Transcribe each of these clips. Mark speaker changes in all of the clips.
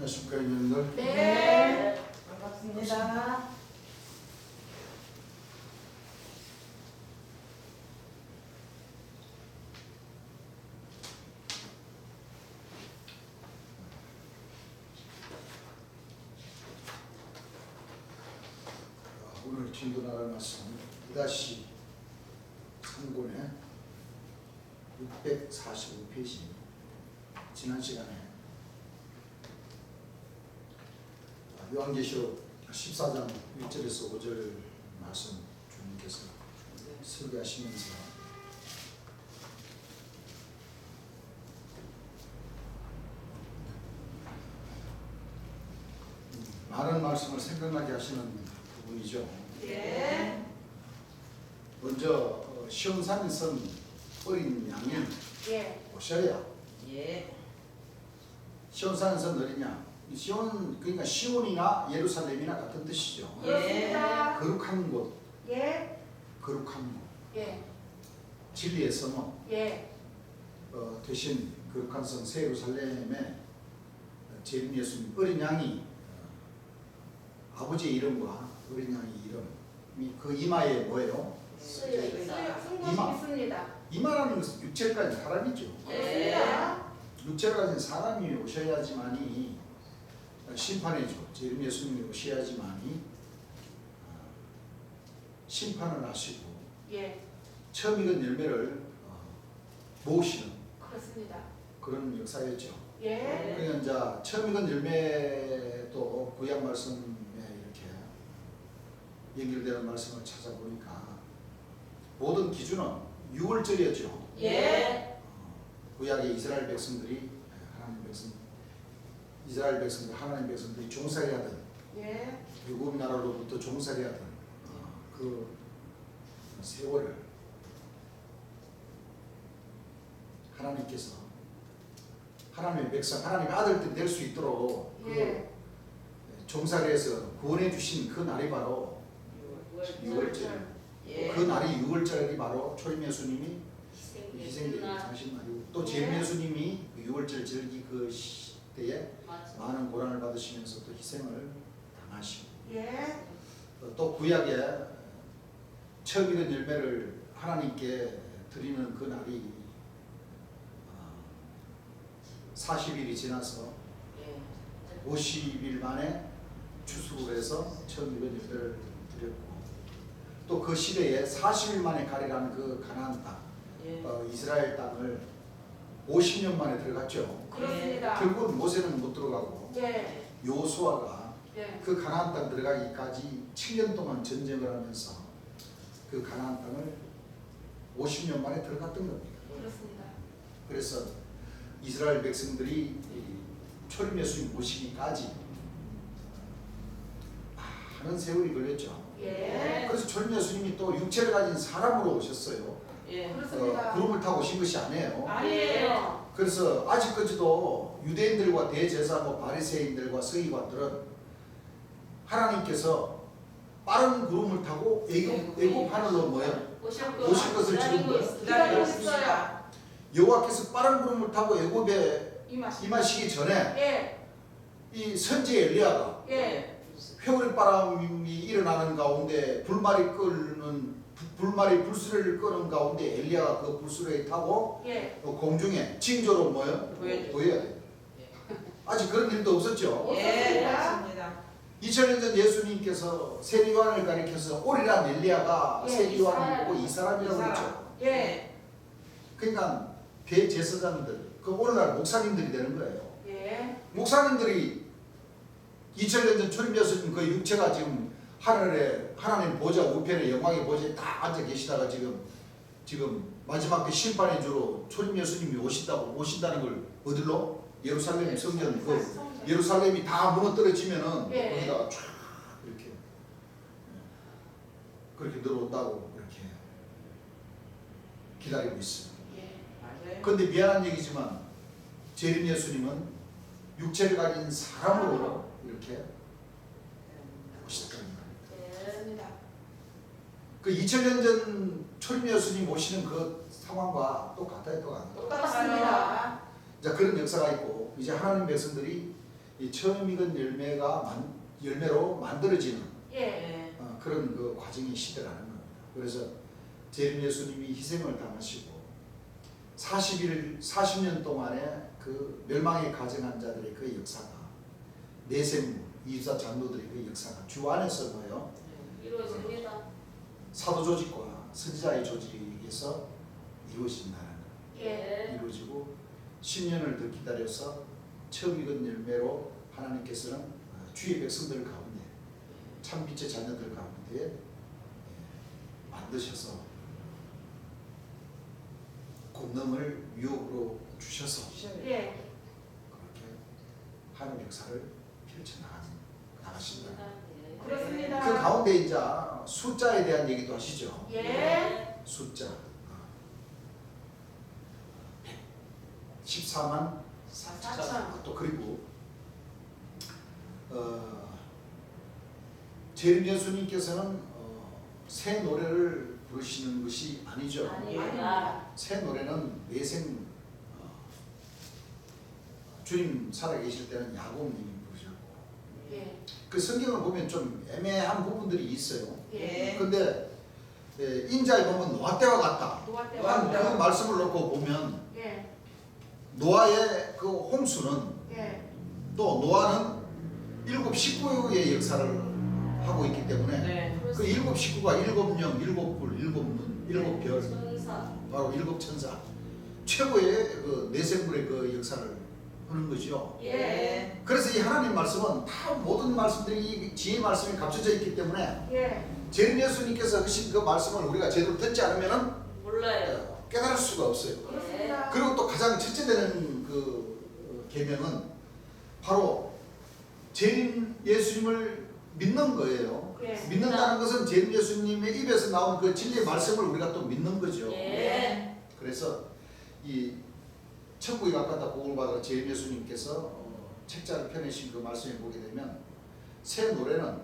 Speaker 1: 안녕하십니까 여러분들.
Speaker 2: 네. 반갑습니다.
Speaker 1: 오늘 진도 나갈 말씀 2-3권의 645페이지. 지난 시간에 요한계시록 14장 1절에서 5절 말씀 주님께서 설교하시면서 많은 말씀을 생각나게 하시는 부분이죠.
Speaker 2: 네.
Speaker 1: 먼저 시온산에 선 어린 양이
Speaker 2: 예.
Speaker 1: 오셔야
Speaker 2: 예.
Speaker 1: 시온산에 선 어린 양. 시온 그러니까 시온이나 예루살렘이나 같은 뜻이죠.
Speaker 2: 그렇습니다.
Speaker 1: 거룩한 곳,
Speaker 2: 예.
Speaker 1: 거룩한 곳,
Speaker 2: 예.
Speaker 1: 진리의 성읍
Speaker 2: 예.
Speaker 1: 대신 거룩한 성 새 예루살렘에 재림 예수님 어린 양이 아버지의 이름과 어린 양의 이름이 그 이마에 뭐예요?
Speaker 2: 쓴 것이
Speaker 1: 이마.
Speaker 2: 있습니다.
Speaker 1: 이마라는 것은 육체를 가진 사람이죠.
Speaker 2: 그렇습니다.
Speaker 1: 육체를 가진 사람이 오셔야지만이 심판이죠. 재림 예수님이 오셔야지만이 심판을 하시고
Speaker 2: 예.
Speaker 1: 처음 익은 열매를 모으시는
Speaker 2: 그렇습니다.
Speaker 1: 그런 역사였죠.
Speaker 2: 예.
Speaker 1: 그러니까 이제 처음 익은 열매도 구약 말씀에 이렇게 연결되는 말씀을 찾아보니까 모든 기준은 6월절이었죠.
Speaker 2: 예.
Speaker 1: 구약의 이스라엘 백성들이 이스라엘 백성들 하나님 백성들이 종살이하던
Speaker 2: 예.
Speaker 1: 애굽 나라로부터 종살이하던 그 세월을 하나님께서 하나님의 백성, 하나님의 아들들이 될 수 있도록
Speaker 2: 예.
Speaker 1: 그 종살이에서 구원해 주신 그 날이 바로 6월절.
Speaker 2: 예.
Speaker 1: 그 날이 6월절이 바로 초임 예수님이 희생되기 하신 날이고 또 재림 예수님이 6월절 절기 그 시대에 많은 고난을 받으시면서 또 희생을 당하시고
Speaker 2: 예.
Speaker 1: 또 구약에 처음 익은 열매를 하나님께 드리는 그 날이 40일이 지나서 50일 만에 추수를 해서 처음 익은 열매를 드렸고 또 그 시대에 40일 만에 가리라는 그 가나안 땅 이스라엘 땅을 50년 만에 들어갔죠.
Speaker 2: 그렇습니다.
Speaker 1: 결국은 모세는 못 들어가고
Speaker 2: 예.
Speaker 1: 요수아가
Speaker 2: 예.
Speaker 1: 그 가나안 땅 들어가기까지 7년 동안 전쟁을 하면서 그 가나안 땅을 50년 만에 들어갔던 겁니다.
Speaker 2: 그렇습니다.
Speaker 1: 그래서 이스라엘 백성들이 초림 예수님 모시기까지 많은 세월이 걸렸죠.
Speaker 2: 예.
Speaker 1: 그래서 초림 예수님이 또 육체를 가진 사람으로 오셨어요.
Speaker 2: 예. 그렇습니다.
Speaker 1: 구름을 타고 오신 것이 아니에요.
Speaker 2: 아니에요.
Speaker 1: 그래서 아직까지도 유대인들과 대제사, 바리새인들과 서기관들은 하나님께서 빠른 구름을 타고 애굽 하늘로 오실 것을 지금
Speaker 2: 기다리고 있어요.
Speaker 1: 여호와께서 빠른 구름을 타고 애굽에
Speaker 2: 임하시기
Speaker 1: 임하시기 전에
Speaker 2: 예.
Speaker 1: 이 선지 엘리야가
Speaker 2: 예.
Speaker 1: 회오리 바람이 일어나는 가운데 불말이 불수레를 끄는 가운데 엘리야가 그 불수레에 타고
Speaker 2: 예.
Speaker 1: 공중에 징조로 보여야 돼. 아직 그런 일도 없었죠.
Speaker 2: 예.
Speaker 3: 맞습니다.
Speaker 1: 2000년 전 예수님께서 세리요한을 가리켜서 오리란 엘리야가
Speaker 2: 예,
Speaker 1: 세리요한을 보고 이 사람이라고 그랬죠.
Speaker 2: 예.
Speaker 1: 그러니까 대제사장들, 그 오늘날 목사님들이 되는 거예요.
Speaker 2: 예.
Speaker 1: 목사님들이 2000년 전 초림 예수님 그 육체가 지금 하늘에 하나님 보좌 우편에 영광의 보좌에 딱 앉아 계시다가 지금 마지막 그 심판의 주로 초림 예수님이 오신다는 걸 어디로? 예루살렘 성전 그 예루살렘이 다 무너뜨려지면은
Speaker 2: 예.
Speaker 1: 거기다가 쫙 이렇게 그렇게 늘어온다고 이렇게 기다리고 있어요.
Speaker 2: 예.
Speaker 3: 맞아요.
Speaker 1: 그런데 미안한 얘기지만 재림 예수님은 육체를 가진 사람으로 이렇게 오시더라는 거예요.
Speaker 2: 그렇습니다.
Speaker 1: 그 2000년 전 초림 예수님 오시는 그 상황과 똑같아요.
Speaker 2: 똑같습니다.
Speaker 1: 자, 그런 역사가 있고 이제 하나님 백성들이 이 처음 익은 열매로 만들어지는
Speaker 2: 예.
Speaker 1: 그런 그 과정이 시대라는 겁니다. 그래서 재림 예수님이 희생을 당하시고 40년 동안의 그 멸망에 가정한 자들의 그 역사가 내생부 24 장로들의 그 역사가 주 안에서 뭐요?
Speaker 3: 이루어집니다.
Speaker 1: 사도 조직과 선지자의 조직에 의해서 이루어진다는 것.
Speaker 2: 예.
Speaker 1: 이루어지고 10년을 더 기다려서 처음 익은 열매로 하나님께서는 주의 백성들 가운데 참 빛의 자녀들 가운데 만드셔서 권능을 유혹으로 주셔서
Speaker 2: 예.
Speaker 1: 그렇게 하늘 역사를 펼쳐나가신다.
Speaker 2: 그렇습니다.
Speaker 1: 그 가운데 이제 숫자에 대한 얘기도 하시죠.
Speaker 2: 예.
Speaker 1: 숫자 14만
Speaker 2: 4천.
Speaker 1: 또 그리고 재림 예수님께서는 새 노래를 부르시는 것이 아니죠.
Speaker 3: 아닙니다.
Speaker 1: 새 노래는 내생 주님 살아계실 때는 야곱님이 부르셨고
Speaker 2: 예.
Speaker 1: 그 성경을 보면 좀 애매한 부분들이 있어요.
Speaker 2: 예.
Speaker 1: 근데 인자에 보면 노아 때와 같다
Speaker 2: 노아 때
Speaker 1: 한 그
Speaker 2: 왔다.
Speaker 1: 말씀을 놓고 보면
Speaker 2: 예.
Speaker 1: 노아의 그 홍수는
Speaker 2: 예.
Speaker 1: 또 노아는 7 식구의 역사를 하고 있기 때문에
Speaker 3: 네.
Speaker 1: 그 7 식구가 7 영, 7 불, 7 눈, 7 별,
Speaker 3: 천사.
Speaker 1: 바로 7 천사 최고의 그 내생불의 그 역사를 하는 거죠.
Speaker 2: 예.
Speaker 1: 그래서 이 하나님 말씀은 다 모든 말씀들이 이 지혜의 말씀이 감춰져 있기 때문에
Speaker 2: 예.
Speaker 1: 재림 예수님께서 하신 그 말씀을 우리가 제대로 듣지 않으면은
Speaker 3: 몰라요.
Speaker 1: 깨달을 수가 없어요.
Speaker 2: 그렇습니다.
Speaker 1: 그리고 또 가장 첫째 되는 그 계명은 바로 재림 예수님을 믿는 거예요.
Speaker 2: 예.
Speaker 1: 믿는다는 것은 재림 예수님의 입에서 나온 그 진리의 말씀을 우리가 또 믿는 거죠.
Speaker 3: 예.
Speaker 1: 그래서 이 천국에 가깝다 복을 받아 재림 예수님께서 책자를 펴내신 그 말씀을 보게 되면 새 노래는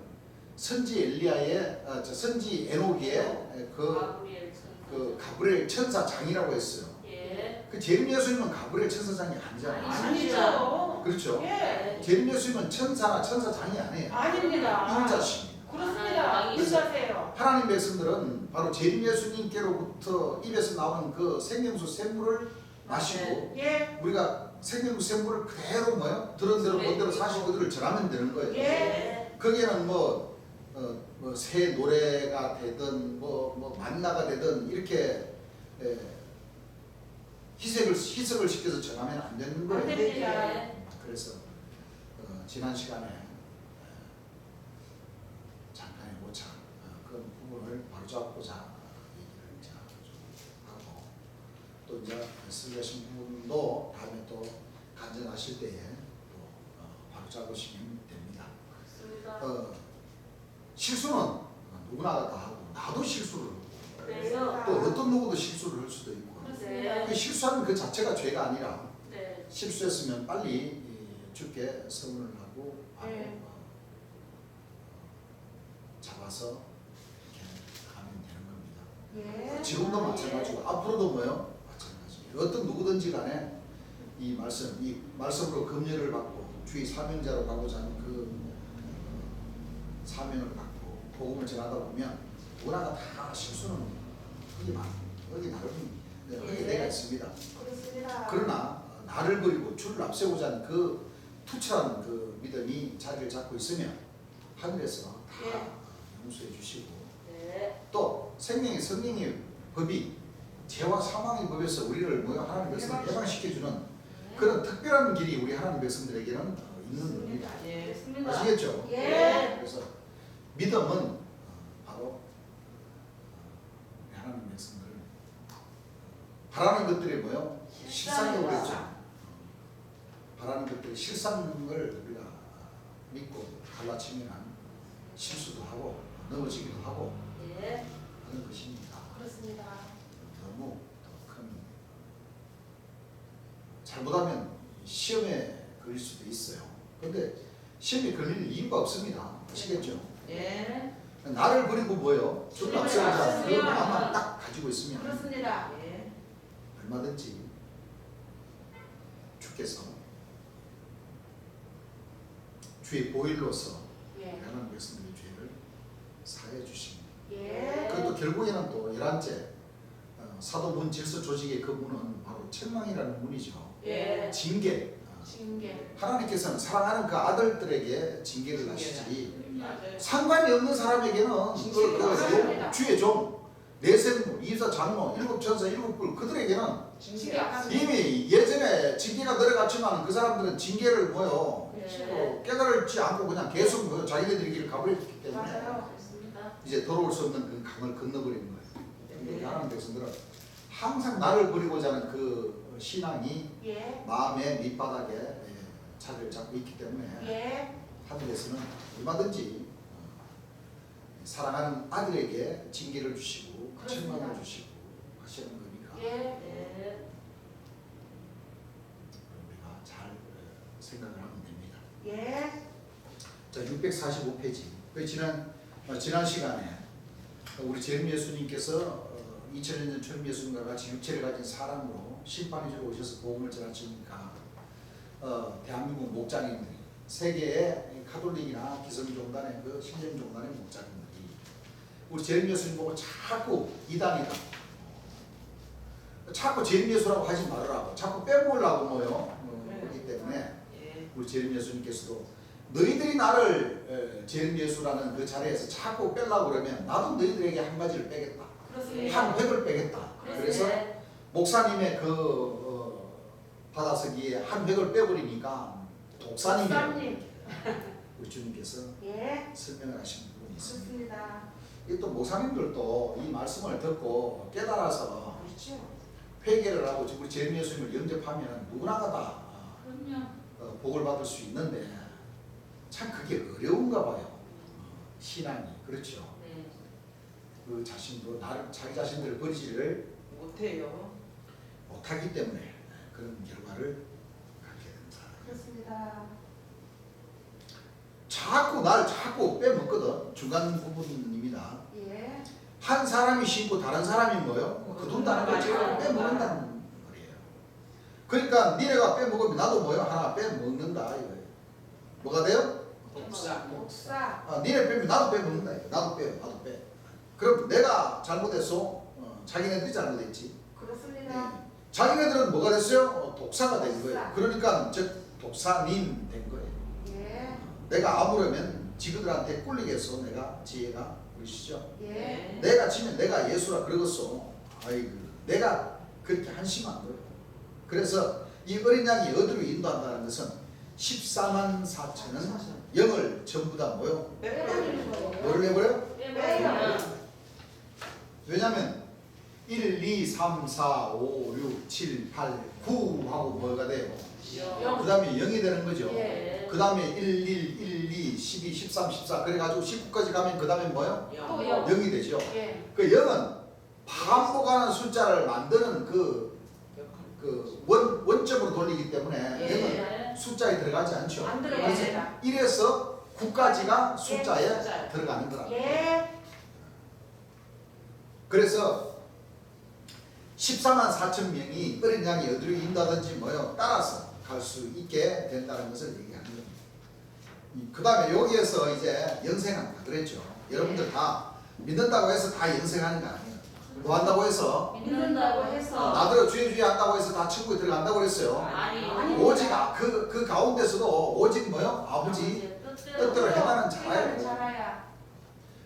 Speaker 1: 선지 엘리야의 선지 에녹의 그 가브리엘 천사장이라고 했어요.
Speaker 3: 예.
Speaker 1: 그 재림 예수님은 가브리엘 천사장이 아니잖아요.
Speaker 2: 아니죠.
Speaker 1: 그렇죠.
Speaker 2: 예.
Speaker 1: 재림 예수님은 천사나 천사장이 아니에요.
Speaker 2: 아닙니다.
Speaker 1: 인자십니다.
Speaker 2: 그렇습니다. 인자세요.
Speaker 1: 하나님 백성들은 바로 재림 예수님께로부터 입에서 나오는 그 생명수 샘물을 마시고
Speaker 2: 예.
Speaker 1: 우리가 생명수 샘물을 그대로 뭐요? 들은 대로 본 대로 사실 그대로 전하면 되는 거예요.
Speaker 2: 예.
Speaker 1: 거기에는 새 노래가 되든 만나가 되든 이렇게 희석을 시켜서 전하면 안 되는
Speaker 2: 안
Speaker 1: 거예요.
Speaker 2: 됩니다.
Speaker 1: 그래서 지난 시간에 잠깐의 오차 그런 부분을 바로잡고자 얘기를 이제 좀 하고 또 이제 쓰신 부분도 다음에 또 간증하실 때에 또 바로잡으시면 됩니다.
Speaker 3: 맞습니다.
Speaker 1: 실수는 누구나 다 하고 나도 실수를 하고
Speaker 3: 그래서
Speaker 1: 또 어떤 누구도 실수를 할 수도 있고
Speaker 3: 네.
Speaker 1: 그 실수하는 그 자체가 죄가 아니라
Speaker 3: 네.
Speaker 1: 실수했으면 빨리 주께 서문을 하고 바로
Speaker 2: 네.
Speaker 1: 잡아서 이렇게 하면 되는 겁니다.
Speaker 2: 예.
Speaker 1: 지금도 마찬가지고 앞으로도 뭐요? 마찬가지. 어떤 누구든지 간에 이 말씀으로 검열을 받고 주의 사명자로 가고자 하는 그 사명을 받고 복음을 전하다 보면 누구나가 다 실수는 어디 나름 하게 되어 있습니다.
Speaker 2: 그렇습니다.
Speaker 1: 그러나 나를 버리고 주를 앞세우자 하는 그 투철한 그 믿음이 자리를 잡고 있으면 하늘에서 다
Speaker 2: 예.
Speaker 1: 용서해 주시고
Speaker 3: 네.
Speaker 1: 또 성령의 법이 죄와 사망의 법에서 우리를 하나님 백성을 해방시켜주는 그런 특별한 길이 우리 하나님 백성들에게는 있는 겁니다.
Speaker 3: 예.
Speaker 1: 아시겠죠?
Speaker 2: 예.
Speaker 1: 그래서 믿음은 바로 우리 하나님 백성들 바라는 것들이 뭐요? 실상이라고 그랬죠. 바라는 것들이 실상을 우리가 믿고 갈라치면 실수도 하고 넘어지기도 하고
Speaker 3: 예.
Speaker 1: 하는 것입니다.
Speaker 2: 그렇습니다.
Speaker 1: 너무 큰 잘못하면 시험에 걸릴 수도 있어요. 근데 시험에 걸릴 이유가 없습니다. 아시겠죠?
Speaker 2: 예.
Speaker 1: 나를 버리고 뭐요? 주를 앞세우자 그 마음만 딱 가지고 있으면
Speaker 2: 그렇습니다. 예.
Speaker 1: 얼마든지 주께서 주의 보일로서
Speaker 2: 예.
Speaker 1: 하나님 백성들의 죄를 사해 주십니다.
Speaker 2: 예.
Speaker 1: 그것도 결국에는 또 11째 사도문 질서 조직의 그 문은 바로 책망이라는 문이죠.
Speaker 2: 예.
Speaker 1: 징계.
Speaker 2: 징계.
Speaker 1: 하나님께서는 사랑하는 그 아들들에게 징계를 하시지
Speaker 2: 맞아요.
Speaker 1: 상관이 없는 사람에게는
Speaker 2: 징계를
Speaker 1: 주의 종, 내생무, 이사 장로, 일곱 천사, 일곱 불 그들에게는
Speaker 2: 징계 안 합니다.
Speaker 1: 이미 예전에 징계가 내려갔지만 그 사람들은 징계를 뭐요
Speaker 2: 예.
Speaker 1: 깨달지 않고 그냥 계속 뭐 자기네들의 길을 가버렸기 때문에
Speaker 2: 맞아요.
Speaker 3: 맞습니다.
Speaker 1: 이제 돌아올 수 없는 그 강을 건너버리는 거예요. 근데
Speaker 2: 네.
Speaker 1: 하나님 백성들은 항상 나를 버리고자 하는 그 신앙이
Speaker 2: 예.
Speaker 1: 마음의 밑바닥에 자리를 잡고 있기 때문에
Speaker 2: 예.
Speaker 1: 하늘에서는 얼마든지 사랑하는 아들에게 징계를 주시고
Speaker 2: 그렇습니다.
Speaker 1: 책망을 주시고 하시는 거니까
Speaker 2: 예.
Speaker 3: 네.
Speaker 1: 우리가 잘 생각을 하면 됩니다.
Speaker 2: 예.
Speaker 1: 자, 645페이지. 그 지난 시간에 우리 재림 예수님께서 2000년 전 처음 예수님과 같이 육체를 가진 사람으로 심판의 주로 오셔서 복음을 전하시니까 대한민국 목장님들이 세계의 카톨릭이나 기성종단의 그 신령종단의 목장님들이 우리 재림 예수님 보고 자꾸 이단이다, 자꾸 재림 예수라고 하지 말으라고, 자꾸 빼먹으려고 그렇기 때문에
Speaker 3: 예.
Speaker 1: 우리 재림 예수님께서도 너희들이 나를 재림 예수라는 그 자리에서 자꾸 빼려고 그러면 나도 너희들에게 한 가지를 빼겠다,
Speaker 2: 그렇습니다.
Speaker 1: 한 획을 빼겠다. 그래서
Speaker 3: 네.
Speaker 1: 목사님의 받아서기에 한 획을 빼버리니까 독사님이라고
Speaker 2: 목사님.
Speaker 1: 우리 주님께서
Speaker 2: 예.
Speaker 1: 설명을 하신 부분이 있습니다.
Speaker 2: 그렇습니다.
Speaker 1: 이 또 목사님들도 이 말씀을 듣고 깨달아서
Speaker 2: 그렇죠.
Speaker 1: 회개를 하고 우리 재림 예수님을 영접하면 누구나가 다
Speaker 3: 그럼요.
Speaker 1: 복을 받을 수 있는데 참 그게 어려운가 봐요. 신앙이. 그렇죠.
Speaker 3: 네.
Speaker 1: 그 자신도 자기 자신들을 버리지를
Speaker 3: 못해요.
Speaker 1: 못하기 때문에 그런 결과를 갖게 된다.
Speaker 2: 그렇습니다.
Speaker 1: 날 자꾸 빼먹거든. 중간 부분입니다.
Speaker 2: 예.
Speaker 1: 한 사람이 신고 다른 사람이 뭐요? 그둔다는 걸 자꾸 빼먹는다는 거예요. 그러니까 니네가 빼먹으면 나도 뭐요? 하나 빼먹는다 이거예요. 뭐가 돼요?
Speaker 2: 목사.
Speaker 1: 니네 빼면 나도 빼먹는다 이거예요. 나도 빼. 그럼 내가 잘못했어? 자기네들이 잘못했지.
Speaker 2: 그렇습니다.
Speaker 1: 자기네들은 뭐가 됐어요? 독사가 된 거예요.
Speaker 2: 독사.
Speaker 1: 그러니까 즉 독사님 된 거예요.
Speaker 2: 예.
Speaker 1: 내가 아무려면 지그들한테 꿀리겠어. 내가 지혜가 그러시죠.
Speaker 2: 예.
Speaker 1: 내가 치면 내가 예수라 그러겠어. 아이고 내가 그렇게 한심한 거예요. 그래서 이 어린 양이 어디로 인도한다는 것은 14만 4천은 영을 전부 다 뭐요?
Speaker 2: 빼버리는 거예요.
Speaker 1: 뭐를 내버려?
Speaker 2: 빼요.
Speaker 1: 왜냐면 1, 2, 3, 4, 5, 6, 7, 8, 9 하고 뭐가 돼요?
Speaker 2: 영.
Speaker 1: 그 다음에 0이 되는 거죠.
Speaker 2: 예.
Speaker 1: 그 다음에 1, 2, 12, 13, 14 그래가지고 19까지 가면 그 다음에 뭐요?
Speaker 2: 또 영.
Speaker 1: 0이 되죠.
Speaker 2: 예.
Speaker 1: 그 0은 반복하는 숫자를 만드는 그 원점으로 돌리기 때문에
Speaker 2: 예.
Speaker 1: 0은 숫자에 들어가지 않죠.
Speaker 2: 안
Speaker 1: 그래서
Speaker 2: 들어갑니다.
Speaker 1: 1에서 9까지가 숫자에
Speaker 3: 숫자에.
Speaker 1: 들어가는 거라.
Speaker 2: 예.
Speaker 1: 그래서 14만 4천 명이 어린 양이 어디로 인도하든지 뭐요 따라서 갈 수 있게 된다는 것을 얘기하는 겁니다. 그 다음에 여기에서 이제 영생한다 그랬죠. 여러분들 다 믿는다고 해서 다 영생하는 거 아니에요. 뭐 한다고 해서
Speaker 2: 믿는다고 해서
Speaker 1: 나더러 주의 한다고 해서 다 천국에 들어간다고 그랬어요.
Speaker 3: 아니.
Speaker 1: 오직 그 가운데서도 오직 뭐요 아버지 뜻대로 행하는
Speaker 2: 자라야.
Speaker 1: 자예요.
Speaker 2: 자라야.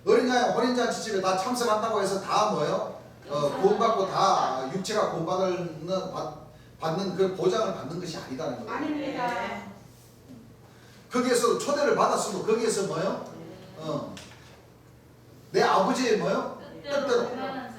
Speaker 1: 어린 양 혼인잔치집에 다 참석한다고 해서 다 뭐요 구원받고 다 육체가 구원받는 그 보장을 받는 것이 아니다는 거예요.
Speaker 2: 아닙니다.
Speaker 1: 거기에서 초대를 받았어도 거기에서 뭐요? 내 아버지의 뭐요? 뜻대로.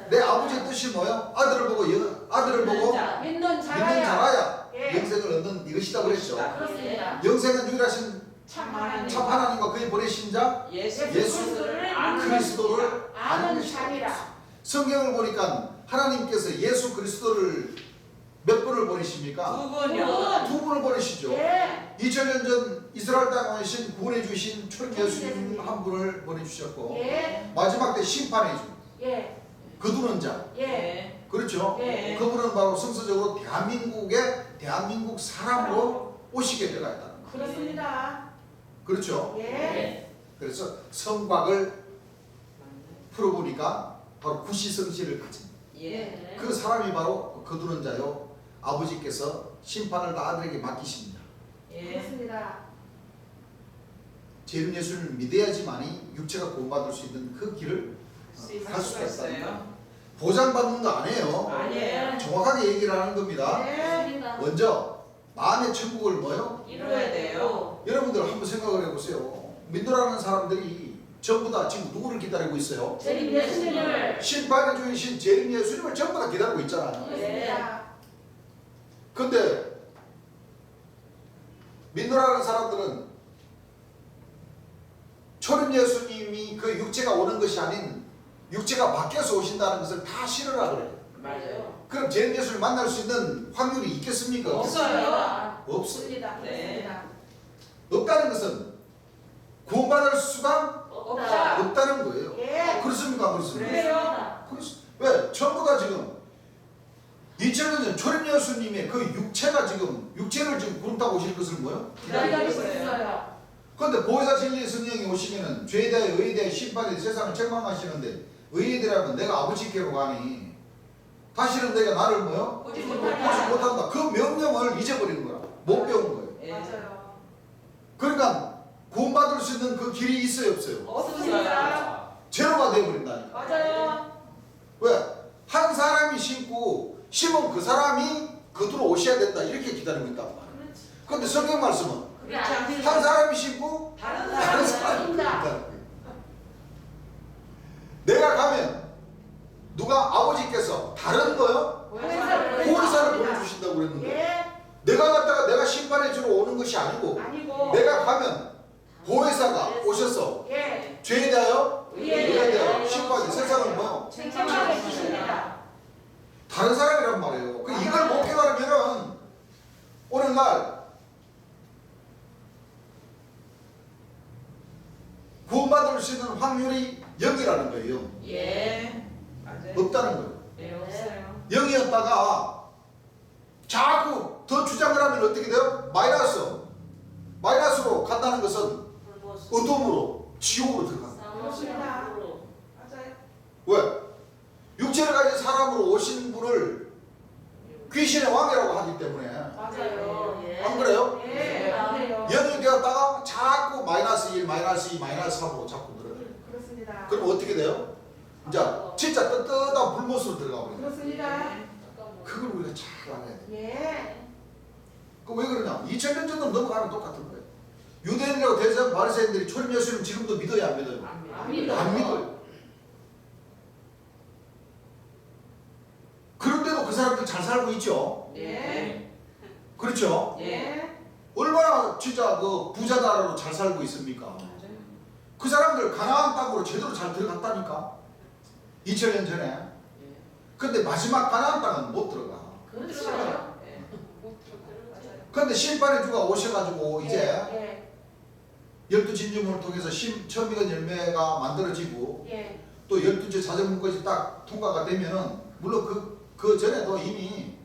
Speaker 1: 내 아버지의 뜻이 뭐요? 아들을 보고
Speaker 2: 믿는
Speaker 1: 믿는
Speaker 2: 자라야.
Speaker 1: 자라야
Speaker 2: 예.
Speaker 1: 영생을 얻는 이것이다 그랬죠.
Speaker 2: 그렇습니다.
Speaker 1: 영생은 유일하신
Speaker 2: 참 하나님.
Speaker 1: 참 하나님과 그의 보내신 자
Speaker 3: 예수
Speaker 2: 그리스도를 아는
Speaker 1: 그리스도를 아는
Speaker 2: 아는
Speaker 1: 것이다.
Speaker 2: 자니라.
Speaker 1: 성경을 보니까 하나님께서 예수 그리스도를 몇 분을 보내십니까?
Speaker 3: 두 분요.
Speaker 1: 두 분을 보내시죠.
Speaker 2: 예.
Speaker 1: 2000년 전 이스라엘 땅에 오신 구원해 주신 첫 예수님 한 분을 보내주셨고
Speaker 2: 예.
Speaker 1: 마지막 때 심판해 준
Speaker 2: 예.
Speaker 1: 거두는 자
Speaker 2: 예.
Speaker 1: 그렇죠.
Speaker 2: 예.
Speaker 1: 그분은 바로 성서적으로 대한민국 사람으로 오시게 되어 있다는 거예요.
Speaker 2: 그렇습니다.
Speaker 1: 그렇죠?
Speaker 3: 예.
Speaker 1: 그래서 성곽을 풀어보니까 바로 구시성실을 가진
Speaker 3: 예.
Speaker 1: 그 사람이 바로 거두는 자요. 아버지께서 심판을 다 아들에게 맡기십니다.
Speaker 3: 예.
Speaker 2: 그렇습니다.
Speaker 1: 재림 예수를 믿어야지만이 육체가 구원받을 수 있는 그 길을 할 수가 있어요. 보장받는 거 아니에요.
Speaker 3: 아니에요.
Speaker 1: 정확하게 얘기를 하는 겁니다.
Speaker 2: 네.
Speaker 1: 먼저 마음의 천국을 뭐요?
Speaker 3: 이루어야 돼요.
Speaker 1: 여러분들 한번 생각을 해보세요. 믿노라는 사람들이 전부 다 지금 누구를 기다리고 있어요?
Speaker 2: 재림 예수님을.
Speaker 1: 심판의 주이신 재림 예수님을 전부 다 기다리고 있잖아요.
Speaker 2: 그렇습니다.
Speaker 1: 근데 믿노라는 사람들은 초림 예수님이 그 육체가 오는 것이 아닌 육체가 밖에서 오신다는 것을 다 싫어라 그래요.
Speaker 3: 맞아요.
Speaker 1: 그럼 재림 예수를 만날 수 있는 확률이 있겠습니까?
Speaker 3: 없어요.
Speaker 1: 없어요.
Speaker 2: 없습니다.
Speaker 3: 네.
Speaker 2: 그렇습니다.
Speaker 1: 없다는 것은 구원받을 수가
Speaker 2: 없다.
Speaker 1: 없다는 거예요.
Speaker 2: 예.
Speaker 1: 그렇습니까? 안 그렇습니까?
Speaker 2: 그래요.
Speaker 1: 왜? 전부 다 지금 2000년 전 초림 예수님의 그 육체가 지금 육체를 지금 구름 타고 오실 것을 뭐요?
Speaker 2: 기다리고
Speaker 3: 있어요.
Speaker 2: 있어요.
Speaker 1: 그런데 보혜사 진리 성령이 오시면은 죄에 대해 의에 대해 심판에 세상을 책망하시는데 의에 대하면 내가 아버지께로 가니 다시는 내가 나를 뭐요?
Speaker 3: 보지
Speaker 1: 보지
Speaker 3: 못한다.
Speaker 1: 못한다. 그 명령을 잊어버리는 거야. 못 배운 거예요.
Speaker 3: 예.
Speaker 2: 맞아요.
Speaker 1: 그러니까 구원받을 수 있는 그 길이 있어요, 없어요?
Speaker 3: 없습니다.
Speaker 1: 제로가 되어버린다니까.
Speaker 2: 맞아요.
Speaker 1: 왜? 한 사람이 심고 심은 그 사람이 거두러 오셔야 된다. 이렇게 기다리고 있단 말이에요.
Speaker 2: 그렇지.
Speaker 1: 그런데 성경 말씀은
Speaker 2: 그게 아니에요.
Speaker 1: 한 사람이 심고
Speaker 3: 다른
Speaker 1: 다른
Speaker 3: 사람.
Speaker 1: 사람이
Speaker 2: 아닙니다.
Speaker 1: 거둔다는 거예요. 내가 가면 누가 아버지께서 다른 거요? 보혜사를 보내주신다고 그랬는데
Speaker 2: 예.
Speaker 1: 내가 갔다가 내가 심판해 주러 오는 것이 아니고
Speaker 2: 아니고.
Speaker 1: 내가 가면 보혜사가 오셔서
Speaker 2: 예.
Speaker 1: 죄에 대하여
Speaker 2: 의에
Speaker 1: 의에 대하여
Speaker 2: 대하여
Speaker 1: 심판해 세상을 뭐
Speaker 2: 책망해 주십니다.
Speaker 1: 다른 사람이란 말이에요. 그 이걸 못 깨달으면은 오늘날 구원받을 수 있는 확률이 0이라는 거예요.
Speaker 3: 예. 맞아요.
Speaker 1: 없다는 거예요.
Speaker 3: 예, 없어요.
Speaker 1: 0이었다가 자꾸 더 주장을 하면 어떻게 돼요? 마이너스로 간다는 것은 어둠으로 지옥으로 들어간다.
Speaker 2: 그렇습니다. 맞아요.
Speaker 1: 왜? 육체를 가진 사람으로 오신 분을 귀신의 왕이라고 하기 때문에
Speaker 2: 맞아요.
Speaker 1: 안 그래요?
Speaker 2: 예. 안 돼요.
Speaker 1: 0이 되었다가 자꾸 마이너스 1, 마이너스 2, 마이너스 3으로 자꾸 늘어요.
Speaker 2: 그렇습니다.
Speaker 1: 그럼 어떻게 돼요? 이제 진짜 떳떳한 불못으로 들어가 버려요.
Speaker 2: 그렇습니다.
Speaker 1: 그걸 우리가 잘 알아야 돼요.
Speaker 2: 예.
Speaker 1: 그 왜 그러냐? 2000년 전도 넘어가면 똑같은 거예요. 유대인이라고 대제사장 바리새인들이 초림 예수님 지금도 믿어요, 안 믿어요?
Speaker 2: 안 믿어요.
Speaker 1: 안 믿어요. 그런데도 그 사람들 잘 살고 있죠.
Speaker 3: 예.
Speaker 1: 그렇죠?
Speaker 3: 예.
Speaker 1: 얼마나 진짜 그 부자다라로 잘 살고 있습니까?
Speaker 3: 맞아요.
Speaker 1: 그 사람들 가나안 땅으로 제대로 잘 들어갔다니까. 2000년 전에.
Speaker 3: 예.
Speaker 1: 근데 마지막 가나안 땅은 못 들어가.
Speaker 2: 그렇죠.
Speaker 3: 예.
Speaker 1: 근데 심판의 주가 오셔가지고 이제
Speaker 2: 예.
Speaker 1: 열두 진주문을 통해서 천비건 열매가 만들어지고
Speaker 2: 예.
Speaker 1: 또 12째 자전문까지 딱 통과가 되면은 물론 그 전에도 이미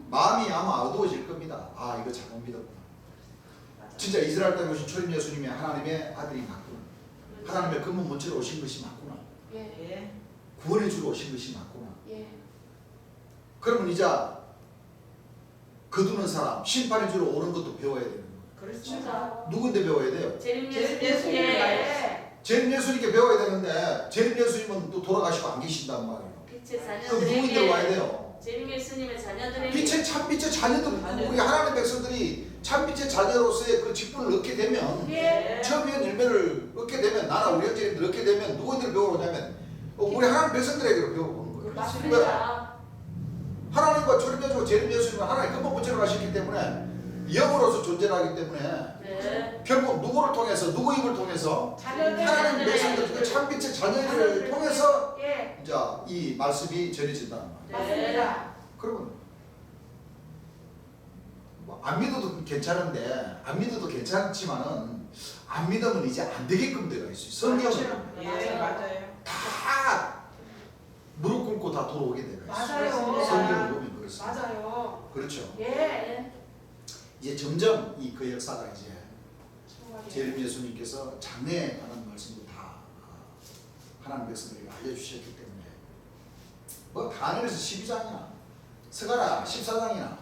Speaker 1: 마음이 아마 어두워질 겁니다. 아, 이거 잘못 믿었구나. 진짜 이스라엘 땅에 오신 초림 예수님이 하나님의 아들이 맞구나. 하나님의 근본 본체로 오신 것이 맞구나.
Speaker 2: 예.
Speaker 3: 예.
Speaker 1: 구원해 주러 오신 것이 맞구나.
Speaker 2: 예.
Speaker 1: 그러면 이제 거두는 사람, 심판해 주러 오는 것도 배워야 되는 거예요.
Speaker 3: 그렇죠.
Speaker 2: 진짜.
Speaker 1: 누군데 배워야 돼요?
Speaker 2: 재림
Speaker 3: 예수님께.
Speaker 2: 예수님께.
Speaker 1: 재림 예수님께 배워야 되는데 재림 예수님은 또 돌아가시고 안 계신단 말이에요.
Speaker 2: 빛의
Speaker 1: 그럼 누군데 와야
Speaker 2: 자녀들에게
Speaker 1: 돼요?
Speaker 2: 재림 예수님의 자녀들에게
Speaker 1: 빛의 참빛의 자녀들, 우리 하나님의 백성들이 참빛의 자녀로서의 그 직분을 얻게 되면
Speaker 2: 예.
Speaker 1: 처음에 열매를 얻게 되면 나나 우리 형제님들 얻게 되면 누구들 배우냐면 우리 하나님 백성들에게로 배워보는 거예요. 왜?
Speaker 2: 맞습니다.
Speaker 1: 하나님과 초림 예수와 재림 예수님은 하나님 근본 본체로 가셨기 때문에 영으로서 존재하기 때문에
Speaker 2: 네.
Speaker 1: 결국 누구를 통해서 누구 입을 통해서
Speaker 2: 자녀들
Speaker 1: 하나님 백성들 그 참빛의 자녀들을 통해서
Speaker 2: 예.
Speaker 1: 이제 이 말씀이 전해진다는 말이에요.
Speaker 2: 맞습니다.
Speaker 1: 그러면 뭐 안 믿어도 괜찮은데 안 믿어도 괜찮지만은 안 믿으면 이제 안 되게끔 되어 있어요. 성경은
Speaker 3: 예. 맞아요.
Speaker 1: 다 무릎 꿇고 다 돌아오게 되어 있어요.
Speaker 2: 맞아요.
Speaker 1: 성경을 보면 그렇습니다.
Speaker 2: 맞아요.
Speaker 1: 그렇죠.
Speaker 2: 예.
Speaker 1: 이제 점점 이 그 역사가 이제 재림 예수님께서 장래에 관한 말씀도 다 하나님 백성들에게 알려주셨기 때문에 뭐 다니엘서 12장이나 스가랴 14장이나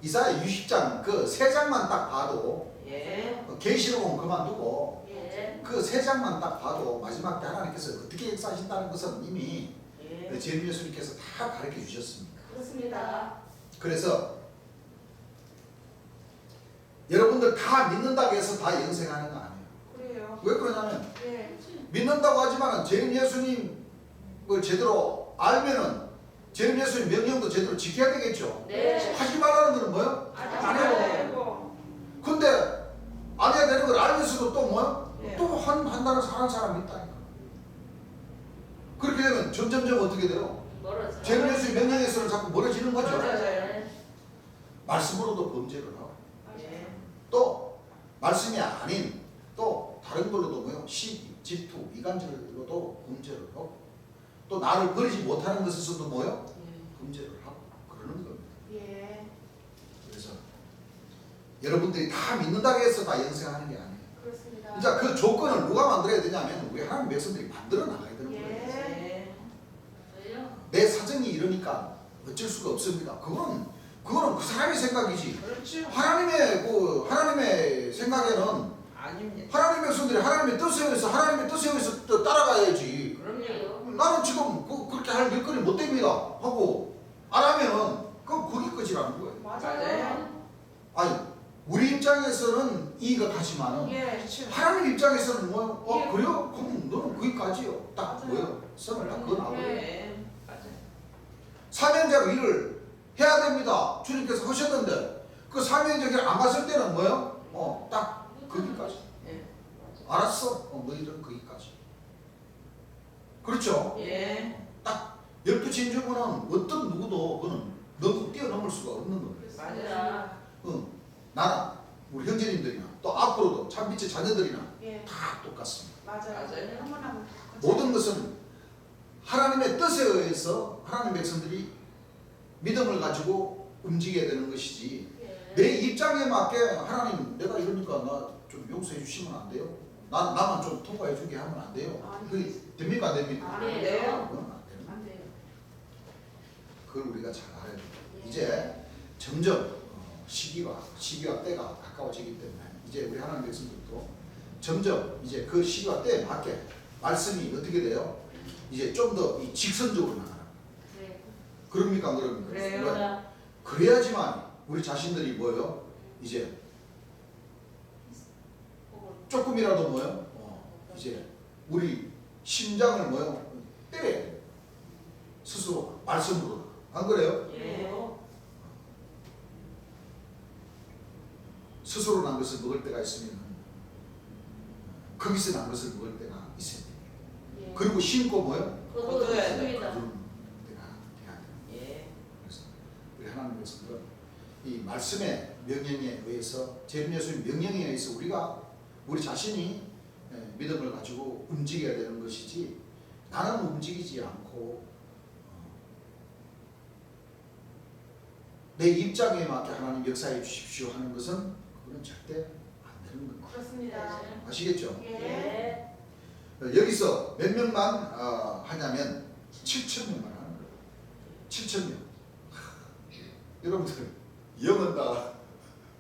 Speaker 1: 이사야 60장 그 3장만 딱 봐도
Speaker 3: 예.
Speaker 1: 계시록은 그만두고
Speaker 2: 예.
Speaker 1: 그 3장만 딱 봐도 마지막 때 하나님께서 어떻게 역사하신다는 것은 이미
Speaker 3: 예.
Speaker 1: 재림 예수님께서 다 가르쳐 주셨습니다.
Speaker 2: 그렇습니다.
Speaker 1: 그래서 여러분들 다 믿는다고 해서 다 영생하는 거 아니에요.
Speaker 3: 그래요.
Speaker 1: 왜 그러냐면
Speaker 3: 예.
Speaker 1: 믿는다고 하지만 재림 예수님을 제대로 알면은 재림 예수님 명령도 제대로 지켜야 되겠죠.
Speaker 2: 네.
Speaker 1: 하지 말라는 거는 뭐요?
Speaker 3: 안 해야 되고.
Speaker 1: 근데 안 해야 되는 걸 알면서도 또 뭐요?
Speaker 3: 예.
Speaker 1: 또 한다는 사람이 있다니까. 그렇게 되면 점점점 어떻게 돼요?
Speaker 2: 멀어져.
Speaker 1: 재림 예수님 명령에서는 자꾸 멀어지는 거죠.
Speaker 3: 맞아요.
Speaker 2: 네.
Speaker 1: 말씀으로도 범죄를 하고
Speaker 3: 예.
Speaker 1: 또 말씀이 아닌 또 다른 걸로도 뭐요? 시기, 질투, 이간질로도 범죄를 하고 또 나를 버리지 못하는 것에서도 뭐요? 범죄를 하고 그러는 겁니다.
Speaker 3: 예.
Speaker 1: 그래서 여러분들이 다 믿는다고 해서 다 영생하는 게 아니에요.
Speaker 3: 그렇습니다.
Speaker 1: 이제 그 조건을 누가 만들어야 되냐면 우리 하나님 백성들이 만들어 나가야 되는 거예요.
Speaker 3: 예.
Speaker 2: 저요?
Speaker 1: 내 사정이 이러니까 어쩔 수가 없습니다. 그거는 그 사람의 생각이지.
Speaker 3: 그렇죠.
Speaker 1: 하나님의 생각에는
Speaker 3: 아닙니다.
Speaker 1: 하나님의 백성들이 하나님의 뜻에 의해서 또 따라가야지.
Speaker 3: 그럼요.
Speaker 1: 나는 지금 그렇게 할 일거리 못 됩니다 하고 안 하면은 거기 끝이라는 거예요.
Speaker 3: 맞아요.
Speaker 1: 아니 우리 입장에서는 이의가 가지만은
Speaker 3: 예. 그렇죠.
Speaker 1: 하나님 입장에서는 뭐
Speaker 3: 예.
Speaker 1: 그래요? 그럼 너는 거기까지요. 딱
Speaker 3: 맞아요.
Speaker 1: 뭐예요? 선을 딱 그어나고
Speaker 3: 예. 맞아요.
Speaker 1: 사명자로 일을 해야 됩니다. 주님께서 하셨는데 그 사명자 길 안 갔을 때는 뭐예요? 딱 거기까지.
Speaker 3: 예.
Speaker 1: 알았어. 너희들은 거기까지. 그렇죠?
Speaker 3: 예.
Speaker 1: 딱 12진주문은 어떤 누구도 그는 너무 뛰어넘을 수가 없는 겁니다.
Speaker 3: 맞아요.
Speaker 1: 나나 우리 형제님들이나 또 앞으로도 참빛의 자녀들이나
Speaker 3: 예.
Speaker 1: 다 똑같습니다.
Speaker 3: 맞아요.
Speaker 2: 맞아요.
Speaker 1: 모든 것은 하나님의 뜻에 의해서 하나님 백성들이 믿음을 가지고 움직여야 되는 것이지
Speaker 2: 예.
Speaker 1: 내 입장에 맞게 하나님 내가 이러니까 나 좀 용서해 주시면 안 돼요? 나만 좀 통과해 주게 하면 안 돼요? 그게 됩니까 안 됩니까?
Speaker 3: 안
Speaker 2: 네.
Speaker 3: 돼요.
Speaker 1: 그건 안 됩니다.
Speaker 3: 안 돼요.
Speaker 1: 그걸 우리가 잘 알아야 됩니다.
Speaker 3: 예.
Speaker 1: 이제 점점 시기와 때가 가까워지기 때문에 이제 우리 하나님 백성들도 점점 이제 그 시기와 때에 맞게 말씀이 어떻게 돼요? 이제 좀 더 이 직선적으로 나가는
Speaker 2: 네.
Speaker 1: 그럽니까 안 그럽니까?
Speaker 3: 그래요.
Speaker 2: 그렇습니다.
Speaker 1: 그래야지만 우리 자신들이 뭐예요? 이제 조금이라도 뭐예요? 이제 우리 심장을 뭐예요? 때려야 돼요. 스스로 말씀으로 안 그래요?
Speaker 3: 예.
Speaker 1: 스스로 난 것을 먹을 때가 있으면 거기서 난 것을 먹을 때가 있어야 돼요.
Speaker 2: 예.
Speaker 1: 그리고 심고 뭐예요?
Speaker 3: 거둬야 돼요.
Speaker 2: 좋습니다.
Speaker 1: 거두는 때가 돼야 돼요.
Speaker 3: 예.
Speaker 1: 그래서 우리 하나님 백성들은 이 말씀의 명령에 의해서 재림 예수님 명령에 의해서 우리 자신이 믿음을 가지고 움직여야 되는 것이지 나는 움직이지 않고 내 입장에 맞게 하나님 역사해 주십시오 하는 것은 그건 절대 안 되는 겁니다.
Speaker 3: 그렇습니다.
Speaker 1: 아시겠죠?
Speaker 2: 예.
Speaker 1: 여기서 몇 명만 하냐면 7,000명만 하는 거예요. 7,000명. 여러분들 영은 다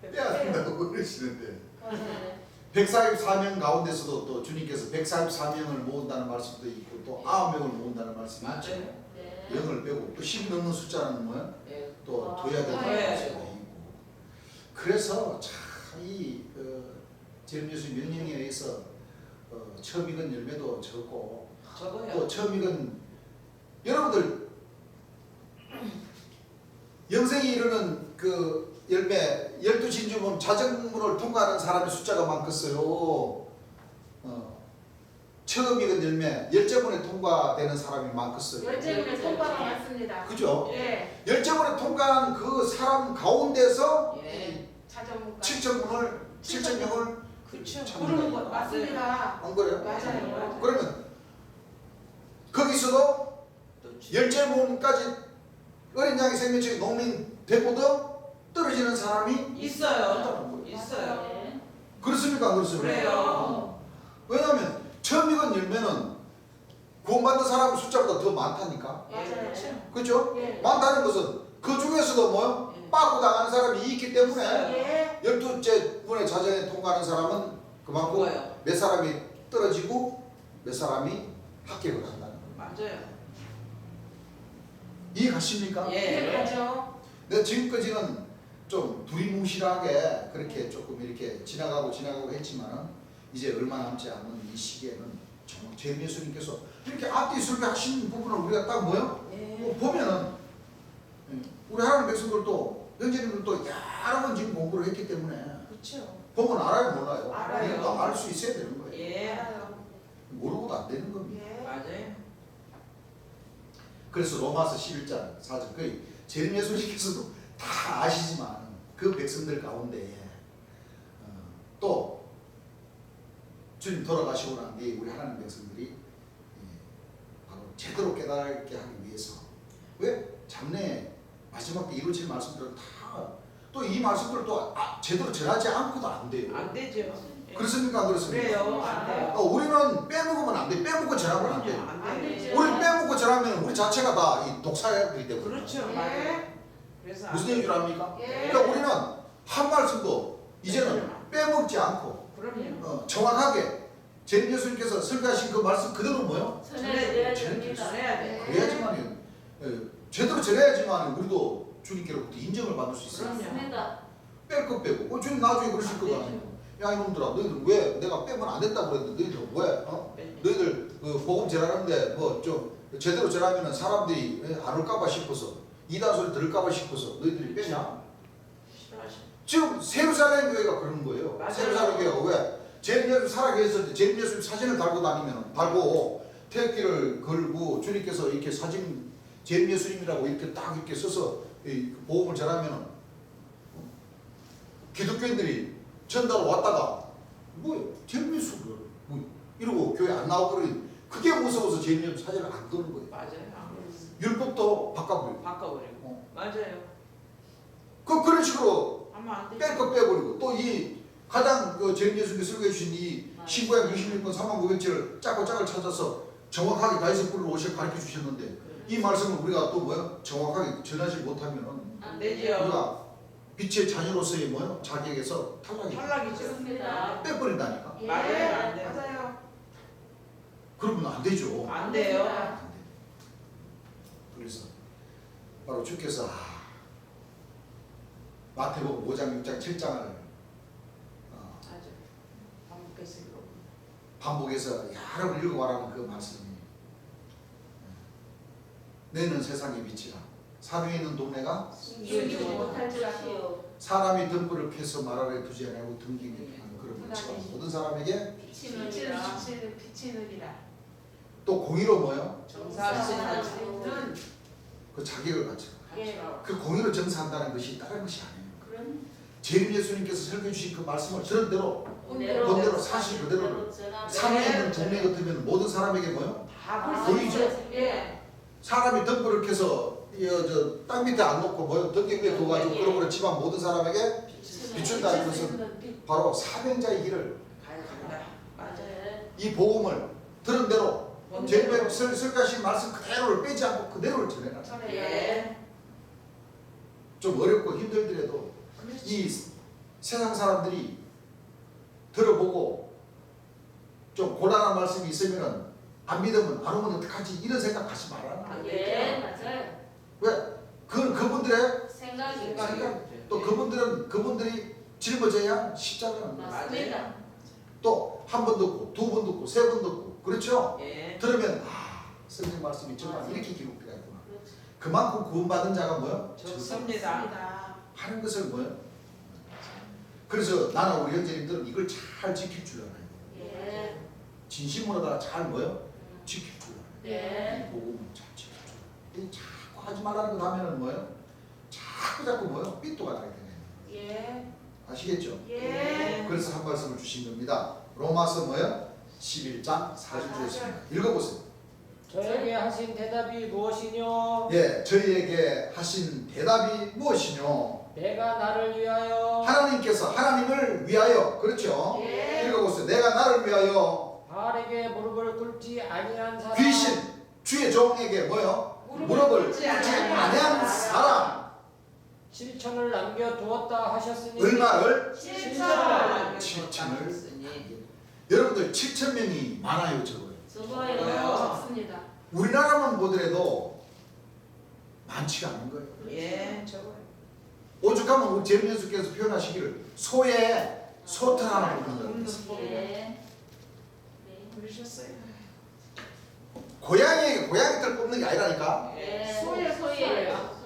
Speaker 1: 빼야 된다고 그러시는데
Speaker 2: 맞아요.
Speaker 1: 144명 가운데서도 또 주님께서 144명을 모은다는 말씀도 있고 또 9명을 모은다는 말씀이 있죠.
Speaker 3: 맞아요.
Speaker 2: 네.
Speaker 1: 0을 빼고 또 10이 넘는 숫자는 뭐야?
Speaker 3: 예.
Speaker 1: 또 둬야 된다는
Speaker 3: 네.
Speaker 1: 말씀도 있고 그래서 참이 재림 예수 명령에 의해서 처음 익은 열매도 적고
Speaker 3: 저거요.
Speaker 1: 또 처음 익은 여러분들 영생이 이르는 그 열매 12진주문 자정문을 통과하는 사람의 숫자가 많겠어요. 처음 익은 열매 10제문에 통과되는 사람이 많겠어요.
Speaker 2: 열제문에 통과가 많습니다.
Speaker 1: 그죠?
Speaker 2: 예.
Speaker 1: 10제문에 통과한 그 사람 가운데서
Speaker 3: 예.
Speaker 2: 자전문과
Speaker 1: 7,000명을
Speaker 3: 그렇죠.
Speaker 2: 부르는 것 맞습니다.
Speaker 1: 안 그래요?
Speaker 2: 맞아요.
Speaker 1: 그러면 거기서도
Speaker 3: 또
Speaker 1: 10제문까지 어린 양의 생명체의 농민 되고도 떨어지는 사람이
Speaker 3: 있어요. 있어요.
Speaker 2: 네.
Speaker 1: 그렇습니까? 안 그렇습니까?
Speaker 3: 그래요.
Speaker 1: 왜냐하면 처음 익은 열매는 구원받는 사람 숫자보다 더 많다니까.
Speaker 2: 맞아요.
Speaker 1: 그렇죠?
Speaker 2: 예.
Speaker 1: 많다는 것은 그 중에서도 뭐요?
Speaker 3: 예.
Speaker 1: 빠꾸 당하는 사람이 있기 때문에
Speaker 2: 예.
Speaker 1: 12째 분의 자정에 통과하는 사람은 그만큼
Speaker 3: 뭐예요?
Speaker 1: 몇 사람이 떨어지고 몇 사람이 합격을 한다는 거예요.
Speaker 3: 맞아요.
Speaker 1: 이해가십니까?
Speaker 3: 예.
Speaker 2: 이해가죠.
Speaker 1: 내가 지금까지는 좀 두리뭉실하게 그렇게 조금 이렇게 지나가고 했지만은 이제 얼마 남지 않는 이 시기에는 정말 재미 예수님께서 이렇게 앞뒤 설교하시는 부분을 우리가 딱 뭐요?
Speaker 3: 예.
Speaker 1: 보면은 우리 하나님 백성들도 형제님들도 여러 번 지금 공부를 했기 때문에
Speaker 3: 그렇죠.
Speaker 1: 보면 알아요 몰라요?
Speaker 2: 알아요.
Speaker 1: 이것도 알 수 있어야 되는 거예요.
Speaker 3: 예.
Speaker 2: 알아요.
Speaker 1: 모르고도 안 되는 겁니다.
Speaker 2: 예.
Speaker 3: 맞아요.
Speaker 1: 그래서 로마서 11장 4절 거의 재림 예수님께서도 다 아시지만 그 백성들 가운데 또 주님 돌아가시고 난 뒤에 우리 하나님 백성들이 바로 제대로 깨달게 하기 위해서 왜? 장래 마지막 때 이루어질 말씀들은 다 또 이 말씀들을 또 제대로 전하지 않고도 안 돼요.
Speaker 3: 안 되죠. 예.
Speaker 1: 그렇습니까? 안 그렇습니까?
Speaker 3: 그래요. 안 돼요.
Speaker 1: 우리는 빼먹으면 안 돼. 빼먹고 전하면 안 돼.
Speaker 3: 그럼요. 안
Speaker 2: 안
Speaker 3: 돼요.
Speaker 2: 되죠.
Speaker 1: 우리 빼먹고 전하면 우리 자체가 다 이 독사이기 때문에.
Speaker 3: 그렇죠.
Speaker 2: 예.
Speaker 3: 맞아요. 그래서 안
Speaker 1: 무슨 얘기인 줄
Speaker 3: 돼요.
Speaker 1: 압니까?
Speaker 2: 예.
Speaker 1: 그러니까 우리는 한 말씀도 이제는 빼먹지 않고
Speaker 3: 그럼요.
Speaker 1: 정확하게 재림 예수님께서 설교하신 그 말씀 그대로 뭐요?
Speaker 2: 전해드려야
Speaker 1: 전해드려야
Speaker 2: 됩니다.
Speaker 3: 전해야 돼.
Speaker 1: 그래야지만 제대로 전해야지만 우리도 주님께로부터 인정을 받을 수 있어요.
Speaker 3: 그럼요.
Speaker 1: 뺄 거 빼고 주님 나중에 그러실 거 아니에요. 야 이놈들아 너희들 왜 내가 빼면 안 된다고 그랬는데 너희들 왜 너희들 복음 전하는데 뭐 좀 제대로 전하면은 사람들이 안 올까봐 싶어서 이단 소리 들을까봐 싶어서 너희들이 빼냐?
Speaker 3: 싫어하셔.
Speaker 1: 지금 세루살렘 교회가 그런 거예요.
Speaker 3: 맞아요.
Speaker 1: 세루살렘 교회가 왜? 재림 예수 살아계셨을 때 재림 예수 사진을 달고 다니면 달고 태극기를 걸고 주님께서 이렇게 사진 재림 예수님이라고 이렇게 딱 이렇게 써서 이 복음을 전하면은 기독교인들이 전달 왔다가 뭐예요? 재림 예수를 뭐 이러고 교회 안 나오고 그러니 그게 무서워서 재림 예수 사진을 안 거는 거예요.
Speaker 3: 맞아요. 안 그래요.
Speaker 1: 율법도 바꿔버리고
Speaker 3: 바꿔버리고. 맞아요.
Speaker 1: 그런 식으로
Speaker 3: 하면 안 되죠.
Speaker 1: 뺄 거 빼버리고 또 이 가장 그 재림 예수님이 설교해 주신 이 신구약 66권 3900절을 짝을 찾아서 정확하게 다윗의 뿔로 오셔 가르쳐 주셨는데 이 말씀을 우리가 또 뭐야 정확하게 전하지 못하면은
Speaker 3: 안 되죠.
Speaker 1: 우리가 빛의 자녀로서의 뭐야 자격에서 탈락이
Speaker 3: 탈락이죠.
Speaker 2: 그렇습니다.
Speaker 1: 빼버린다니까.
Speaker 2: 예.
Speaker 3: 맞아요. 안 돼요.
Speaker 2: 맞아요.
Speaker 1: 그러면 안 되죠.
Speaker 3: 안 돼요.
Speaker 1: 안 돼. 그래서 바로 주께서 마태복음 5장 6장 7장을
Speaker 3: 맞아. 반복했어요.
Speaker 1: 반복해서 여러 번 읽어봐라는 그 말씀이 너희는 세상의 빛이라 사방에 있는 동네가
Speaker 2: 숨기지 못할 줄 아시오.
Speaker 1: 사람이 등불을 켜서 말 아래 두지 아니하고 등기에 하는 그런 빛처럼 모든 사람에게
Speaker 2: 비치느니라.
Speaker 1: 또 공의로 뭐요?
Speaker 3: 정사하시는
Speaker 1: 그 자격을 갖춰
Speaker 2: 예.
Speaker 1: 그 공의로 정사한다는 것이 다른 것이 아니에요.
Speaker 2: 그럼
Speaker 1: 재림 예수님께서 설교해 주신 그 말씀을 들은 대로
Speaker 2: 본대로
Speaker 1: 본대로 사실 그대로 산에 있는 동네 같으면 모든 사람에게 뭐요?
Speaker 3: 다
Speaker 1: 보이죠?
Speaker 2: 예.
Speaker 1: 사람이 등불을 켜서 땅 밑에 안 놓고 뭐요? 등기 위에 둬가지고 그러고 집안 모든 사람에게 비춘다는 것은 바로 사명자의 길을
Speaker 3: 간다. 맞아요.
Speaker 1: 이 복음을 들은 대로
Speaker 3: 본대로.
Speaker 1: 제일 설교하신 말씀 그대로를 빼지 않고 그대로를 전해라.
Speaker 3: 예.
Speaker 1: 좀 어렵고 힘들더라도 이 세상 사람들이 들어보고 좀 고단한 말씀이 있으면은 안 믿으면 안 오면 어떡하지 이런 생각 하지 말아라.
Speaker 2: 예, 맞아요.
Speaker 1: 왜? 그분들의
Speaker 2: 생각이
Speaker 1: 또 그분들이 짊어져야 십자가는 거예요.
Speaker 2: 맞습니다.
Speaker 1: 또 한 번 듣고 두 번 듣고 세 번 듣고 그렇죠?
Speaker 3: 예.
Speaker 1: 들으면 성경 말씀이 정말 이렇게 기록되어 있구나. 그만큼 구원받은 자가 뭐요?
Speaker 3: 좋습니다.
Speaker 1: 하는 것을 뭐요? 그래서 나는 우리 형제님들은 이걸 잘 지킬 줄 알아요.
Speaker 2: 예.
Speaker 1: 진심으로다가 잘 뭐요? 지킬 줄 알아요.
Speaker 2: 예.
Speaker 1: 이 복음을 잘 지킬 줄 알아요. 이 자꾸 하지 말라는 거 하면은 뭐요? 자꾸 뭐요? 삐뚤가 나게 되는 거예요.
Speaker 2: 예.
Speaker 1: 아시겠죠?
Speaker 2: 예.
Speaker 1: 그래서 한 말씀을 주신 겁니다. 로마서 뭐요? 11장 4절 있습니다. 읽어보세요.
Speaker 4: 저에게 하신 대답이 무엇이뇨?
Speaker 1: 예, 저희에게 하신 대답이 무엇이뇨?
Speaker 4: 내가 나를 위하여
Speaker 1: 하나님께서 하나님을 위하여 그렇죠.
Speaker 2: 예.
Speaker 1: 읽어보세요. 내가 나를 위하여
Speaker 4: 바알에게 무릎을 꿇지 아니한 사람
Speaker 1: 귀신 주의 종에게 뭐요? 무릎을 꿇지 아니한 사람
Speaker 4: 7천을 남겨두었다 하셨으니
Speaker 1: 얼마를?
Speaker 2: 7천.
Speaker 1: 7천을 여러분들 7천 명이 많아요 적어요.
Speaker 2: 저거요. 적습니다.
Speaker 1: 우리나라만 보더라도 많지가 않은 거예요.
Speaker 3: 예, 저거.
Speaker 1: 오죽하면 우리 재미연수께서 표현하시기를 소에 소털 하나 뽑는다고 했어요.
Speaker 2: 예. 네.
Speaker 3: 그러셨어요.
Speaker 1: 고양이들 뽑는 게 아니라니까.
Speaker 2: 예.
Speaker 5: 소예요.
Speaker 2: 소예요.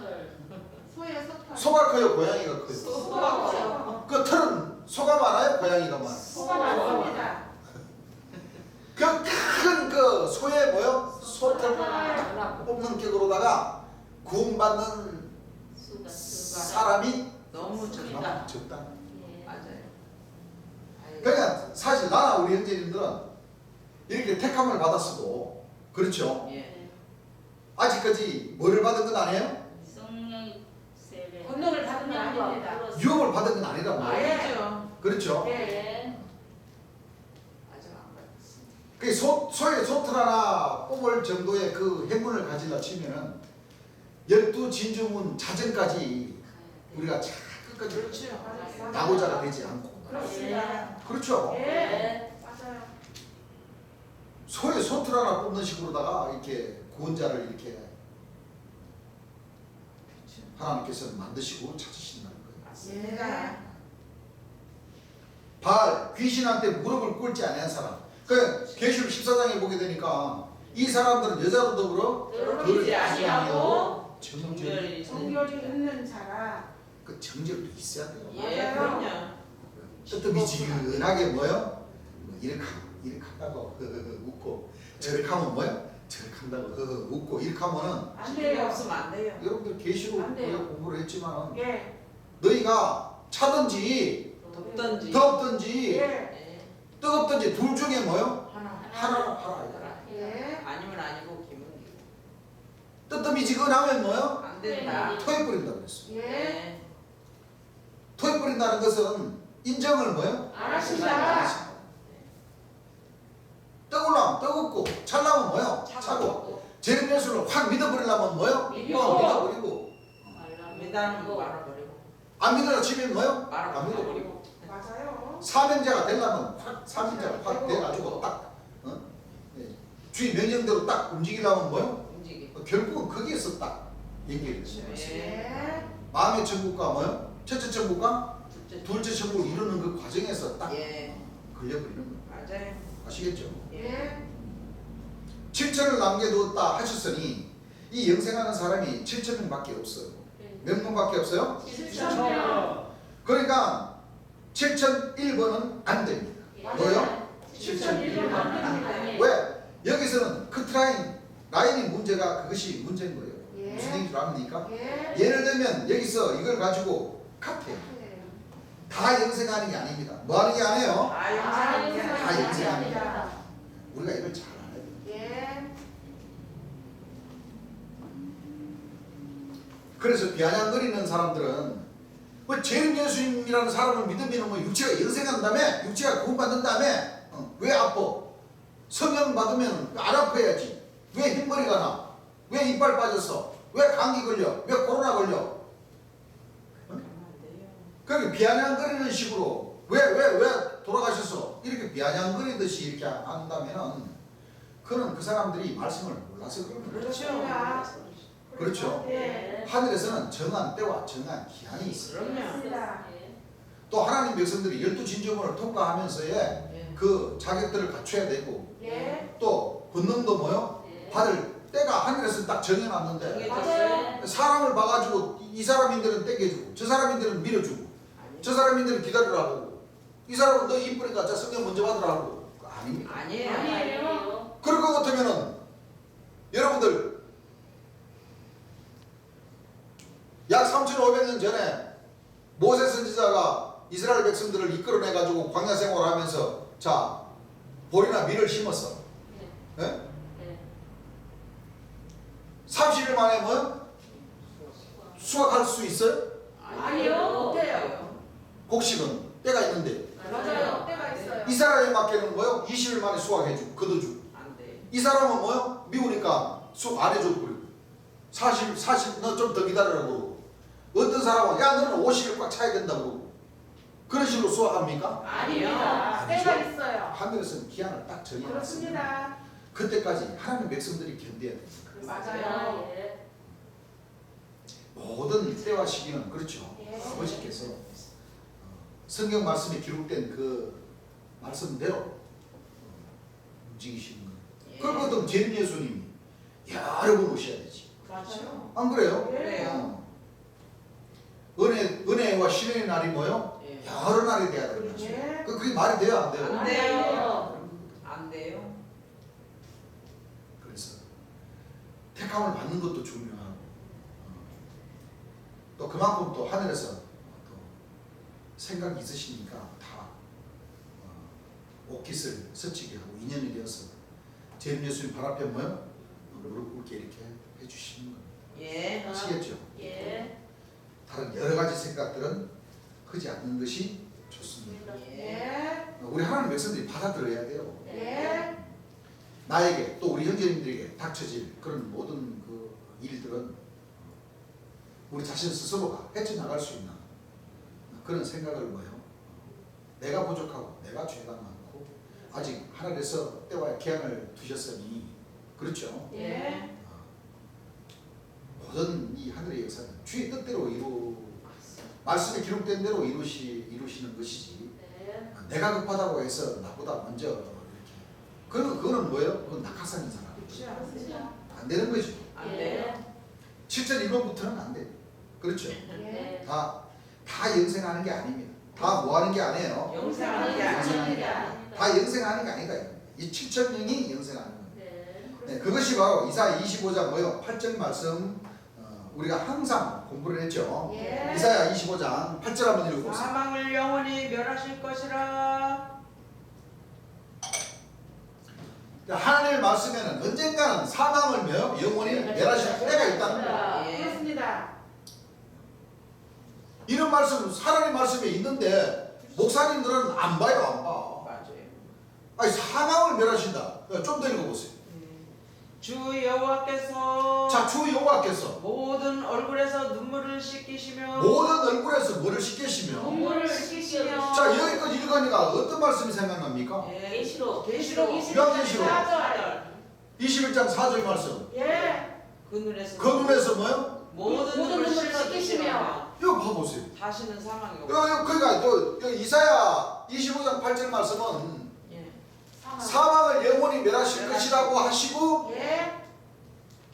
Speaker 5: 소의 석탄.
Speaker 1: 소가 커요 고양이가 커요.
Speaker 2: 소가
Speaker 1: 그 털은 소가 많아요 고양이가 많아요.
Speaker 5: 소가 많습니다.
Speaker 1: 그 큰 그 소의 뭐요? 소털
Speaker 4: 하나
Speaker 1: 뽑는 격으로다가 구원받는
Speaker 2: 수가
Speaker 1: 사람이
Speaker 3: 너무 적다.
Speaker 1: 그나마 적다.
Speaker 2: 예.
Speaker 3: 맞아요. 아이고.
Speaker 1: 그러니까 사실 나나 우리 형제님들은 이렇게 택함을 받았어도 그렇죠.
Speaker 3: 예.
Speaker 1: 아직까지 뭐를 받은 건 아니에요?
Speaker 2: 성령 세례.
Speaker 5: 권능을 받은 게 아닙니다.
Speaker 1: 유업을 받은 건 아니란 말이에요.
Speaker 3: 아니죠.
Speaker 1: 그렇죠.
Speaker 2: 예.
Speaker 3: 아직 안 받았습니다.
Speaker 1: 그 소의 소틀 하나 뽑을 정도의 그 행운을 가지려 치면은 12진주문 자정까지 우리가 잘 끝까지
Speaker 3: 그렇죠.
Speaker 1: 나고자가 되지 않고
Speaker 5: 그렇습니다.
Speaker 1: 그렇죠.
Speaker 5: 예.
Speaker 2: 예.
Speaker 5: 맞아요.
Speaker 1: 소의 소틀 하나 뽑는 식으로다가 이렇게 구원자를 이렇게 하나님께서 만드시고 찾으신다는 거예요.
Speaker 3: 맞습니다.
Speaker 1: 바알 귀신한테 무릎을 꿇지 않은 사람. 그 계시록 14장에 보게 되니까 이 사람들은 여자로 더불어
Speaker 2: 더럽히지 아니하고
Speaker 1: 정죄.
Speaker 3: 정결이
Speaker 5: 정결이 있는 자라.
Speaker 1: 그 정죄도 있어야 돼요.
Speaker 3: 예,
Speaker 5: 맞아요.
Speaker 3: 그럼요.
Speaker 1: 뜨뜻미지근하게 뭐요? 뭐 이렇게 한다고 웃고 저렇게 하면 뭐요? 저렇게 한다고 웃고 이렇게 하면은
Speaker 5: 안
Speaker 3: 필요
Speaker 5: 돼요.
Speaker 3: 없으면 안 돼요.
Speaker 1: 여러분들 계시록
Speaker 5: 안 돼요.
Speaker 1: 공부를 했지만
Speaker 5: 예.
Speaker 1: 너희가 차든지
Speaker 3: 덥던지.
Speaker 1: 덥든지
Speaker 5: 예.
Speaker 3: 예.
Speaker 1: 뜨겁든지 둘 중에 뭐요?
Speaker 3: 하나.
Speaker 1: 하나를 하라.
Speaker 5: 예.
Speaker 3: 아니면 아니고 기면 기고.
Speaker 1: 뜨뜻미지근하면 뭐요?
Speaker 3: 안 된다.
Speaker 1: 토해 뿌린다고 그랬어요.
Speaker 5: 예.
Speaker 1: 토해 뿌린다는 것은 인정을 뭐요?
Speaker 5: 안 하신다.
Speaker 1: 뜨거우면 뜨겁고 찰나면 뭐요? 차고 재능예술을 확 믿어버리려면 뭐요?
Speaker 2: 믿고.
Speaker 1: 확 믿어버리고
Speaker 3: 매달은 거 말아버리고.
Speaker 1: 안 믿으라 치면 뭐요?
Speaker 3: 말아
Speaker 1: 안 믿어버리고
Speaker 3: 버리고.
Speaker 5: 맞아요.
Speaker 1: 사명자가 되려면 확 사명자가 확 돼가지고 딱 예. 주의 명령대로 딱 움직이려면 뭐요?
Speaker 3: 움직이.
Speaker 1: 결국은 거기에서 딱 연결이 되는 거예요.
Speaker 3: 예.
Speaker 5: 예.
Speaker 1: 마음의 천국과 뭐요? 첫째 천국과
Speaker 3: 둘째.
Speaker 1: 둘째 천국을 이루는 그 과정에서 딱
Speaker 3: 예.
Speaker 1: 걸려버리는 거예요.
Speaker 3: 맞아요.
Speaker 1: 아시겠죠?
Speaker 5: 예.
Speaker 1: 7천을 남겨두었다 하셨으니 이 영생하는 사람이 7천 명밖에 없어요. 몇 명밖에 없어요?
Speaker 2: 7천.
Speaker 1: 그러니까 7,001번은 안 됩니다. 뭐요?
Speaker 5: 7,001번 안 됩니다.
Speaker 1: 왜? 여기서는 라인이 문제가 그것이 문제인 거예요.
Speaker 5: 예.
Speaker 1: 무슨 얘기인 줄 압니까?
Speaker 5: 예.
Speaker 1: 예를 들면 여기서 이걸 가지고 카페 다 영생하는 게 아닙니다. 뭐 하는 게 아니에요?
Speaker 3: 아,
Speaker 1: 영생합니다. 우리가 이걸 잘 알아야 돼요.
Speaker 5: 예.
Speaker 1: 그래서 비아냥거리는 사람들은 뭐 재림 예수님이라는 사람을 믿으면 뭐 육체가 영생한다며 육체가 구원받는 다음에 왜 아파? 성령 받으면 안 아파야지. 왜 흰머리가 나? 왜 이빨 빠졌어? 왜 감기 걸려? 왜 코로나 걸려? 그렇게 비아냥거리는 식으로 왜 돌아가셨어? 이렇게 비아냥거리듯이 이렇게 한다면 그는 그 사람들이 말씀을 몰라서 그런 거예요.
Speaker 3: 그렇죠.
Speaker 1: 그렇죠.
Speaker 5: 예.
Speaker 1: 하늘에서는 정한 때와 정한 기한이 있어요.
Speaker 3: 그럼요.
Speaker 1: 또 하나님 백성들이 12진주문을 통과하면서의
Speaker 3: 예.
Speaker 1: 그 자격들을 갖춰야 되고
Speaker 5: 예.
Speaker 1: 또 권능도 뭐요? 받을 때가 하늘에서 딱 정해놨는데
Speaker 3: 정해졌어요.
Speaker 1: 사람을 봐가지고 이 사람인들은 땡겨주고 저 사람인들은 밀어주고 저 사람인들은 기다리라고 이 사람은 너 이쁘니까 자 성령 먼저 받으라고 아닙니다.
Speaker 3: 아니에요.
Speaker 2: 아니에요.
Speaker 1: 그럴 것 같으면은 여러분들 약 3,500년 전에 모세 선지자가 이스라엘 백성들을 이끌어내가지고 광야 생활하면서 자 보리나 밀을 심었어. 예?
Speaker 2: 네.
Speaker 1: 30일 만에 뭐 수확할 수 있어요?
Speaker 5: 아니요, 못해요.
Speaker 1: 곡식은 때가 있는데
Speaker 5: 맞아요. 때가 있어요.
Speaker 1: 이 사람에 맞게는 뭐요? 20일 만에 수확해주고 걷어주고
Speaker 3: 안 돼.
Speaker 1: 이 사람은 뭐요? 미우니까 수확 안 해줘도 그리고 40 너 좀 더 기다리라고 그러고 어떤 사람은 야 너는 50일 꽉 차야 된다고 그러고 그런 식으로 수확합니까?
Speaker 5: 아닙니다. 때가 있어요.
Speaker 1: 하늘에서는 기한을 딱 정해놨습니다.
Speaker 5: 그렇습니다.
Speaker 1: 그때까지 하나님의 백성들이 견뎌야 돼요.
Speaker 5: 맞아요.
Speaker 2: 예.
Speaker 1: 모든 때와 시기는 그렇죠.
Speaker 5: 예.
Speaker 1: 아버지께서 성경 말씀에 기록된 그 말씀대로 움직이시는 거예요.
Speaker 3: 예.
Speaker 1: 그거든 제림 예수님이 여러 번 오셔야 되지.
Speaker 5: 맞아요.
Speaker 1: 안 그래요?
Speaker 3: 그래요.
Speaker 1: 은혜와 신의 날이 뭐요?
Speaker 3: 예.
Speaker 1: 여러 날이 돼야 되는 거죠.
Speaker 5: 예.
Speaker 1: 그게 말이 돼요, 안 돼요?
Speaker 3: 안 돼요. 안 돼요.
Speaker 1: 그래서 택함을 받는 것도 중요하고 또 그만큼 또 하늘에서 또 생각이 있으시니까 다 옷깃을 서치게 하고 인연이 되어서 제림 예수님 발 앞에 뭐요? 무릎 꿇게 이렇게 해주시는 겁니다.
Speaker 3: 예.
Speaker 1: 아시겠죠?
Speaker 2: 예.
Speaker 1: 다른 여러 가지 생각들은 하지 않는 것이 좋습니다.
Speaker 5: 예.
Speaker 1: 우리 하나님 백성들이 받아들여야 돼요.
Speaker 5: 예.
Speaker 1: 나에게 또 우리 형제님들에게 닥쳐질 그런 모든 그 일들은 우리 자신 스스로가 헤쳐나갈 수 있는 그런 생각을 뭐요? 내가 부족하고 내가 죄가 많고 아직 하늘에서 때와 기한을 두셨으니 그렇죠?
Speaker 5: 예.
Speaker 1: 모든 이 하늘의 역사는 주의 뜻대로 말씀에 기록된 대로 이루시는 것이지
Speaker 2: 네.
Speaker 1: 내가 급하다고 해서 나보다 먼저 이렇게 그거는 뭐예요? 그건 낙하산인 사람
Speaker 5: 그렇지 않습니다.
Speaker 1: 안 되는 거죠.
Speaker 3: 안 돼요.
Speaker 1: 7절 1번부터는 안 돼요. 그렇죠?
Speaker 5: 예.
Speaker 1: 다 영생하는 게 아닙니다. 다 뭐하는 게 아니에요.
Speaker 3: 영생하는 게 아닙니다.
Speaker 1: 다 영생하는 게 아니다. 이 7천명이 영생하는 거예요.
Speaker 2: 네.
Speaker 1: 네, 그것이 바로 이사야 25장 뭐요? 8절 말씀 우리가 항상 공부를 했죠.
Speaker 5: 예.
Speaker 1: 이사야 25장 8절 한번 읽어보세요.
Speaker 3: 사망을 영원히 멸하실 것이라.
Speaker 1: 하나님의 말씀에는 언젠가는 사망을 영원히 멸하실 때가 있다는 거예요.
Speaker 3: 예.
Speaker 5: 그렇습니다.
Speaker 1: 이런 말씀 하나님 말씀에 있는데 목사님들은 안 봐요, 안 봐.
Speaker 3: 맞아요.
Speaker 1: 아니 사망을 멸하신다. 좀 더 읽어보세요.
Speaker 3: 주 여호와께서
Speaker 1: 자, 주 여호와께서
Speaker 3: 모든 얼굴에서 눈물을 씻기시며
Speaker 1: 모든 얼굴에서 뭐를 씻기시며
Speaker 5: 눈물을 씻기시며
Speaker 1: 자 여기까지 읽으니까 어떤 말씀이 생각납니까?
Speaker 3: 예.
Speaker 2: 계시록.
Speaker 5: 계시록
Speaker 1: 계시록.
Speaker 5: 24절.
Speaker 1: 21장 4절 말씀.
Speaker 5: 예.
Speaker 3: 그 눈에서
Speaker 1: 그 눈에서 뭐요?
Speaker 3: 모든
Speaker 5: 모든
Speaker 3: 눈물을
Speaker 5: 눈물을
Speaker 3: 씻기시며
Speaker 1: 이거 봐보세요.
Speaker 3: 다시는 사망이 없.
Speaker 1: 그러니까 또 이사야 25장 8절 말씀은
Speaker 3: 예.
Speaker 1: 사망을 영원히 멸하실 것이라고 하시고
Speaker 5: 예.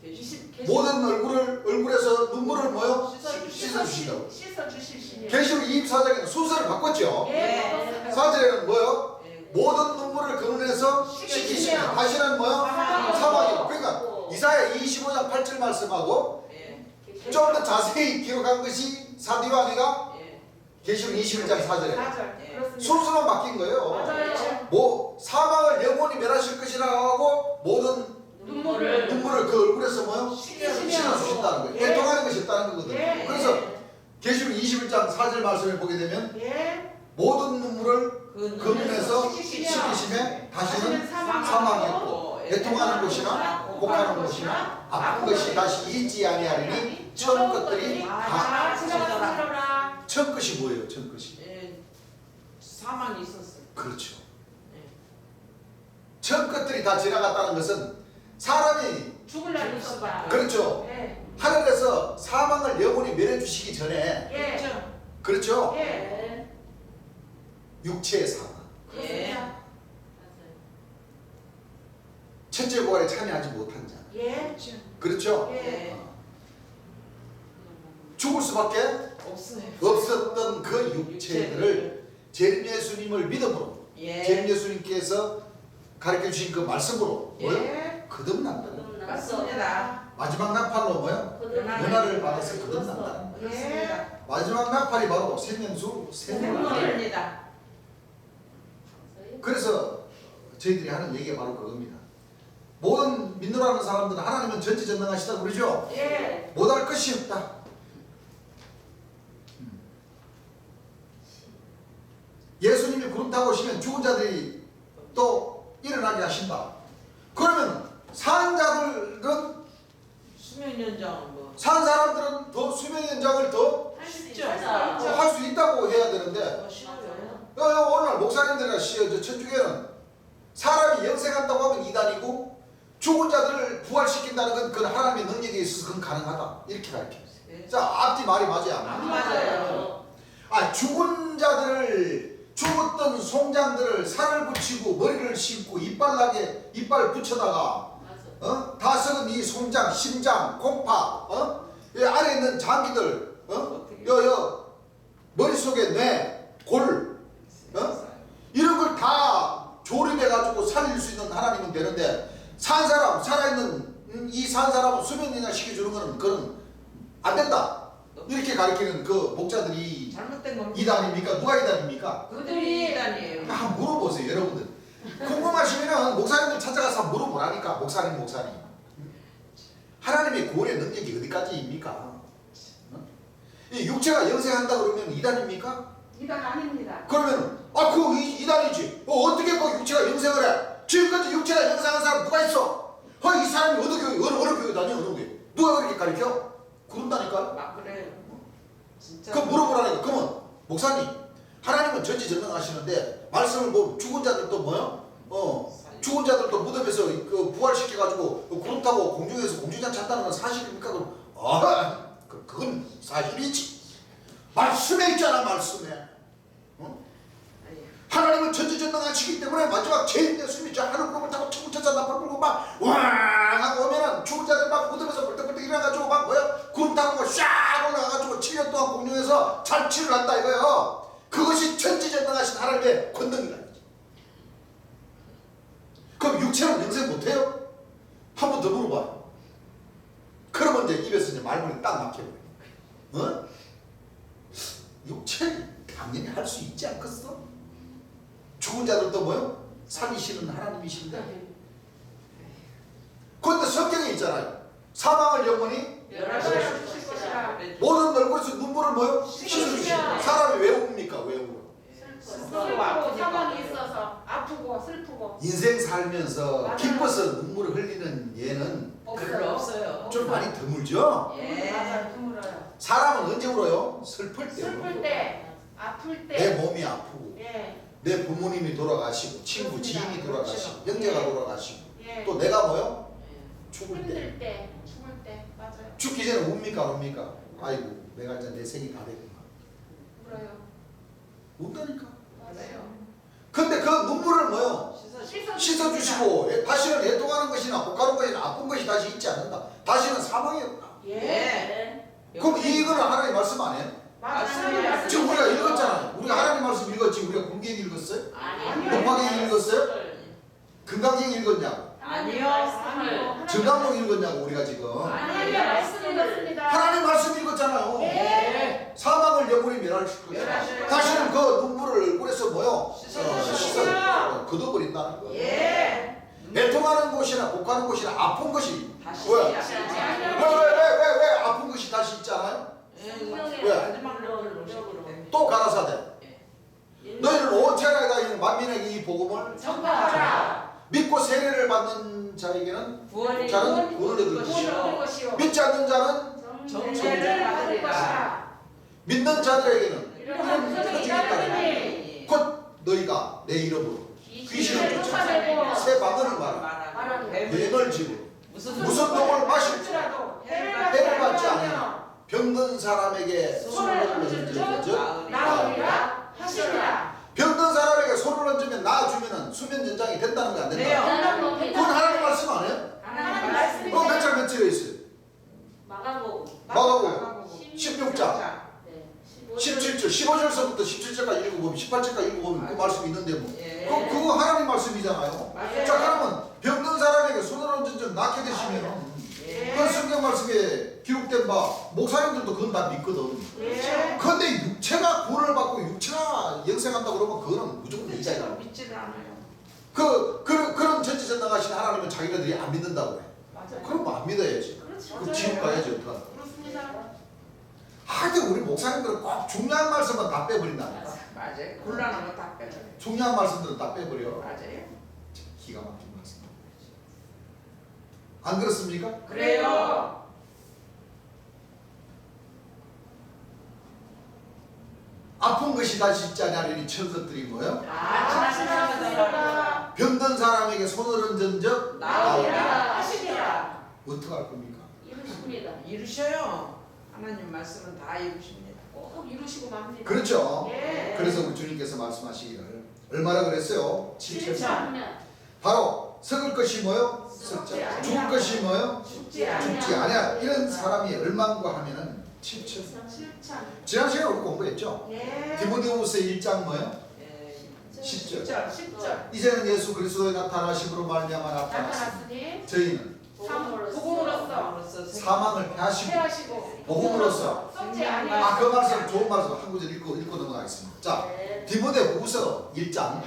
Speaker 3: 계시.
Speaker 1: 모든 얼굴에서 눈물을 뭐요?
Speaker 3: 씻어
Speaker 1: 씻어주신다고.
Speaker 5: 씻어 주시시며.
Speaker 1: 계시록 24장에는 순서를 바꿨죠.
Speaker 5: 예.
Speaker 1: 4절에는 뭐요?
Speaker 3: 예.
Speaker 1: 모든 눈물을 그 눈에서 씻기시며 다시는 뭐요?
Speaker 5: 사망이
Speaker 1: 사망이요. 그러니까 이사야 25장 8절 말씀하고
Speaker 3: 예.
Speaker 1: 좀 더 자세히 기록한 것이 사디와니가
Speaker 3: 예.
Speaker 1: 계시록 21장 4절에
Speaker 5: 4절.
Speaker 3: 예.
Speaker 5: 그렇습니다.
Speaker 1: 순서만 바뀐 거예요.
Speaker 5: 맞아요.
Speaker 1: 뭐 사망을 영원히 멸하실 것이라고 하고 모든
Speaker 5: 눈물을
Speaker 1: 눈물을 그 얼굴에서 뭐요?
Speaker 5: 씻기시며.
Speaker 1: 씻어주신다는 거예요.
Speaker 5: 예.
Speaker 1: 애통하는 것이 없다는 거거든요.
Speaker 5: 예.
Speaker 1: 그래서 계시록 21장 4절 말씀을 보게 되면
Speaker 5: 예.
Speaker 1: 모든 눈물을
Speaker 3: 그
Speaker 1: 그 눈에서
Speaker 5: 씻기시며.
Speaker 1: 씻기심에 다시는
Speaker 5: 사망이
Speaker 1: 사망이
Speaker 5: 없고
Speaker 1: 없고 애통하는 것이나 곡하는 것이나 아픈 것이 다시 있지 아니하리니 처음 것들이 다
Speaker 5: 지나가라.
Speaker 1: 처음 것이 뭐예요? 처음 것이
Speaker 3: 예. 사망이 있었어요.
Speaker 1: 그렇죠.
Speaker 3: 예.
Speaker 1: 처음 것들이 다 지나갔다는 것은 사람이
Speaker 5: 죽을 날이 있었다.
Speaker 1: 그렇죠.
Speaker 5: 예.
Speaker 1: 하늘에서 사망을 영원히 멸해 주시기 전에
Speaker 5: 예.
Speaker 3: 그렇죠?
Speaker 1: 그렇죠.
Speaker 5: 예.
Speaker 2: 네.
Speaker 1: 육체의 사망
Speaker 3: 예.
Speaker 2: 맞아요.
Speaker 1: 첫째 부활에 참여하지 못한 자
Speaker 5: 예.
Speaker 1: 그렇죠.
Speaker 5: 예.
Speaker 1: 죽을 수밖에
Speaker 3: 없어요.
Speaker 1: 없었던 그 육체들을 제림 예수님을 믿음으로
Speaker 3: 예.
Speaker 1: 제림 예수님께서 가르쳐 주신 그 말씀으로 뭐요?
Speaker 5: 예.
Speaker 1: 거듭난다는
Speaker 3: 맞습니다.
Speaker 1: 마지막 나팔로 뭐요? 은혜를 받아서 거듭난다는 거예요.
Speaker 5: 예.
Speaker 1: 마지막 나팔이 바로 생명수 생명입니다.
Speaker 3: 생명입니다.
Speaker 1: 그래서 저희들이 하는 얘기가 바로 그겁니다. 모든 믿노라는 사람들은 하나님은 전지전능하시다고 그러죠.
Speaker 5: 예.
Speaker 1: 못할 것이 없다. 타고 오시면 죽은 자들이 또 일어나게 하신다. 그러면 산 자들은
Speaker 3: 수면 연장 뭐.
Speaker 1: 산 사람들은 더 수명 연장을 더 할
Speaker 3: 쉽죠.
Speaker 1: 수 있다고 해야 되는데
Speaker 3: 쉬워요.
Speaker 1: 오늘 목사님들이나 천주교는 사람이 영생한다고 하면 이단이고 죽은 자들을 부활시킨다는 건 그건 하나님의 능력에 있어서 그건 가능하다 이렇게 가르쳐요.
Speaker 3: 네.
Speaker 1: 자 앞뒤 말이 맞아요? 안
Speaker 3: 안
Speaker 1: 맞아요?
Speaker 3: 맞아요.
Speaker 1: 죽은 자들을 죽었던 송장들을 살을 붙이고 머리를 심고 이빨 붙여다가 다 썩은 이 송장, 심장, 콩팥, 이 아래 있는 장기들, 머릿속에 뇌, 골, 이런 걸 다 조립해가지고 살릴 수 있는 하나님은 되는데 살아있는 이 산 사람은 수면연장 시켜주는 거는 그건 안 된다. 이렇게 가르치는 그 목자들이
Speaker 3: 잘못된 겁니다.
Speaker 1: 이단입니까? 누가 이단입니까?
Speaker 3: 그들이 이단이에요.
Speaker 1: 한번 물어보세요, 여러분들. 궁금하시면은 목사님들 찾아가서 물어보라니까, 목사님. 하나님의 구원의 능력이 어디까지입니까? 이 육체가 영생한다 그러면 이단입니까?
Speaker 5: 이단 아닙니다.
Speaker 1: 그러면 그 이단이지. 어떻게 그 육체가 영생을 해? 지금까지 육체가 영생한 사람 누가 있어? 이 사람이 어느 교회 다녀? 어느 교회? 누가 그렇게 가르쳐? 그런다니까.
Speaker 3: 막 그래요. 진짜.
Speaker 1: 그 물어보라니까. 그러면 목사님, 하나님은 전지전능하시는데 말씀을 보면 죽은 자들도 뭐요? 죽은 자들도 무덤에서 그 부활시켜가지고 구름 타고 공중에서 공중장 찾다는 건 사실입니까? 그럼 그건 사실이지. 말씀에 있잖아, 말씀에. 하나님은 전지전능하시기 때문에 마지막 제일 예수님이 하늘 구름을 타고 천국 천사 나팔 불고 막 왕 하고 오면은 죽은 자들 막 무덤에서 벌떡벌떡 일어나가지고 막 구름 타고 샥 올라가가지고 7년 동안 공중에서 잔치를 한다 이거예요. 그것이 전지전능하신 하나님의 권능이다. 그럼 육체는 영생 못해요? 한 번 더 물어봐요. 그러면 이제 입에서 이제 말문이 딱 막혀버려요. 육체는 당연히 할 수 있지 않겠어? 죽은 자들도 뭐요? 살리시는 하나님이신데. 그런데 성경에 있잖아요. 사망을 영원히
Speaker 5: 열어주실 것이라.
Speaker 1: 모든 얼굴에서 눈물을 뭐요? 씻으시고. 사람이 왜 웁니까? 왜 울어?
Speaker 5: 슬프고 사망이 있어서 아프고 슬프고
Speaker 1: 인생 살면서
Speaker 5: 맞아요.
Speaker 1: 기뻐서 눈물을 흘리는 얘는
Speaker 3: 별로 없어요.
Speaker 1: 좀 많이 드물죠?
Speaker 3: 예.
Speaker 5: 맞아요. 드물어요.
Speaker 1: 사람은 언제 울어요? 슬플 때
Speaker 5: 슬플
Speaker 1: 울고.
Speaker 5: 때, 아플
Speaker 1: 내
Speaker 5: 때,
Speaker 1: 몸이 아프고
Speaker 5: 예,
Speaker 1: 내 부모님이 돌아가시고 친구,
Speaker 5: 그렇습니다.
Speaker 1: 지인이 돌아가시고
Speaker 5: 그렇죠.
Speaker 1: 형제가
Speaker 5: 예.
Speaker 1: 돌아가시고
Speaker 5: 예.
Speaker 1: 또 내가 뭐요? 죽을 때
Speaker 5: 힘들 때, 죽을 때, 맞아요.
Speaker 1: 죽기 전에 웁니까 안 웁니까? 아이고 내가 이제 내 생이 다 됐구나.
Speaker 5: 울어요.
Speaker 1: 운다니까.
Speaker 5: 맞아요.
Speaker 1: 근데 그 눈물을 뭐요?
Speaker 3: 씻어.
Speaker 1: 씻어주시고 다시는 애통하는 것이나 복하는 것이나 아픈 것이 다시 있지 않는다. 다시는 사망이었다.
Speaker 5: 예.
Speaker 1: 그럼 이거는 하나님 말씀 안 해요?
Speaker 5: 맞아요.
Speaker 1: 지금 우리가 읽었잖아요. 우리가 하나님 말씀 읽었지. 우리가 공개인 읽었어요?
Speaker 2: 아니요.
Speaker 1: 목방에 읽었어요? 금강경 읽었냐고?
Speaker 3: 아니요.
Speaker 1: 정강록 읽었냐고 우리가 지금.
Speaker 5: 하나님의 말씀 읽었습니다.
Speaker 1: 하나님 말씀 읽었잖아요.
Speaker 5: 예.
Speaker 1: 사망을 영원히 멸하실 것이다.
Speaker 3: 멸하실
Speaker 1: 다시는 그 눈물을 얼굴에서 뭐요?
Speaker 3: 씻어주시고.
Speaker 1: 걷어버린다는 거예요.
Speaker 3: 예.
Speaker 1: 애통하는 곳이나 복하는 곳이나 아픈 것이
Speaker 3: 다시
Speaker 1: 왜?
Speaker 3: 시작.
Speaker 1: 왜 아픈 것이 다시 있잖아요?
Speaker 3: 왜? 마지막 력으로
Speaker 1: 또 가라사대.
Speaker 3: 예.
Speaker 1: 너희는 온 세상에 다니는 만민에게 이 복음을
Speaker 5: 전파하라.
Speaker 1: 믿고 세례를 받는 자에게는
Speaker 3: 구원이
Speaker 1: 자는 구원을 얻을
Speaker 5: 구원을 얻을
Speaker 1: 것이요
Speaker 5: 것이요.
Speaker 1: 믿지 않는 자는
Speaker 5: 정죄를 받을 것이라.
Speaker 1: 믿는 자들에게는
Speaker 5: 이러한 것을 이라느니
Speaker 1: 곧 너희가 내 이름으로 귀신을
Speaker 5: 쫓아내고
Speaker 1: 새 방언을 말하
Speaker 5: 말하고
Speaker 1: 뱀을 집으로
Speaker 3: 무슨
Speaker 1: 무슨 독을 마실지
Speaker 5: 할지라도
Speaker 1: 해를 받지
Speaker 5: 않으며
Speaker 1: 않으며 병든 사람에게 손을 얹어서
Speaker 5: 나으리라 하시니라.
Speaker 1: 병든 사람에게 손을 얹으면 나아주면 수면 연장이 된다는 거 안 된다.
Speaker 3: 돼요.
Speaker 1: 그건 하나님 말씀 안 해요?
Speaker 5: 하나님 말씀이
Speaker 1: 몇 절에 있어요?
Speaker 2: 마가복
Speaker 1: 마가복음 16장
Speaker 2: 네.
Speaker 1: 17절 15절서부터 17절까지 읽어보면 18절까지 읽어보면 그 말씀이 있는데 뭐
Speaker 3: 예.
Speaker 1: 그거 하나님 말씀이잖아요.
Speaker 3: 맞아요.
Speaker 1: 자 그러면 병든 사람에게 손을 얹은 적 낫게 되시면
Speaker 3: 예.
Speaker 1: 그 성경 말씀에 기록된 바 목사님들도 그건 다 믿거든.
Speaker 5: 예.
Speaker 1: 그런데 육체가 구원을 받고 육체가 영생한다 그러면 그거는 무조건 이자야.
Speaker 3: 믿지를 않아요.
Speaker 1: 그런 전지전능하신 하나님은 자기네들이 안 믿는다고 해.
Speaker 5: 맞아요.
Speaker 1: 그럼 안 믿어야지.
Speaker 5: 그렇죠.
Speaker 1: 그럼 지옥 가야지 어떡하나.
Speaker 5: 그렇습니다.
Speaker 1: 하여튼 우리 목사님들은 꼭 중요한 말씀만 다 빼버린다니까.
Speaker 3: 맞아요. 곤란한 거 다 빼요.
Speaker 1: 중요한 말씀들은 다 빼버려.
Speaker 3: 맞아요.
Speaker 1: 기가 막힌 말씀. 안 그렇습니까?
Speaker 3: 그래요.
Speaker 1: 아픈 것이 다 쉽지 않으니 천 것들이 뭐요?
Speaker 5: 하시리라.
Speaker 1: 병든 사람에게 손을 얹은적
Speaker 3: 나오리라.
Speaker 5: 하시리라.
Speaker 1: 어떡할 겁니까?
Speaker 2: 이루십니다.
Speaker 3: 이루셔요. 하나님 말씀은 다 이루십니다.
Speaker 5: 꼭 이루시고 맙니다.
Speaker 1: 그렇죠.
Speaker 5: 예.
Speaker 1: 그래서 우리 주님께서 말씀하시기를 얼마나 그랬어요? 7천.
Speaker 2: 3년.
Speaker 1: 바로 썩을 것이 뭐요?
Speaker 5: 썩지 아니하고.
Speaker 1: 죽을 것이 뭐요?
Speaker 5: 죽지 아니하고.
Speaker 1: 죽지 아니야. 이런 사람이 얼마인가 하면은 7천.
Speaker 5: 7천.
Speaker 1: 지난 시간에 우리 공부했죠?
Speaker 5: 예.
Speaker 1: 디모데후서 1장 뭐요?
Speaker 3: 예.
Speaker 1: 10절.
Speaker 5: 10절.
Speaker 1: 이제는 예수 그리스도의 나타나심으로 말미암아 나타났으니
Speaker 5: 나타났으니
Speaker 1: 저희는
Speaker 5: 복음으로써
Speaker 1: 사망을 패하시고
Speaker 5: 해하시고
Speaker 1: 복음으로써
Speaker 5: 썩지 아니하고.
Speaker 1: 그 말씀 좋은 말씀 한 구절 읽고 넘어가겠습니다. 자,
Speaker 2: 네.
Speaker 1: 디모데후서 1장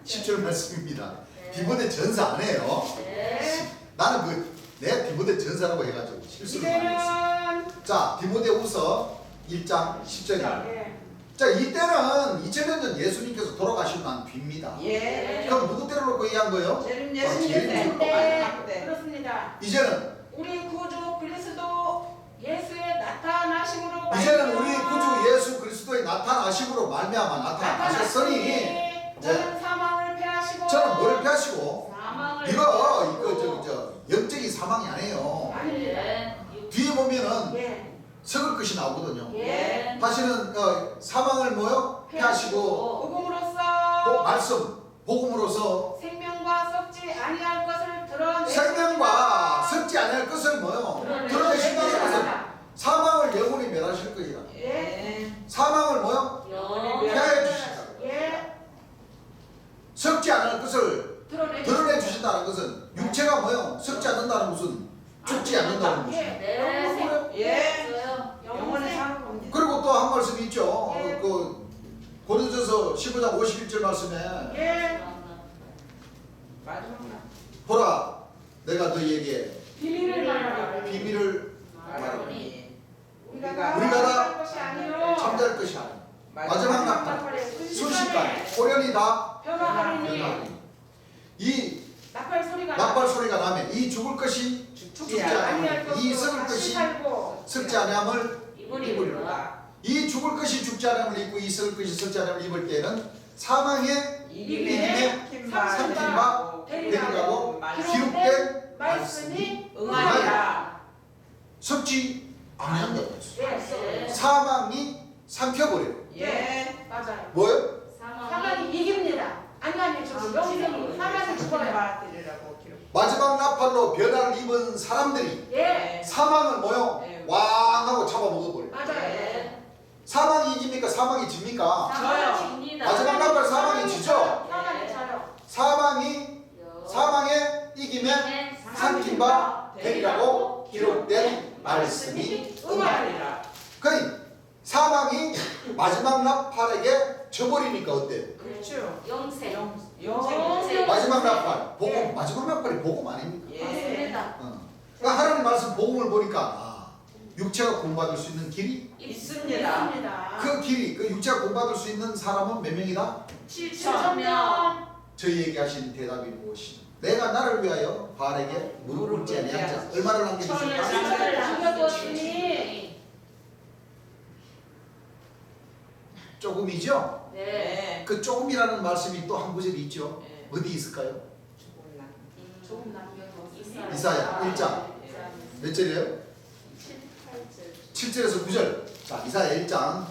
Speaker 1: 10절 말씀입니다. 디모데 전사 안 해요.
Speaker 2: 네.
Speaker 1: 나는 내 디모데 전사라고 해가지고 실수를 많이 했어요.
Speaker 5: 이제는
Speaker 1: 자, 디모데후서 1장 10절입니다.
Speaker 5: 예.
Speaker 1: 자, 이때는 2000년 전 예수님께서 돌아가시고 난 뒤입니다.
Speaker 3: 예.
Speaker 1: 그럼 누구 때를 놓고 얘기한 거예요?
Speaker 3: 재림
Speaker 1: 예수님
Speaker 3: 예수님
Speaker 1: 때.
Speaker 3: 때.
Speaker 5: 네. 그렇습니다.
Speaker 1: 이제는
Speaker 5: 우리 구주 그리스도 예수의 나타나심으로
Speaker 1: 이제는 우리 구주 예수 그리스도의 나타나심으로 말미암아 나타나셨으니
Speaker 5: 저는 사망을 패하시고
Speaker 1: 저는 뭘 피하시고
Speaker 2: 사망을
Speaker 1: 이거 영적인 사망이 아니에요.
Speaker 5: 아닙니다.
Speaker 1: 뒤에 보면은
Speaker 5: 예.
Speaker 1: 썩을 것이 나오거든요.
Speaker 5: 예.
Speaker 1: 다시는 사망을 뭐요? 피하시고
Speaker 5: 복음으로써
Speaker 1: 말씀 복음으로써
Speaker 5: 생명과 썩지 아니할 것을 드러내
Speaker 1: 생명과 썩지 않을 것을 뭐요? 드러내신다는 것은 사망을 영원히 멸하실 것이라.
Speaker 3: 예.
Speaker 1: 사망을 뭐요?
Speaker 2: 영원히
Speaker 1: 피하여 주신다.
Speaker 5: 예.
Speaker 1: 썩지 않을 것을
Speaker 5: 드러내
Speaker 1: 드러내 주신다는 것은 육체가 뭐요? 썩지 않는다는 것은 죽지 않는다는 것이죠.
Speaker 2: 네.
Speaker 3: 예.
Speaker 2: 있어요.
Speaker 3: 영원히 사는 겁니다.
Speaker 1: 그리고 또 한 말씀이 있죠.
Speaker 5: 예.
Speaker 1: 고린도서 15장 51절 말씀에
Speaker 5: 예.
Speaker 3: 마지막 날.
Speaker 1: 보라 내가 너희에게
Speaker 5: 비밀을 말하라.
Speaker 1: 비밀을
Speaker 2: 말하노니
Speaker 5: 우리가
Speaker 1: 우리가 다
Speaker 5: 것이 아니요
Speaker 1: 잠잘 것이 아니라 마지막 나팔 순식간에 호련히 다
Speaker 5: 변화하리니
Speaker 1: 변화하리니 이
Speaker 5: 나팔 소리가
Speaker 1: 나팔 소리가 나면 이 죽을 것이 죽지
Speaker 5: 아니할
Speaker 1: 아니하며 이 썩을
Speaker 5: 다시
Speaker 1: 것이
Speaker 5: 살고
Speaker 1: 썩지 아니함을
Speaker 2: 이분이
Speaker 1: 이불이라.
Speaker 2: 뭐야?
Speaker 1: 이 죽을 것이 죽지 않음을 입고 이 썩을 것이 썩지 않음을 입을 때는 사망의
Speaker 3: 이김에
Speaker 1: 삼킨 바 데리가고 기록된
Speaker 5: 말씀이
Speaker 3: 응하리라.
Speaker 1: 썩지 아니한다고 했어요.
Speaker 5: 예.
Speaker 1: 사망이 삼켜버려요.
Speaker 3: 예.
Speaker 5: 맞아요.
Speaker 1: 뭐예요?
Speaker 5: 사망이 이깁니다. 아니 저기 영생이 사망이 죽어요.
Speaker 3: 바들이라고 기록.
Speaker 1: 마지막 나팔로 변화를 입은 사람들이
Speaker 5: 예.
Speaker 1: 사망을 뭐요?
Speaker 3: 네.
Speaker 1: 왕하고 잡아먹어버려요.
Speaker 5: 맞아요.
Speaker 2: 네.
Speaker 1: 사망이 이깁니까? 사망이 집니까?
Speaker 2: 사망을 집니다.
Speaker 1: 마지막 나팔 사망이 지죠?
Speaker 5: 사망이 져요.
Speaker 1: 사망이 사망의 이김에 삼킨 바 되리라고 기록된 말씀이
Speaker 3: 응하리라.
Speaker 1: 그러니 사망이 마지막 나팔에게 져버리니까 어때?
Speaker 3: 그렇죠.
Speaker 2: 영생.
Speaker 3: 영생.
Speaker 1: 마지막 나팔, 복음, 마지막 나팔이 복음 아닙니까?
Speaker 3: 예.
Speaker 2: 맞습니다.
Speaker 1: 그러니까 하나님 말씀 복음을 보니까 육체가 구원받을 수 있는 길이
Speaker 3: 있습니다.
Speaker 5: 있습니다.
Speaker 1: 그 길이 그 육체가 구원받을 수 있는 사람은 몇 명이다?
Speaker 5: 7,000명.
Speaker 1: 저희에게 하신 대답이 무엇이냐? 내가 나를 위하여 바알에게 무릎을 꿇지 아니한 자 얼마를 남겨주실까?
Speaker 5: 천을 남겨두었으니
Speaker 1: 조금이죠?
Speaker 2: 네.
Speaker 3: 네.
Speaker 1: 그 조금이라는 말씀이 또 한 구절이 있죠?
Speaker 3: 네.
Speaker 1: 어디 있을까요?
Speaker 5: 조금 남겨두었으니
Speaker 1: 이사야 1장 몇 절이에요? 7절에서 9절. 자, 이사야 1장.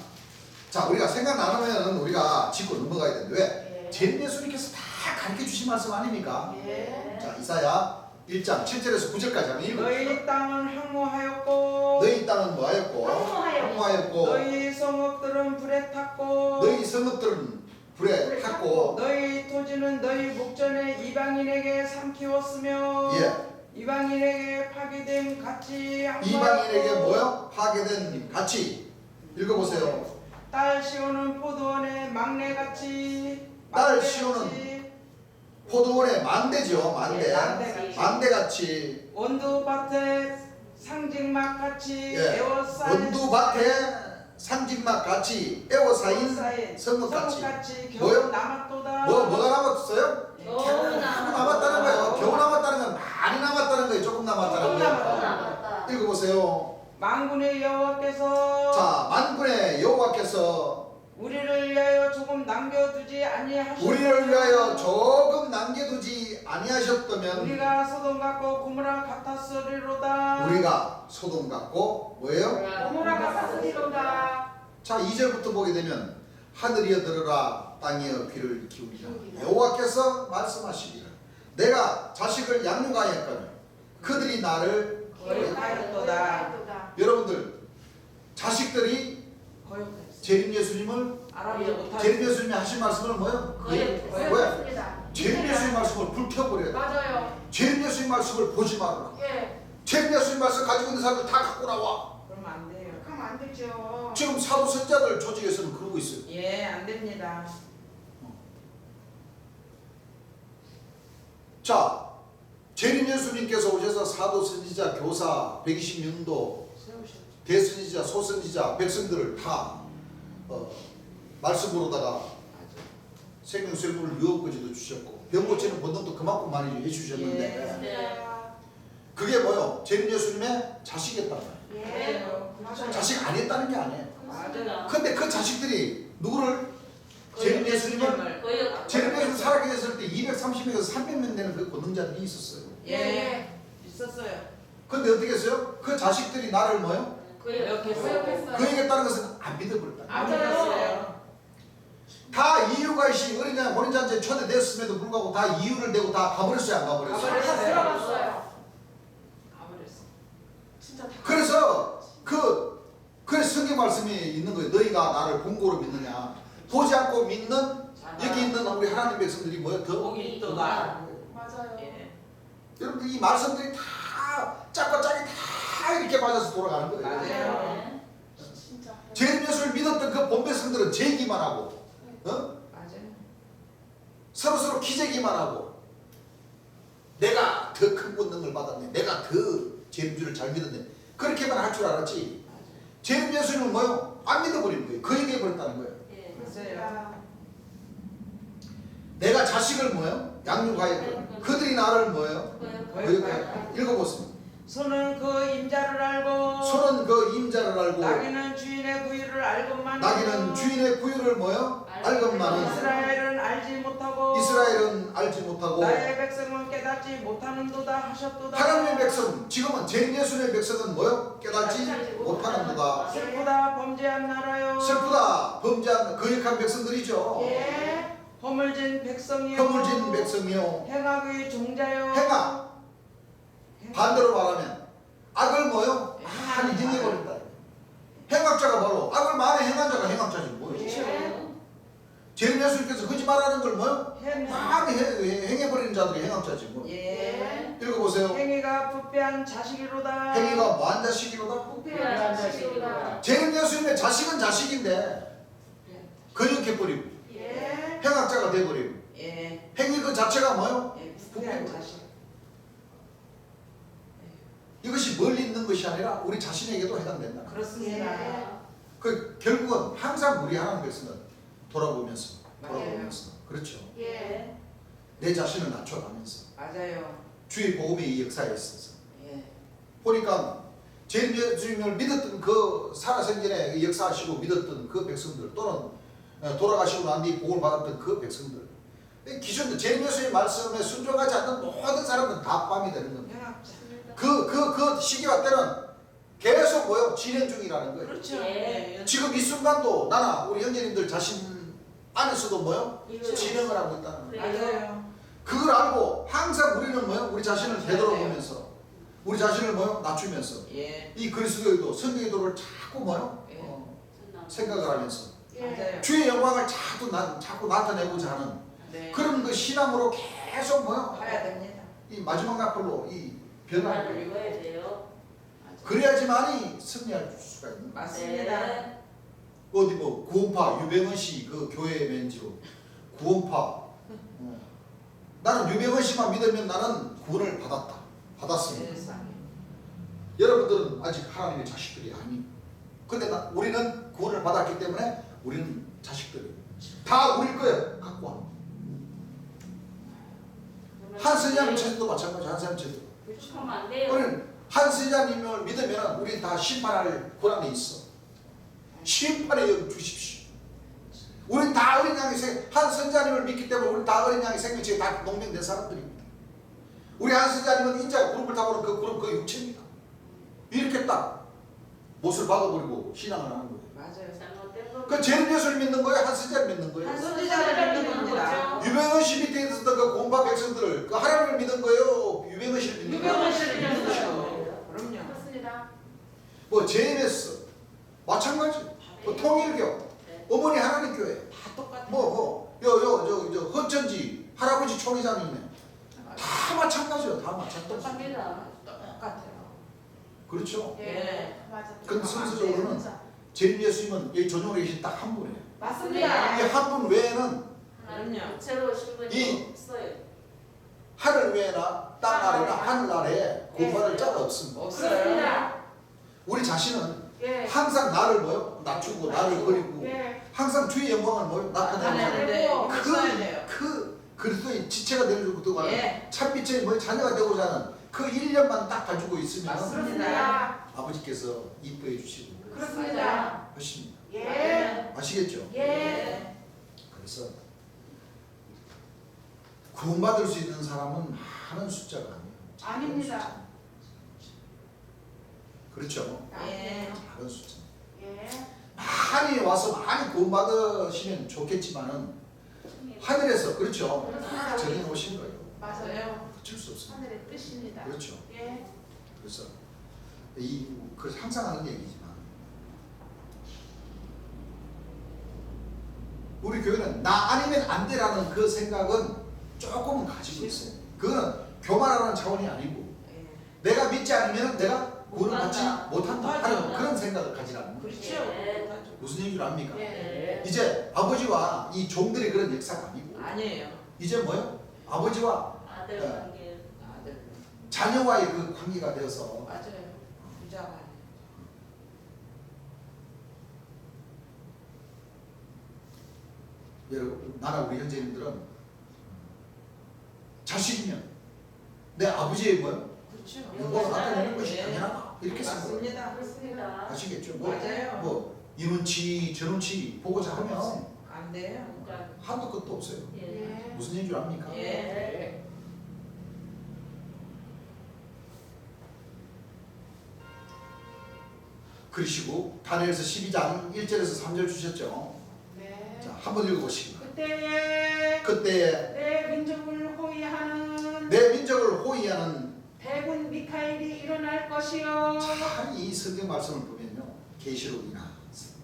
Speaker 1: 자, 우리가 생각나면 우리가 짚고 넘어가야 되는데 왜? 제 예수님께서 다 가르쳐 주신 말씀 아닙니까?
Speaker 5: 예.
Speaker 1: 자, 이사야 1장 7절에서 9절까지 한번 읽어.
Speaker 3: 너희 땅은 항모하였고
Speaker 1: 너희 땅은 뭐하였고? 항모하였고
Speaker 3: 너희 성읍들은 불에 탔고
Speaker 1: 너희 성읍들은 불에 탔고
Speaker 3: 너희 토지는 너희 목전에 이방인에게 삼키웠으며
Speaker 1: 예.
Speaker 3: 이방인에게 파괴된 같이
Speaker 1: 이방인에게 뭐요? 파괴된 같이 읽어보세요.
Speaker 3: 딸 시온은 포도원의 막내같이
Speaker 1: 딸 시온은 포도원의 만대죠. 만대. 만대같이
Speaker 3: 원두밭에 상징막같이
Speaker 1: 예.
Speaker 3: 에워싸는
Speaker 1: 원두밭에 상징막 같이 에워싸인 성읍같이.
Speaker 3: 성읍같이
Speaker 1: 뭐요?
Speaker 3: 겨우 남았도다.
Speaker 1: 뭐가 남았어요?
Speaker 2: 겨우
Speaker 1: 조금 남았다는 거예요. 겨우 남았다는 건 많이 남았다는 거예요. 조금 남았다는
Speaker 3: 조금
Speaker 1: 거예요.
Speaker 2: 남았다.
Speaker 1: 읽어보세요.
Speaker 3: 만군의 여호와께서
Speaker 1: 자, 만군의 여호와께서
Speaker 3: 우리를 위하여 조금 남겨두지 아니하셨.
Speaker 1: 우리를 위하여 조금 남겨두지 아니하셨다면
Speaker 3: 우리가 소돔 같고 고모라 같았으리로다.
Speaker 1: 우리가 소돔 같고 뭐예요?
Speaker 5: 고모라 같았으리로다.
Speaker 1: 자, 2절부터 보게 되면 하늘이여 들으라 땅이여 귀를 기울이라 여호와께서 말씀하시기를 내가 자식을 양육하였거늘 그들이 나를
Speaker 3: 거역하였도다.
Speaker 1: 여러분들 자식들이
Speaker 3: 거역했어.
Speaker 1: 재림 예수님을
Speaker 3: 알아보지 못하고.
Speaker 1: 재림 예수님이 하신 말씀을 뭐예요?
Speaker 2: 거역했어요.
Speaker 1: 뭐야? 재림 예수님 말씀을 불켜버려야 돼.
Speaker 5: 맞아요.
Speaker 1: 재림 예수님 말씀을 보지 말아라.
Speaker 5: 예.
Speaker 1: 재림 예수님 말씀 가지고 있는 사람들 다 갖고 나와.
Speaker 3: 그러면 안 돼요.
Speaker 5: 하면 안 되죠.
Speaker 1: 지금 사도 선자들 조직에서는 그러고 있어요.
Speaker 3: 예, 안 됩니다.
Speaker 1: 자, 재림 예수님께서 오셔서 사도 선지자 교사 120년도
Speaker 3: 세우셨죠.
Speaker 1: 대선지자 소선지자 백성들을 다 말씀으로다가 생명수액물을 유업까지도 주셨고 병 고치는 본능도 그만큼 많이 해주셨는데
Speaker 2: 네.
Speaker 1: 그게 뭐요? 재림 예수님의 자식이었단 말이에요.
Speaker 5: 예.
Speaker 3: 그렇죠.
Speaker 1: 자식 아니었다는 게 아니에요.
Speaker 3: 맞아요.
Speaker 1: 근데 그 자식들이 누구를 재림 예수님을
Speaker 2: 거역.
Speaker 1: 재림 예수님 살아계 됐을 때 230명에서 300명 되는 그 권능자들이 있었어요.
Speaker 3: 예, 있었어요.
Speaker 1: 근데 어떻게 했어요? 그 자식들이 나를 뭐요?
Speaker 2: 거역했어요.
Speaker 1: 그 얘기했다는 것은 안 믿어버렸다.
Speaker 3: 안
Speaker 5: 맞아요.
Speaker 3: 믿었어요.
Speaker 1: 다 이유가 있이 어린자 혼인잔치에 초대됐음에도 불구하고 다 이유를 대고 다 가버렸어요, 안 가버렸어요?
Speaker 3: 가버렸어요.
Speaker 5: 다 들어갔어요.
Speaker 3: 가버렸어.
Speaker 5: 진짜 다.
Speaker 1: 그래서 그 성경 말씀이 있는 거예요. 너희가 나를 본고로 믿느냐? 보지 않고 믿는 여기 있는 우리 하나님 백성들이 뭐예요? 더
Speaker 3: 복이 있도다.
Speaker 5: 맞아요.
Speaker 3: 예.
Speaker 1: 여러분들 이 말씀들이 다 짝과 짝이 다 이렇게 맞아서 돌아가는 거예요.
Speaker 3: 맞아요.
Speaker 5: 진짜.
Speaker 1: 재림 예수를 믿었던 그 본백성들은 제기만 하고
Speaker 3: 맞아요.
Speaker 1: 서로 기재기만 하고 내가 더 큰 권능을 받았네. 내가 더 재림주를 잘 믿었네. 그렇게만 할 줄 알았지. 재림 예수님은 뭐요? 안 믿어버린 거예요. 그 얘기해버렸다는 거예요.
Speaker 2: 예.
Speaker 3: 맞아요.
Speaker 1: 내가 자식을 뭐요? 양육하였고 그들이 나를 뭐요?
Speaker 2: 거역.
Speaker 1: 읽어보세요.
Speaker 3: 손은 그 임자를 알고
Speaker 1: 손은 그 임자를 알고
Speaker 3: 나귀는 주인의 구유를 알건만
Speaker 1: 나귀는 주인의 구유를 뭐요? 알건만은
Speaker 3: 이스라엘은 알지 못하고
Speaker 1: 이스라엘은 알지 못하고
Speaker 3: 나의 백성은 깨닫지 못하는도다 하셨도다.
Speaker 1: 하나님의 백성 지금은 재림 예수님의 백성은 뭐요? 깨닫지 못하는도다.
Speaker 3: 슬프다 범죄한 나라요.
Speaker 1: 슬프다 범죄한 거역한 백성들이죠.
Speaker 5: 예.
Speaker 3: 허물진 백성이요.
Speaker 1: 허물진 백성이요.
Speaker 3: 행악의 종자요.
Speaker 1: 행악 반대로 말하면 악을 뭐요?
Speaker 3: 행하는
Speaker 1: 많이 행해버린다. 행악자가 바로 악을 많이 행한 자가 행악자지 뭐예요?
Speaker 5: 예.
Speaker 1: 재림 예수님께서 거짓말하는 걸 뭐요?
Speaker 3: 행.
Speaker 1: 많이 행해버리는 자들이 행악자지 뭐.
Speaker 3: 예.
Speaker 1: 읽어보세요.
Speaker 3: 행위가 부패한 자식이로다.
Speaker 1: 행위가 뭐한 자식이로다?
Speaker 5: 부패한 자식이로다.
Speaker 1: 재림 예수님의 자식은 자식인데 거역해버리고
Speaker 5: 예.
Speaker 1: 행악자가 돼버리고
Speaker 3: 예.
Speaker 1: 행위 그 자체가 뭐요?
Speaker 3: 예. 부패한 자식.
Speaker 1: 이것이 멀리 있는 것이 아니라 우리 자신에게도 해당된다.
Speaker 3: 그렇습니다.
Speaker 5: 예.
Speaker 1: 그 결국은 항상 우리 하나님 백성은 돌아보면서
Speaker 3: 맞아요.
Speaker 1: 그렇죠.
Speaker 5: 예.
Speaker 1: 내 자신을 낮춰가면서
Speaker 3: 맞아요.
Speaker 1: 주의 복음의 이 역사에 있어서
Speaker 3: 예.
Speaker 1: 보니까 재림 예수님을 믿었던 그 살아생전에 역사하시고 믿었던 그 백성들 또는 돌아가시고 난 뒤 복을 받았던 그 백성들 기존 재림 예수의 말씀에 순종하지 않는 모든 사람들은 다 포함이 되는 겁니다.
Speaker 3: 행악자.
Speaker 1: 그 시기가 때는 계속 뭐요? 진행 중이라는 거예요.
Speaker 3: 그렇죠.
Speaker 2: 예.
Speaker 3: 예.
Speaker 1: 지금 이 순간도 나나 우리 형제님들 자신 안에서도 뭐요? 진행을 하고 있다는 거예요.
Speaker 3: 맞아요.
Speaker 1: 그걸 알고 항상 우리는 뭐요? 우리 자신을 되돌아보면서 우리 자신을 뭐요? 낮추면서
Speaker 3: 예.
Speaker 1: 이 그리스도의 성경의 도를 자꾸 뭐요?
Speaker 3: 예.
Speaker 1: 생각을 하면서
Speaker 5: 예.
Speaker 3: 맞아요.
Speaker 1: 주의 영광을 자꾸 나타내고자 하는
Speaker 3: 네.
Speaker 1: 그런 그 신앙으로 계속 뭐요?
Speaker 3: 가야 됩니다.
Speaker 1: 이 마지막 날걸로 이 변화를
Speaker 2: 변화를 읽어야 돼요.
Speaker 1: 그래야지만이 승리할 수가 있는 거예요.
Speaker 3: 맞습니다.
Speaker 2: 네.
Speaker 1: 어디 뭐 구원파 유병헌 씨 그 교회 멘지로 구원파 나는 유병헌 씨만 믿으면 나는 구원을 받았습니다.
Speaker 3: 세상에.
Speaker 1: 여러분들은 아직 하나님의 자식들이 아니. 근데 우리는 구원을 받았기 때문에 우리는 자식들이 다 우리 거예요. 갖고 와. 한선자님 체제도 마찬가지. 한선자님 체제.
Speaker 2: 그러면 안 돼요.
Speaker 1: 우리는 한선자님을 믿으면 우리 다 심판할 권한이 있어. 심판에 여 주십시오. 우린 다 어린 양의 한 선자님을 믿기 때문에 우린 다 어린 양의 생명체에 다 농명된 사람들입니다. 우리 한 선자님은 인자 그룹을 타고는 그 그룹 그 육체입니다. 이렇게 딱 못을 박아버리고 신앙을 하는 거예요.
Speaker 3: 맞아요.
Speaker 2: 잘못된 거.
Speaker 1: 그 제일 예수를 믿는 거예요? 한 선자를 믿는 거예요?
Speaker 3: 한 선지자를 믿는 겁니다.
Speaker 1: 유병헌씨 밑에 있었던 그 공파 백성들을 그 하나님을 믿는 거예요? 유병헌씨를 믿는 거예요?
Speaker 3: 유병헌씨를 믿는
Speaker 1: 거예요.
Speaker 3: 거예요. 그럼요.
Speaker 5: 그렇습니다.
Speaker 1: 뭐 JMS 마찬가지. 뭐 통일교, 어머니 하나님 교회,
Speaker 3: 다 똑같아요.
Speaker 1: 저 헌천지 할아버지 총회장님네 다 마찬가지요. 다 마찬가지.
Speaker 2: 똑같습니다.
Speaker 3: 똑같아요.
Speaker 1: 그렇죠.
Speaker 3: 예.
Speaker 5: 맞아.
Speaker 1: 근데 순서적으로는 제일 예수님은 여기 조정으로 계신 딱 한 분이에요.
Speaker 5: 맞습니다.
Speaker 1: 이 한 분 외에는
Speaker 2: 하나님 구체로 신분이
Speaker 1: 이-
Speaker 2: 없어요.
Speaker 1: 하늘 외에나 땅 아래나 하늘 아래에 구원받을
Speaker 5: 예.
Speaker 1: 자가 없습니다.
Speaker 3: 없어요.
Speaker 5: 그렇습니다.
Speaker 1: 우리 자신은
Speaker 5: 예.
Speaker 1: 항상 나를 뭐요? 낮추고 나를 버리고
Speaker 5: 예.
Speaker 1: 항상 주의 영광을 뭐요? 나타내는
Speaker 3: 나타내는데 이거 써야 돼요.
Speaker 1: 그 그리스도의 지체가 되려고 하는
Speaker 3: 예.
Speaker 1: 참빛의 뭐 자녀가 되고자 하는 그 1년만 딱 가지고 있으면
Speaker 5: 그렇습니다.
Speaker 1: 아버지께서 이뻐해 주시고
Speaker 5: 그렇습니다.
Speaker 1: 하십니다.
Speaker 5: 예.
Speaker 1: 아시겠죠?
Speaker 5: 예.
Speaker 1: 그래서 구원받을 수 있는 사람은 많은 숫자가 아니에요. 작은
Speaker 5: 아닙니다.
Speaker 1: 숫자. 그렇죠?
Speaker 3: 예.
Speaker 1: 작은 숫자.
Speaker 5: 예.
Speaker 1: 많이 와서 많이 구원받으시면 좋겠지만은 하늘에서 그렇죠?
Speaker 5: 그렇습니다.
Speaker 1: 정해 놓으신 거예요.
Speaker 5: 맞아요.
Speaker 1: 어쩔 수 없습니다.
Speaker 5: 하늘의 뜻입니다.
Speaker 1: 그렇죠.
Speaker 5: 예.
Speaker 1: 그래서 그래서 항상 하는 얘기지만 우리 교회는 나 아니면 안 돼라는 그 생각은 조금은 가지고 있어요. 그거는 교만하는 차원이 아니고
Speaker 3: 예.
Speaker 1: 내가 믿지 않으면 내가 구원을 받지 못한다 하는
Speaker 3: 못하죠.
Speaker 1: 그런 생각을 가지라는 거예요.
Speaker 3: 그렇죠.
Speaker 2: 예.
Speaker 3: 못하죠.
Speaker 1: 무슨 얘기를 압니까?
Speaker 5: 예.
Speaker 1: 이제 아버지와 이 종들의 그런 역사가 아니고
Speaker 3: 아니에요.
Speaker 1: 이제 뭐요? 아버지와
Speaker 2: 아들
Speaker 1: 네.
Speaker 2: 관계.
Speaker 3: 아들.
Speaker 1: 자녀와의 그 관계가 되어서
Speaker 3: 맞아요. 부자가.
Speaker 1: 여러분 나나 우리 형제님들은 자식이면 내 아버지의 뭐요?
Speaker 3: 그렇죠.
Speaker 1: 영광을 나타내는 것이
Speaker 3: 예.
Speaker 1: 당연하다 이렇게 생각해요.
Speaker 3: 맞습니다.
Speaker 2: 그렇습니다.
Speaker 1: 아시겠죠? 뭐,
Speaker 3: 맞아요.
Speaker 1: 뭐 이눈치 저눈치 보고자 하면
Speaker 3: 안 돼요.
Speaker 2: 그러니까
Speaker 1: 한도 끝도 없어요.
Speaker 2: 예.
Speaker 1: 무슨 얘기를 압니까?
Speaker 3: 예.
Speaker 4: 예.
Speaker 1: 그러시고 다니엘서 12장 1절에서 3절 주셨죠.
Speaker 5: 네.
Speaker 1: 자, 한번 읽어보시기 바랍니다.
Speaker 5: 그때에
Speaker 1: 그때
Speaker 5: 내 민족을 호위하는
Speaker 1: 내 민족을 호위하는
Speaker 5: 대군 미카엘이 일어날 것이요.
Speaker 1: 참 이 성경 말씀을 보면요. 계시록이나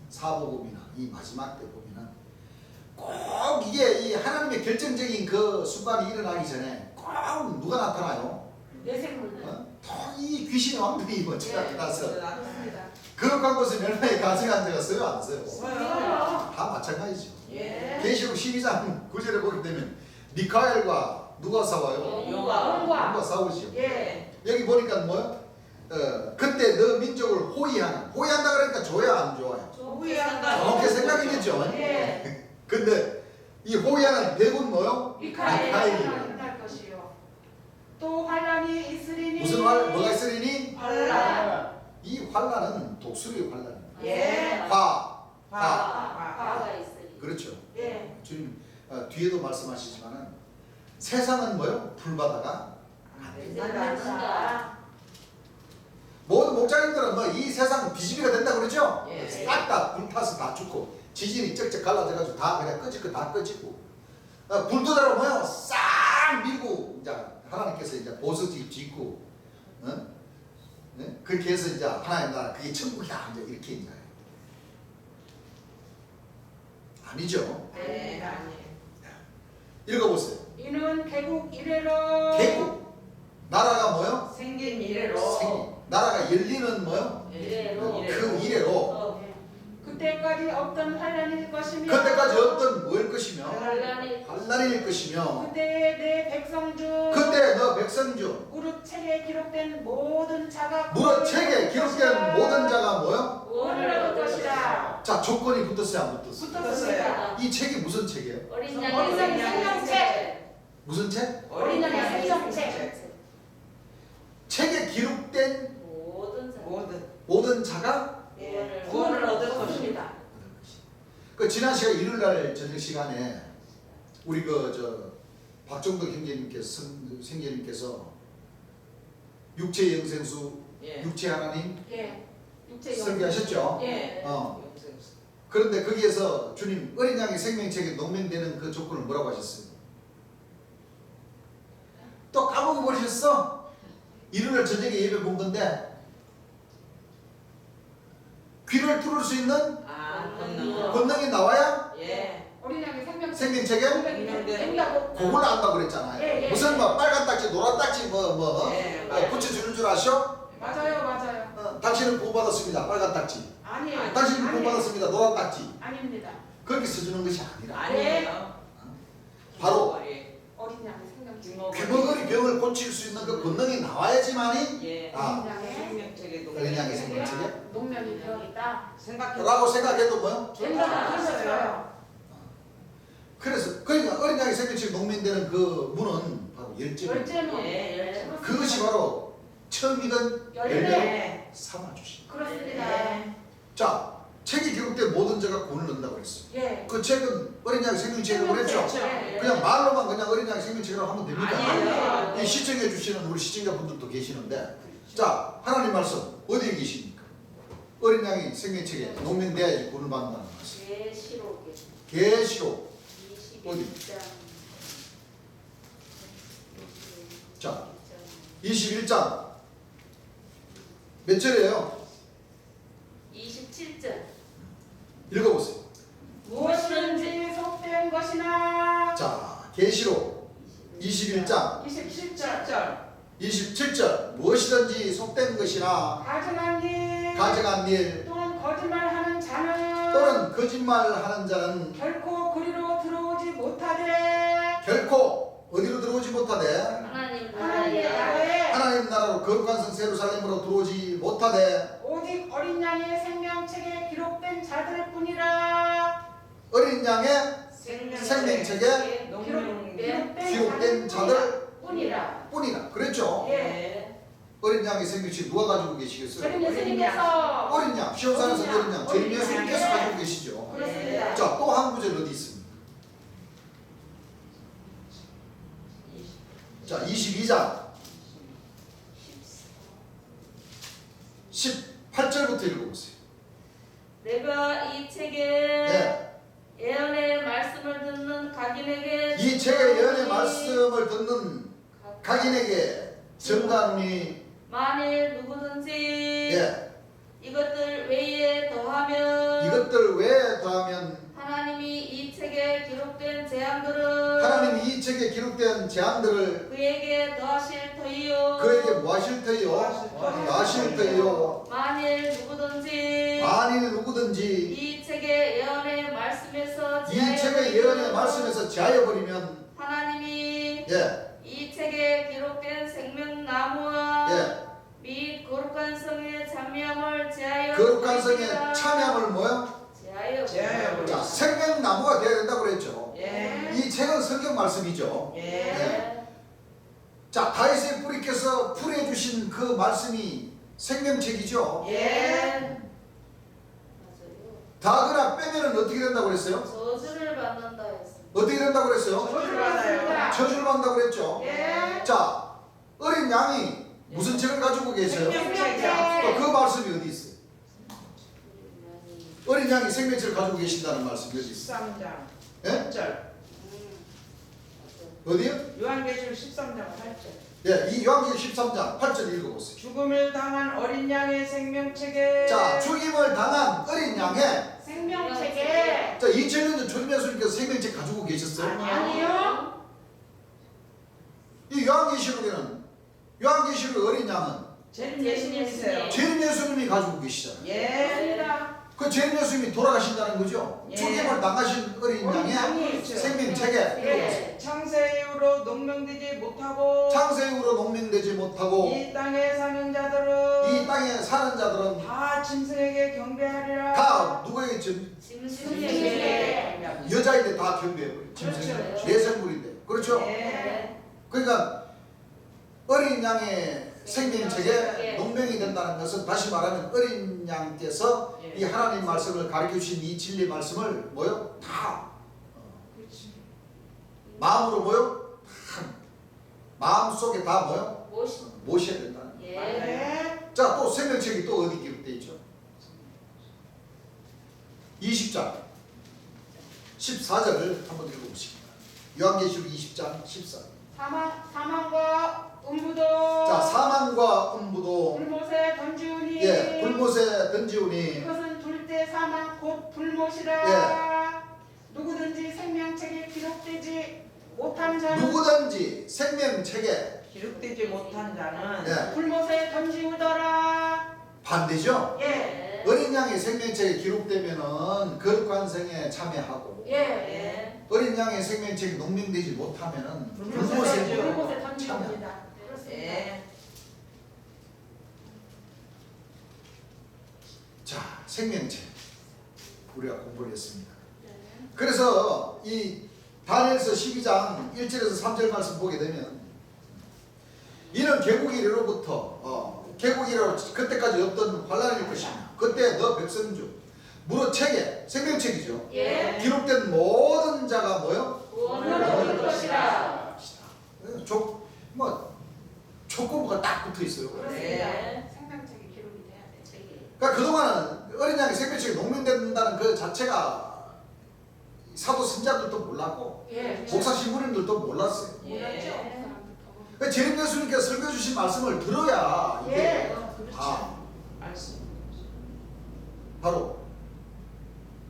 Speaker 1: 사복음이나 이 마지막 때 보면은 꼭 이게 이 하나님의 결정적인 그 순간이 일어나기 전에 꼭 누가 나타나요?
Speaker 5: 내생물.
Speaker 1: 이 귀신의 왕들이 먼저
Speaker 5: 예.
Speaker 1: 나타나서
Speaker 5: 그렇습니다.
Speaker 1: 거룩한 곳에 멸망의 가증한 자가 써요 안 써요?
Speaker 5: 써요.
Speaker 1: 다 마찬가지죠.
Speaker 3: 예.
Speaker 1: 계시록 12장 9절에 보게 되면 미카엘과 누가 싸워요?
Speaker 2: 용과.
Speaker 1: 누가 싸우지요?
Speaker 5: 예.
Speaker 1: 여기 보니까 뭐요? 그때 너 민족을 호위한다 그러니까 좋아요 안 좋아요?
Speaker 3: 호위한다.
Speaker 1: 좋게 생각이겠죠.
Speaker 5: 예.
Speaker 1: 근데 이 호위하는 대군 뭐요?
Speaker 5: 미카엘이
Speaker 1: 미카엘이에요.
Speaker 5: 일어날 것이요. 또 환란이 있으리니.
Speaker 1: 무슨 뭐가 있으리니?
Speaker 5: 환란.
Speaker 1: 이 환란은 독수리의 환란입니다.
Speaker 5: 예.
Speaker 2: 화가 있으니.
Speaker 1: 그렇죠.
Speaker 5: 예.
Speaker 1: 주님 뒤에도 말씀하시지만은 세상은 뭐요? 불바다가 안 된다.
Speaker 5: 된다.
Speaker 1: 모든 목자님들은 뭐 이 세상 비지비가 된다 그러죠?
Speaker 3: 예.
Speaker 1: 싹 다 불타서 다 죽고 지진이 쩍쩍 갈라져가지고 다 그냥 꺼질 거 다 꺼지고 불도다로 뭐요? 싹 밀고 이제 하나님께서 이제 보석집 짓고 네? 그렇게 해서 이제 하나님 나라 그게 천국이다 이제 이렇게 이제 아니죠?
Speaker 3: 네. 아니에요.
Speaker 1: 읽어보세요.
Speaker 5: 이는 개국 이래로.
Speaker 1: 개국 나라가 뭐요?
Speaker 3: 생긴 이래로.
Speaker 1: 나라가 열리는 뭐요?
Speaker 2: 이래로.
Speaker 1: 그 이래로
Speaker 5: 예. 그때까지 없던 환란일 것이며.
Speaker 1: 그때까지 어떤 뭐일 것이며
Speaker 2: 환란이
Speaker 1: 환란일 것이며
Speaker 5: 그때 내 백성 중.
Speaker 1: 그때 너 백성 중
Speaker 5: 무릇 책에 기록된 모든 자가.
Speaker 1: 무릇 책에 기록된 모든 자가 뭐요?
Speaker 5: 구원을 얻을 것이라.
Speaker 1: 자, 조건이 붙었어요, 안 붙었어요?
Speaker 5: 붙었습니다.
Speaker 1: 이 책이 무슨 책이에요?
Speaker 2: 어린
Speaker 5: 어린
Speaker 2: 양의
Speaker 5: 양의
Speaker 2: 생명책.
Speaker 1: 무슨 책?
Speaker 5: 어린 양의 생명책.
Speaker 1: 책에 기록된
Speaker 2: 모든 사람.
Speaker 1: 모든 자가
Speaker 3: 예. 구원을 얻을 것입니다.
Speaker 1: 그 지난 시간 일요일 날 저녁 시간에 우리 박정덕 형제님께서 생제님께서 육체 영생수
Speaker 3: 예.
Speaker 1: 육체 하나님
Speaker 5: 예. 육체
Speaker 1: 설교하셨죠?
Speaker 5: 예.
Speaker 3: 영생수.
Speaker 1: 그런데 거기에서 주님 어린 양의 생명책에 농명되는 그 조건을 뭐라고 하셨어요? 또 까먹어 버리셨어? 일요일 저녁에 예배 본 건데 귀를 뚫을 수 있는 권능이 나와야
Speaker 3: 예.
Speaker 5: 어린 양의 생명책.
Speaker 1: 생명책에
Speaker 5: 된다고.
Speaker 1: 그걸 안다고 그랬잖아요.
Speaker 5: 예, 예.
Speaker 1: 무슨 뭐 빨간 딱지 노란 딱지
Speaker 3: 예,
Speaker 1: 붙여주는 줄 아셔?
Speaker 5: 맞아요.
Speaker 1: 당신은 구원받았습니다. 빨간 딱지.
Speaker 5: 아니에요.
Speaker 1: 당신은 구원받았습니다. 노란 딱지.
Speaker 5: 아닙니다.
Speaker 1: 그렇게 써주는 것이 아니라
Speaker 3: 아니에요.
Speaker 1: 바로
Speaker 5: 어린 양의 생명책.
Speaker 1: 귀머거리 병을 고칠 수 있는 그 권능이 나와야지만이
Speaker 3: 예.
Speaker 1: 아,
Speaker 5: 어린 양의
Speaker 3: 생명책에
Speaker 1: 어린 양의 생명책에
Speaker 5: 농명이 들어있다.
Speaker 1: 라고 생각해도 뭐요?
Speaker 5: 된다고 하셨어요.
Speaker 1: 그래서 그러니까 어린 양의 생명책에 농민되는 그 문은 바로 열정입니다.
Speaker 5: 열제문.
Speaker 3: 예.
Speaker 1: 그것이 바로 처음이든 열매로
Speaker 3: 예.
Speaker 1: 삼아주신다.
Speaker 5: 그렇습니다.
Speaker 1: 자, 책에 기록된 모든 자가 구원을 얻는다고 그랬어요.
Speaker 5: 예.
Speaker 1: 그 책은 어린 양의 생명책이라고 그랬죠?
Speaker 5: 예.
Speaker 1: 그냥 말로만 그냥 어린 양의 생명책이라고 하면 됩니까?
Speaker 3: 아니에요.
Speaker 1: 이 시청해 주시는 우리 시청자분들도 계시는데 자, 하나님 말씀 어디에 계십니까? 어린 양이 생명책에 농민돼야지 구원을 받는다는 말씀.
Speaker 2: 계시록에
Speaker 1: 계시록
Speaker 2: 21장.
Speaker 1: 자, 21장 몇 절이에요?
Speaker 2: 27절.
Speaker 1: 읽어보세요.
Speaker 5: 무엇이든지 속된 것이나.
Speaker 1: 자, 계시록 21장
Speaker 5: 27절.
Speaker 1: 27절 무엇이든지 속된 것이나
Speaker 5: 가증한 일.
Speaker 1: 가증한 일
Speaker 5: 또는 거짓말하는 자는.
Speaker 1: 또는 거짓말하는 자는
Speaker 5: 결코 그리로 들어오지 못하되.
Speaker 1: 결코 어디로 들어오지 못하되
Speaker 2: 하나님
Speaker 5: 하나님의
Speaker 2: 나라에
Speaker 5: 나라에.
Speaker 1: 하나님 나라로 거룩한 성 예루살렘으로 들어오지 못하되
Speaker 5: 오직 어린 양의 생명책에 기록된 자들 뿐이라.
Speaker 1: 어린 양의
Speaker 3: 생명책에
Speaker 1: 기록된 자들
Speaker 5: 뿐이라.
Speaker 1: 뿐이라 그랬죠?
Speaker 3: 예.
Speaker 1: 어린 양의 생명책 누가 가지고 계시겠어요?
Speaker 5: 저는 예수님께서.
Speaker 1: 어린 양, 시험산에서 어린 양,
Speaker 5: 어린
Speaker 1: 제일
Speaker 5: 양.
Speaker 1: 예수님께서
Speaker 5: 예.
Speaker 1: 가지고 계시죠?
Speaker 5: 그렇습니다.
Speaker 1: 자, 또 한 구절 어디 있습니까? 자, 22장 18절부터 읽어보세요.
Speaker 2: 내가 이 책에
Speaker 1: 네.
Speaker 2: 예언의 말씀을 듣는 각인에게
Speaker 1: 이 책의 예언의 말씀을 듣는 각인에게 전가하니
Speaker 2: 만일 누구든지
Speaker 1: 예,
Speaker 2: 이것들 외에 더하면
Speaker 1: 이것들 외에 더하면
Speaker 2: 하나님이 이 책에 기록된 재앙들을
Speaker 1: 하나님이 이 책에 기록된 재앙들을
Speaker 2: 그에게 더하실 터이요
Speaker 1: 그에게 뭐하실 터이요? 마실 터이요.
Speaker 2: 만일 누구든지
Speaker 1: 만일 누구든지
Speaker 2: 이 책의 예언의 말씀에서
Speaker 1: 이 책의 예언의 말씀에서 제하여버리면
Speaker 2: 하나님이
Speaker 1: 예,
Speaker 2: 이 책에 기록된 생명나무와
Speaker 1: 예,
Speaker 2: 및 거룩한 성의 참여함을 제하여
Speaker 1: 거룩한 성에
Speaker 2: 버리시라.
Speaker 1: 참여함을 뭐요?
Speaker 2: 제하여
Speaker 1: 자, 생명나무가 되어야 된다고 그랬죠.
Speaker 3: 예.
Speaker 1: 이 책은 성경 말씀이죠.
Speaker 3: 예.
Speaker 2: 네.
Speaker 1: 자, 다윗의 뿌리께서 풀해 주신 그 말씀이 생명책이죠.
Speaker 3: 예.
Speaker 2: 맞아요.
Speaker 1: 다그나 빼면은 어떻게 된다고 그랬어요?
Speaker 2: 저주를 받는다 했습니다.
Speaker 1: 어떻게 된다고 그랬어요?
Speaker 3: 저주를 받아요.
Speaker 1: 저주를 받는다고 그랬죠.
Speaker 5: 예.
Speaker 1: 자, 어린 양이 무슨 책을 가지고 계세요?
Speaker 3: 생명책이요.
Speaker 1: 또 그 말씀이 어디 있어요? 어린 양이 생명책을 가지고 계신다는 말씀이 어디 있어요?
Speaker 3: 13장
Speaker 1: 예?
Speaker 3: 8절.
Speaker 1: 어디요?
Speaker 3: 요한계시록 13장 8절.
Speaker 1: 예, 이 요한계시록 13장 8절 읽어보세요.
Speaker 3: 죽음을 당한 어린 양의 생명책에
Speaker 1: 자, 죽임을 당한 어린 양의
Speaker 5: 생명책에.
Speaker 1: 자, 2000년 전 주님 예수님께서 생명책 가지고 계셨어요?
Speaker 5: 아니요.
Speaker 1: 이 요한계시록에는 요한계시록 어린 양은
Speaker 3: 죄는 예수님이세요.
Speaker 1: 죄는 예수님이 가지고 계시잖아요.
Speaker 3: 예.
Speaker 5: 맞습니다.
Speaker 1: 그 죄는 예수님이 돌아가신다는 거죠.
Speaker 3: 예.
Speaker 1: 죽임을 당하신 어린
Speaker 5: 어린
Speaker 1: 양의
Speaker 5: 양이
Speaker 3: 그렇죠.
Speaker 1: 생명책에
Speaker 5: 예.
Speaker 3: 창세 이후로 농명되지 못하고
Speaker 1: 창세 이후로 농민되지 농민되지 못하고
Speaker 3: 이 땅에 사는 자들은
Speaker 1: 이 땅에 사는 자들은
Speaker 3: 다 짐승에게 경배하리라.
Speaker 1: 다 누구에게
Speaker 2: 짐승에게.
Speaker 1: 여자인데 다 경배해버려. 짐승이
Speaker 2: 그렇죠.
Speaker 1: 내생물인데. 그렇죠?
Speaker 3: 네.
Speaker 1: 그러니까 어린 양의 생명체계
Speaker 2: 예.
Speaker 1: 농명이 된다는 것은 다시 말하면 어린 양께서
Speaker 3: 예.
Speaker 1: 이 하나님 말씀을 가르쳐 주신 이 진리 말씀을 뭐요? 다 마음으로 뭐요? 다 마음 속에 다 뭐요? 모셔야 된다는 거예요.
Speaker 2: 예.
Speaker 5: 네.
Speaker 1: 자, 또 생명책이 또 어디 기록되어 있죠? 20장 14절을 한번 읽어보십니다. 요한계시록 20장 14절.
Speaker 5: 사망과 음부도
Speaker 1: 자, 사망과 음부도
Speaker 5: 불못에 던지우니
Speaker 1: 예, 불못에 던지우니
Speaker 5: 이것은 둘째 사망 곧 불못이라. 누구든지 생명책에 기록되지 못한 자는
Speaker 1: 누구든지 생명책에
Speaker 3: 기록되지 못한 자는
Speaker 1: 예,
Speaker 5: 불못에 던지우더라.
Speaker 1: 반대죠.
Speaker 5: 예.
Speaker 1: 어린 양의 생명책에 기록되면은 거룩한 생에 참여하고
Speaker 5: 예.
Speaker 1: 어린 양의 생명책이 농명되지 못하면은 불못에
Speaker 5: 불못에
Speaker 1: 참여.
Speaker 5: 던지웁니다. 그렇습니다.
Speaker 3: 예.
Speaker 1: 자, 생명책 우리가 공부를 했습니다. 그래서 이 다니엘서 12장 1절에서 3절 말씀 보게 되면 이는 개국 이래로부터 개국 이래로 그때까지 없던 환란일 것이며 그때 너 백성 중 무릇 책에 생명책이죠.
Speaker 2: 예.
Speaker 1: 기록된 모든 자가 뭐요?
Speaker 2: 구원을 얻을 것이라.
Speaker 1: 뭐 조건부가 딱 붙어 있어요.
Speaker 2: 네.
Speaker 5: 생명책에 기록이 돼야 돼.
Speaker 1: 그러니까 그동안은 어린 양의 생명책이 농민된다는 그 자체가 사도 선자들도 몰랐고
Speaker 5: 예.
Speaker 1: 목사 신부님들도 몰랐어요.
Speaker 3: 예.
Speaker 1: 그러니까 재림 예수님께서 설교 주신 말씀을 들어야 이게
Speaker 5: 예.
Speaker 3: 말씀.
Speaker 1: 바로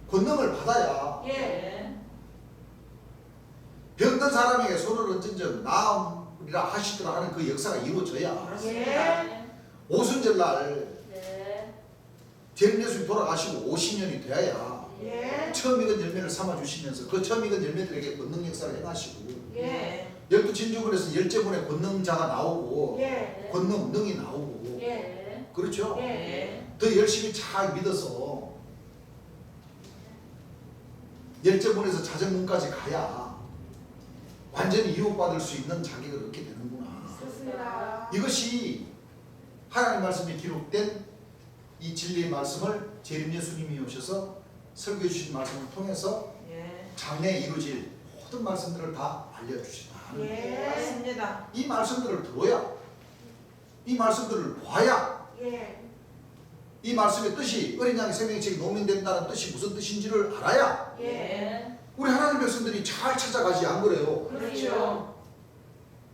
Speaker 1: 권능을 받아야
Speaker 5: 예.
Speaker 1: 병든 사람에게 손을 얹은 적 나음이라 하시더라 하는 그 역사가 이루어져야
Speaker 3: 그렇습니다.
Speaker 1: 오순절날
Speaker 2: 네.
Speaker 1: 재림 예수님 돌아가시고 50년이 되어야
Speaker 5: 예.
Speaker 1: 처음 익은 열매를 삼아주시면서 그 처음 익은 열매들에게 권능 역사를 행하시고
Speaker 5: 예.
Speaker 1: 열두 진주군에서 열째군의 권능자가 나오고
Speaker 5: 예.
Speaker 1: 권능 능이 나오고
Speaker 2: 예.
Speaker 1: 그렇죠?
Speaker 5: 예.
Speaker 1: 더 열심히 잘 믿어서 열째문에서 자정문까지 가야 완전히 유혹받을 수 있는 자격을 얻게 되는구나.
Speaker 5: 그렇습니다.
Speaker 1: 이것이 하나님 말씀에 기록된 이 진리의 말씀을 재림 예수님이 오셔서 설교해 주신 말씀을 통해서
Speaker 3: 예.
Speaker 1: 장래에 이루어질 모든 말씀들을 다 알려주시다.
Speaker 5: 예.
Speaker 3: 맞습니다.
Speaker 1: 이 말씀들을 들어야 이 말씀들을 봐야
Speaker 5: 예.
Speaker 1: 이 말씀의 뜻이 어린 양의 생명책이 농민된다는 뜻이 무슨 뜻인지를 알아야
Speaker 5: 예.
Speaker 1: 우리 하나님 백성들이 잘 찾아가지 안 그래요?
Speaker 5: 그렇죠.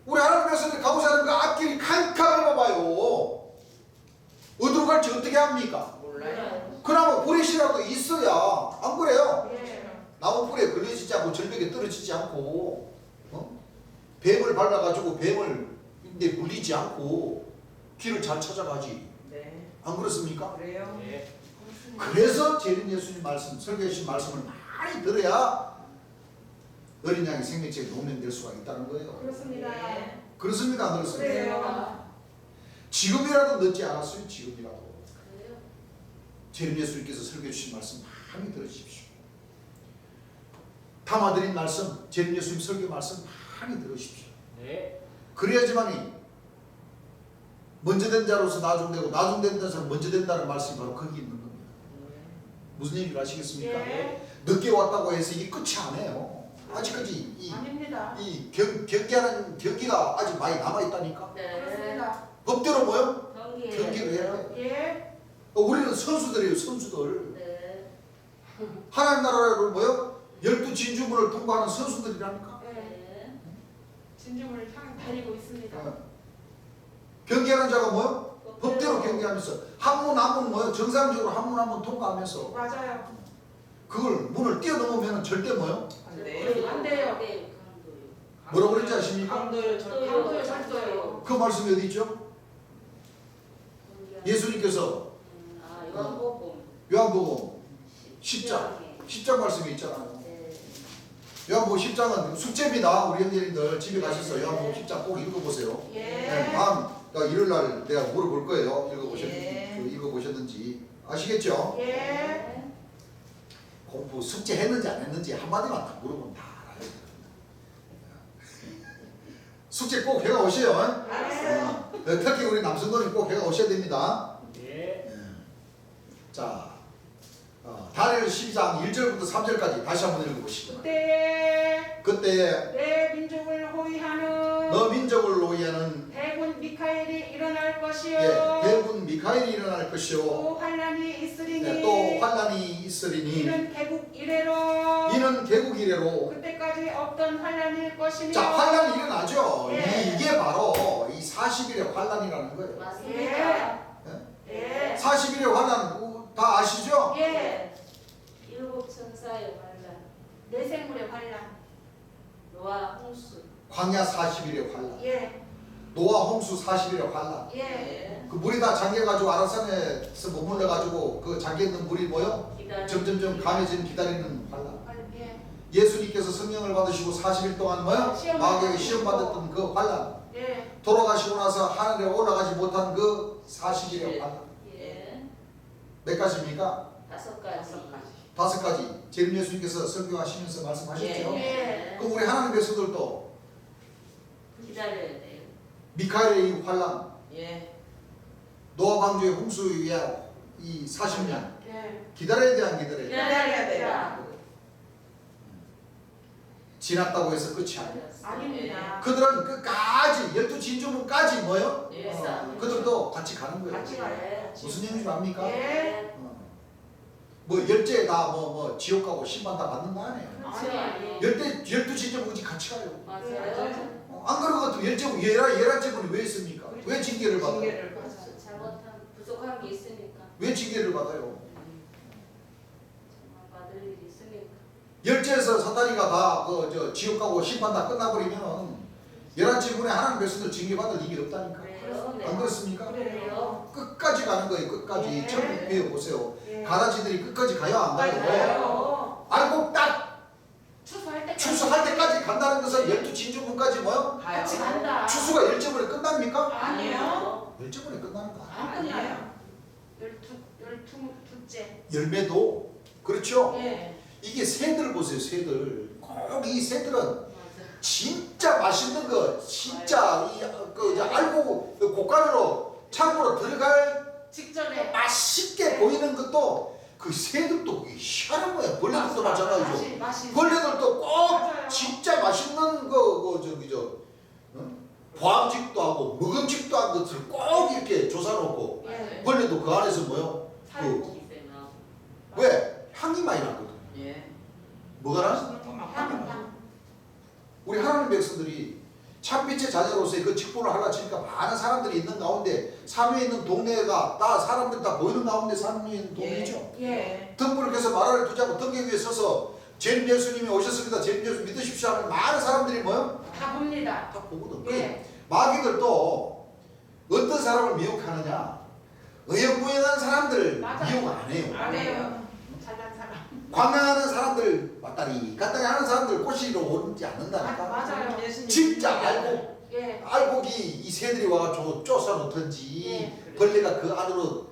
Speaker 1: 우리 하나님 백성들이 가고자 하는 그 앞길이 캄캄해봐봐요. 어디로 갈지 어떻게 합니까?
Speaker 3: 몰라요.
Speaker 1: 그나마 브레시라도 있어야 안 그래요?
Speaker 5: 예.
Speaker 1: 나무 뿔에 걸려지지 않고 절벽에 떨어지지 않고 뱀을 밟아가지고 뱀을 근데 물리지 않고 길을 잘 찾아가지.
Speaker 3: 네.
Speaker 1: 안 그렇습니까?
Speaker 3: 그래요.
Speaker 4: 예.
Speaker 1: 그래서 재림 예수님 말씀, 설교해 주신 말씀을 많이 들어야 어린 양의 생명책이 농명될 수가 있다는 거예요.
Speaker 5: 그렇습니다.
Speaker 3: 예.
Speaker 1: 그렇습니까? 안 그렇습니까?
Speaker 5: 그래요.
Speaker 1: 지금이라도 늦지 않았어요. 지금이라도.
Speaker 2: 그래요.
Speaker 1: 재림 예수님께서 설교해 주신 말씀 많이 들으십시오. 담아드린 말씀, 재림 예수님 설교 말씀 많이 들으십시오.
Speaker 4: 네.
Speaker 1: 그래야지만이 먼저 된 자로서 나중되고 나중된 자로서 먼저 된다는 말씀이 바로 거기 있는 겁니다. 무슨 얘기를 아시겠습니까?
Speaker 5: 예.
Speaker 1: 늦게 왔다고 해서 이게 끝이 아니에요. 아직까지
Speaker 5: 아닙니다.
Speaker 1: 이 경기하는 경기가 아직 많이 남아 있다니까.
Speaker 2: 네.
Speaker 5: 그렇습니다.
Speaker 1: 법대로 뭐요?
Speaker 2: 경기에.
Speaker 1: 경기를 해야 돼.
Speaker 5: 예.
Speaker 1: 우리는 선수들이에요, 선수들.
Speaker 2: 네.
Speaker 1: 하나님 나라를 뭐요? 12진주문을 통과하는 선수들이라니까.
Speaker 5: 예.
Speaker 2: 네.
Speaker 5: 진주문을 향해 달리고 있습니다.
Speaker 1: 경기하는 자가 뭐요? 법대로 경기하면서 한문 한문 뭐요? 정상적으로 한문 한문 통과하면서
Speaker 5: 맞아요.
Speaker 1: 그걸 문을 뛰어넘으면 절대 뭐요?
Speaker 3: 안 돼요.
Speaker 5: 안 돼요.
Speaker 2: 네.
Speaker 1: 뭐라고 그랬지 아십니까?
Speaker 3: 강도요.
Speaker 5: 강도요, 절도요.
Speaker 1: 그 말씀이 어디 있죠? 예수님께서
Speaker 2: 요한복음
Speaker 1: 요한복음 10장 말씀이 있잖아요.
Speaker 2: 네.
Speaker 1: 요한복음 10장은 숙제입니다. 우리 형제님들 집에 가셔서 요한복음 10장 꼭 읽어보세요.
Speaker 5: 예.
Speaker 1: 네, 다음 일요일 날 내가 물어볼 거예요.
Speaker 3: 예.
Speaker 1: 읽어보셨는지 아시겠죠?
Speaker 5: 예.
Speaker 1: 공부 숙제했는지 안 했는지 한마디만 딱 물어보면 다 알아요. 숙제 꼭 해가 오세요.
Speaker 5: 알았어요.
Speaker 1: 특히 우리 남성들은 꼭 해가 오셔야 됩니다.
Speaker 4: 예.
Speaker 1: 자, 다니엘 12장 1절부터 3절까지 다시 한번 읽어보시죠. 그때
Speaker 5: 내 민족을 호위하는
Speaker 1: 너 민족을 노예하는
Speaker 5: 대군 미카엘이 일어날 것이요.
Speaker 1: 대군 미카엘이 일어날 것이요.
Speaker 5: 또 환란이 있으리니.
Speaker 1: 또 환란이 있으리니
Speaker 5: 이는 개국 이래로.
Speaker 1: 이는 개국 이래로.
Speaker 5: 그때까지 없던 환란일 것이며.
Speaker 1: 자, 환란이 일어나죠.
Speaker 5: 예.
Speaker 1: 이게 바로 이 40일의 환란이라는 거예요.
Speaker 2: 맞습니다.
Speaker 5: 예.
Speaker 1: 40일의 환란 다 아시죠?
Speaker 5: 예.
Speaker 2: 일곱 천사의 환란,
Speaker 5: 내 생물의 환란.
Speaker 2: 노아, 홍수.
Speaker 1: 광야 40일의 환란.
Speaker 5: 예.
Speaker 1: 노아 홍수 40일의 환란.
Speaker 5: 예.
Speaker 1: 그 물이 다 잠겨가지고 아라산에서 머물러가지고 그 잠겨있는 물이 뭐요? 점점점 강해지는 기다리는 환란.
Speaker 5: 예.
Speaker 1: 예수님께서 성령을 받으시고 40일 동안 뭐요?
Speaker 5: 시험
Speaker 1: 마귀에게 시험 받았던 그 환란.
Speaker 5: 예.
Speaker 1: 돌아가시고 나서 하늘에 올라가지 못한 그 40일의 환란.
Speaker 2: 예.
Speaker 1: 몇 가지입니까?
Speaker 2: 5가지.
Speaker 1: 5가지. 제일 예수님께서 설교하시면서 말씀하셨죠.
Speaker 5: 예.
Speaker 1: 그럼 우리 하나님 백성들도
Speaker 2: 기다려야 돼요.
Speaker 1: 미카엘의 이 환란,
Speaker 3: 예.
Speaker 1: 노아 방주의 홍수에 의한 이 40년
Speaker 5: 예.
Speaker 1: 기다려야 돼, 안 기다려야 돼?
Speaker 3: 기다려야 돼요.
Speaker 1: 지났다고 해서 끝이 아니야.
Speaker 5: 아닙니다.
Speaker 1: 그들은 끝까지 12진주문까지 뭐요?
Speaker 3: 예.
Speaker 1: 그들도 같이 가는 거예요.
Speaker 5: 같이 가요.
Speaker 2: 예.
Speaker 1: 무슨 얘기인지 줄 압니까?
Speaker 5: 예.
Speaker 1: 뭐 열째 다 뭐 지옥 가고 심판 다 받는 거 아니에요.
Speaker 2: 그렇죠.
Speaker 5: 아니.
Speaker 1: 열대 12진주문까지 같이 가요.
Speaker 2: 맞아요.
Speaker 1: 안 그런 것도 열째 예란제문이 왜 있습니까? 왜 징계를 받아요?
Speaker 3: 징계를
Speaker 2: 맞아요.
Speaker 3: 받았어요.
Speaker 2: 잘못한 부족한 게 있으니까.
Speaker 1: 왜 징계를 받아요?
Speaker 2: 정말 받을 일이 있으니까.
Speaker 1: 열째에서 사탄이가 다 지옥 가고 심판 다 끝나버리면 11지문에 하나님 백성들 징계받을 일이 없다니까.
Speaker 2: 그래요. 네.
Speaker 1: 안 그렇습니까?
Speaker 2: 그래요.
Speaker 1: 끝까지 가는 거예요. 끝까지.
Speaker 5: 네.
Speaker 1: 처음 배워보세요.
Speaker 5: 예.
Speaker 1: 가라지들이 끝까지 가요? 안 가요?
Speaker 5: 가요.
Speaker 1: 알고 딱
Speaker 5: 추수할 때까지.
Speaker 1: 추수할 때까지 간다는 것은 12진주문까지 뭐요?
Speaker 3: 가요.
Speaker 5: 같이 간다.
Speaker 1: 추수가 10번에 끝납니까?
Speaker 5: 아니요.
Speaker 1: 10번에 끝나는 거 아니에요.
Speaker 5: 안 끝나요. 12째.
Speaker 1: 열매도 그렇죠?
Speaker 5: 예.
Speaker 1: 이게 새들 보세요. 새들. 꼭 이 새들은
Speaker 2: 맞아.
Speaker 1: 진짜 맛있는 거, 진짜 알고 고가루로 창고로 들어갈
Speaker 5: 직전에.
Speaker 1: 맛있게 보이는 것도 그 새들도 희한한 거야. 벌레들도 마찬가지죠.
Speaker 5: 맛이.
Speaker 1: 벌레들도 꼭
Speaker 5: 맞아요.
Speaker 1: 진짜 맛있는 보암직도 하고 먹음직도 한 것을 꼭 이렇게 조사놓고
Speaker 5: 예.
Speaker 1: 벌레도 그 안에서 뭐요?
Speaker 5: 살고.
Speaker 1: 왜? 향이 많이 나거든.
Speaker 3: 예.
Speaker 1: 뭐가 나?
Speaker 5: 향.
Speaker 1: 우리 하나님 백성들이 참빛의 자녀로서의 그 직분을 하려 치니까 많은 사람들이 있는 가운데 삼위에 있는 동네가 다 사람들 다 보이는 가운데 삼위에 있는 동네죠.
Speaker 5: 예.
Speaker 1: 등불을 켜서 마라를 두자고 등기 위에 서서 제일 예수님이 오셨습니다. 제일 예수 믿으십시오 하는 많은 사람들이 뭐요?
Speaker 5: 다 봅니다.
Speaker 1: 다 보거든.
Speaker 5: 예.
Speaker 1: 마귀들도 어떤 사람을 미혹하느냐? 의연부연한 사람들
Speaker 5: 맞아요.
Speaker 1: 미혹 안 해요.
Speaker 5: 안 해요. 잘난 사람.
Speaker 1: 광명하는 사람들 왔다리 갔다리 하는 사람들 꼬시러 오지 않는다니까.
Speaker 5: 맞아요.
Speaker 3: 예수님
Speaker 1: 진짜
Speaker 3: 믿으니까.
Speaker 1: 알고
Speaker 5: 예.
Speaker 1: 알고기 이 새들이 와가지고 쫓아놓든지
Speaker 5: 예.
Speaker 1: 벌레가 그 안으로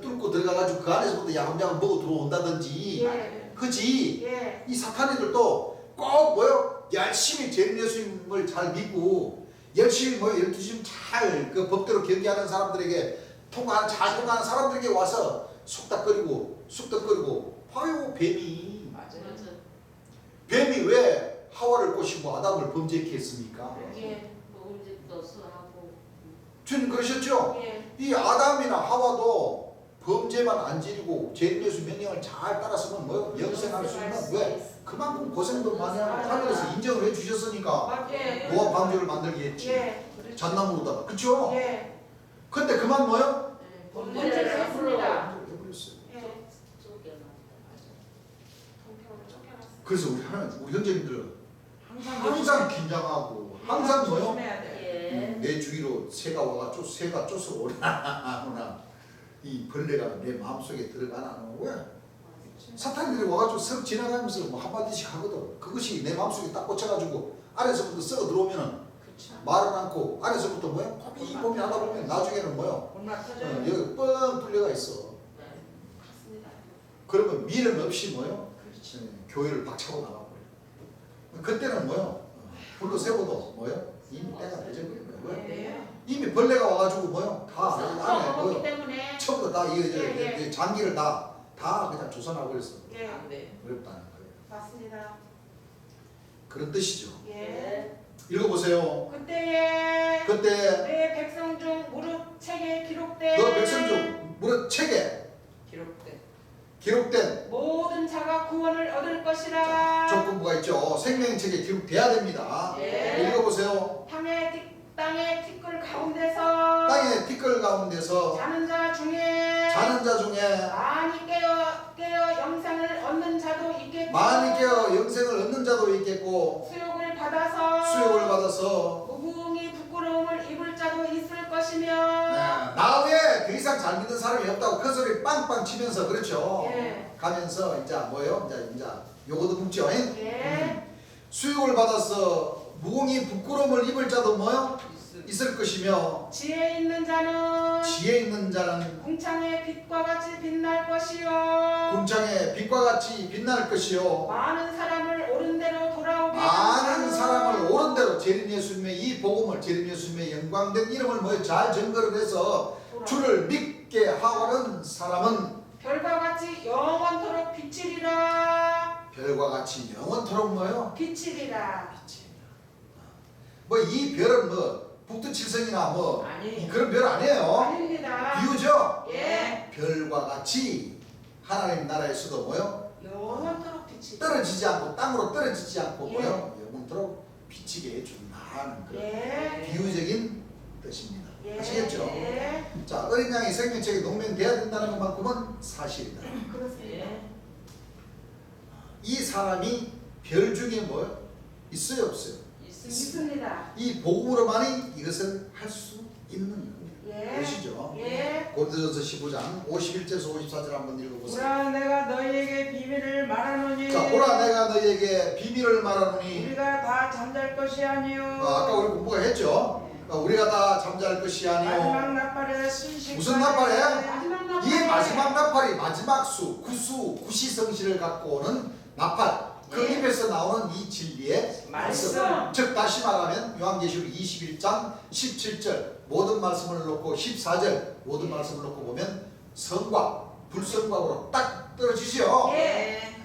Speaker 1: 뚫고 들어가가지고 그 안에서부터 야금야금 먹어 들어온다든지
Speaker 5: 예.
Speaker 1: 그지.
Speaker 5: 예.
Speaker 1: 이 사탄이들도 꼭 뭐요? 열심히 제일 예수님을 잘 믿고 열심히 뭐 12시 잘그 법대로 경계하는 사람들에게 잘 통과하는 사람들에게 와서 속닥거리고 봐요. 뱀이
Speaker 3: 맞아요.
Speaker 1: 뱀이 왜 하와를 꼬시고 아담을 범죄케 했습니까?
Speaker 5: 예.
Speaker 2: 먹음직도 수하고.
Speaker 1: 주님 그러셨죠?
Speaker 5: 예.
Speaker 1: 이 아담이나 하와도 범죄만 안 지르고 제일 예수 명령을 잘 따랐으면 뭐요? 영생할 수 있는 왜? 그만큼 고생도 많이 하고 하늘에서 인정을 해주셨으니까
Speaker 5: 예.
Speaker 1: 노아 방주를 만들게 했지.
Speaker 5: 예.
Speaker 1: 잣나무로다가 그쵸?
Speaker 5: 예.
Speaker 1: 근데 그만 뭐요?
Speaker 5: 범죄를 했습니다.
Speaker 1: 해버렸어요.
Speaker 5: 예.
Speaker 2: 쫓겨났다.
Speaker 5: 동표로 쫓겨났어.
Speaker 1: 그래서 우리 형제님들 항상
Speaker 3: 조심해-
Speaker 1: 긴장하고 항상 뭐요?
Speaker 3: 조심해야 돼.
Speaker 2: 예.
Speaker 1: 내 주위로 새가 쫓아 오나 이 벌레가 내 마음속에 들어가나 왜? 사탄들이 와가지고 쓱 지나가면서 뭐 한마디씩 하거든. 그것이 내 마음속에 딱 꽂혀가지고 안에서부터 썩어 들어오면은 말을 않고 안에서부터 뭐야? 꼼꼼히 하다 보면 나중에는 뭐야?
Speaker 3: 얼마 터져요?
Speaker 1: 여기 뻥 뚫려가 있어.
Speaker 2: 그렇습니다.
Speaker 1: 그러면 미련 없이 뭐요?
Speaker 3: 그렇지.
Speaker 1: 교회를 박차고 나가버려. 그때는 뭐요? 불로 세워도 뭐요? 이미 때가 늦어버린 거야. 왜?
Speaker 3: 네.
Speaker 1: 이미 벌레가 와가지고 뭐요? 다 안에
Speaker 5: 먹었기
Speaker 1: 뭐요?
Speaker 5: 때문에
Speaker 1: 처음부터 다
Speaker 5: 예,
Speaker 1: 이 장기를 다 그냥 조선하고 그래서
Speaker 5: 예
Speaker 3: 안 돼.
Speaker 1: 어렵다는 거예요.
Speaker 5: 맞습니다.
Speaker 1: 그런 뜻이죠.
Speaker 5: 예
Speaker 1: 읽어보세요.
Speaker 5: 그때에
Speaker 1: 그때
Speaker 5: 내 백성 중 무릇 책에 기록된
Speaker 1: 너 백성 중 무릇 책에 기록된
Speaker 5: 모든 자가 구원을 얻을 것이라.
Speaker 1: 조건부가 있죠. 생명책에 기록돼야 됩니다.
Speaker 5: 예.
Speaker 1: 읽어보세요.
Speaker 5: 땅의 티끌 가운데서
Speaker 1: 땅의 티끌 가운데서
Speaker 5: 자는 자 중에
Speaker 1: 자는 자 중에
Speaker 5: 많이 깨어 영생을 얻는 자도 있겠고
Speaker 1: 많이 깨어 영생을 얻는 자도 있겠고
Speaker 5: 수욕을 받아서
Speaker 1: 수욕을 받아서
Speaker 5: 무궁히 부끄러움을 입을 자도 있을 것이며
Speaker 1: 나 외에 더 이상 잘 믿는 사람이 없다고 큰 소리 빵빵 치면서 그렇죠.
Speaker 5: 예.
Speaker 1: 가면서 이제 뭐예요? 이제 요거도 묻죠.
Speaker 5: 예.
Speaker 1: 수욕을 받아서 무궁히 부끄러움을 입을 자도 뭐요? 있을 것이며
Speaker 5: 지혜 있는 자는
Speaker 1: 지혜 있는 자는
Speaker 5: 궁창의 빛과 같이 빛날 것이요
Speaker 1: 궁창의 빛과 같이 빛날 것이요
Speaker 5: 많은 사람을 옳은 대로 돌아오게
Speaker 1: 많은
Speaker 5: 하는
Speaker 1: 사람을 옳은 대로 재림 예수님의 이 복음을 재림 예수님의 영광된 이름을 뭐요? 잘 증거를 해서 주를 믿게 하는 사람은
Speaker 5: 별과 같이 영원토록 비치리라
Speaker 1: 별과 같이 영원토록 뭐요?
Speaker 5: 비치리라
Speaker 1: 뭐 이 별은 뭐 북두칠성이나 뭐
Speaker 3: 아니.
Speaker 1: 그런 별 아니에요.
Speaker 5: 아닙니다
Speaker 1: 비유죠.
Speaker 5: 예
Speaker 1: 별과 같이 하나님 나라에서도 뭐요?
Speaker 5: 영원토록 비치리라
Speaker 1: 떨어지지 않고 땅으로 떨어지지 않고
Speaker 5: 예.
Speaker 1: 뭐요? 영원토록 비치게 해준다는 그런
Speaker 5: 예
Speaker 1: 비유적인 뜻입니다.
Speaker 5: 예.
Speaker 1: 아시겠죠?
Speaker 5: 예
Speaker 1: 자, 어린 양이 생명책에 농명돼야 된다는 것만큼은 사실이다.
Speaker 5: 그렇습니다
Speaker 1: 이 사람이 별 중에 뭐요? 있어요, 없어요?
Speaker 5: 있습니다
Speaker 1: 이 복음으로만이 이것을 할 수 있는 겁니다.
Speaker 5: 예.
Speaker 1: 그러시죠?
Speaker 5: 예
Speaker 1: 고린도전서 15장 51절에서 54절 한번 읽어보세요.
Speaker 3: 보라 내가 너희에게 비밀을 말하노니
Speaker 1: 자, 보라 내가 너희에게 비밀을 말하노니
Speaker 3: 우리가 다 잠잘 것이 아니요
Speaker 1: 아까 우리 공부가 했죠. 우리가 다 잠잘 것이
Speaker 3: 마지막
Speaker 1: 아니요.
Speaker 3: 나팔에 순식
Speaker 1: 무슨 나팔이에요?
Speaker 5: 마지막 나팔
Speaker 1: 이 마지막 나팔이 마지막 수, 구수, 구시성실을 갖고 오는 나팔. 그
Speaker 3: 예.
Speaker 1: 입에서 나오는 이 진리의
Speaker 3: 말씀.
Speaker 1: 즉 다시 말하면 요한계시록 21장 17절 모든 말씀을 놓고 14절 모든 말씀을 놓고 보면 성과 불성과로 딱 떨어지죠.
Speaker 3: 예.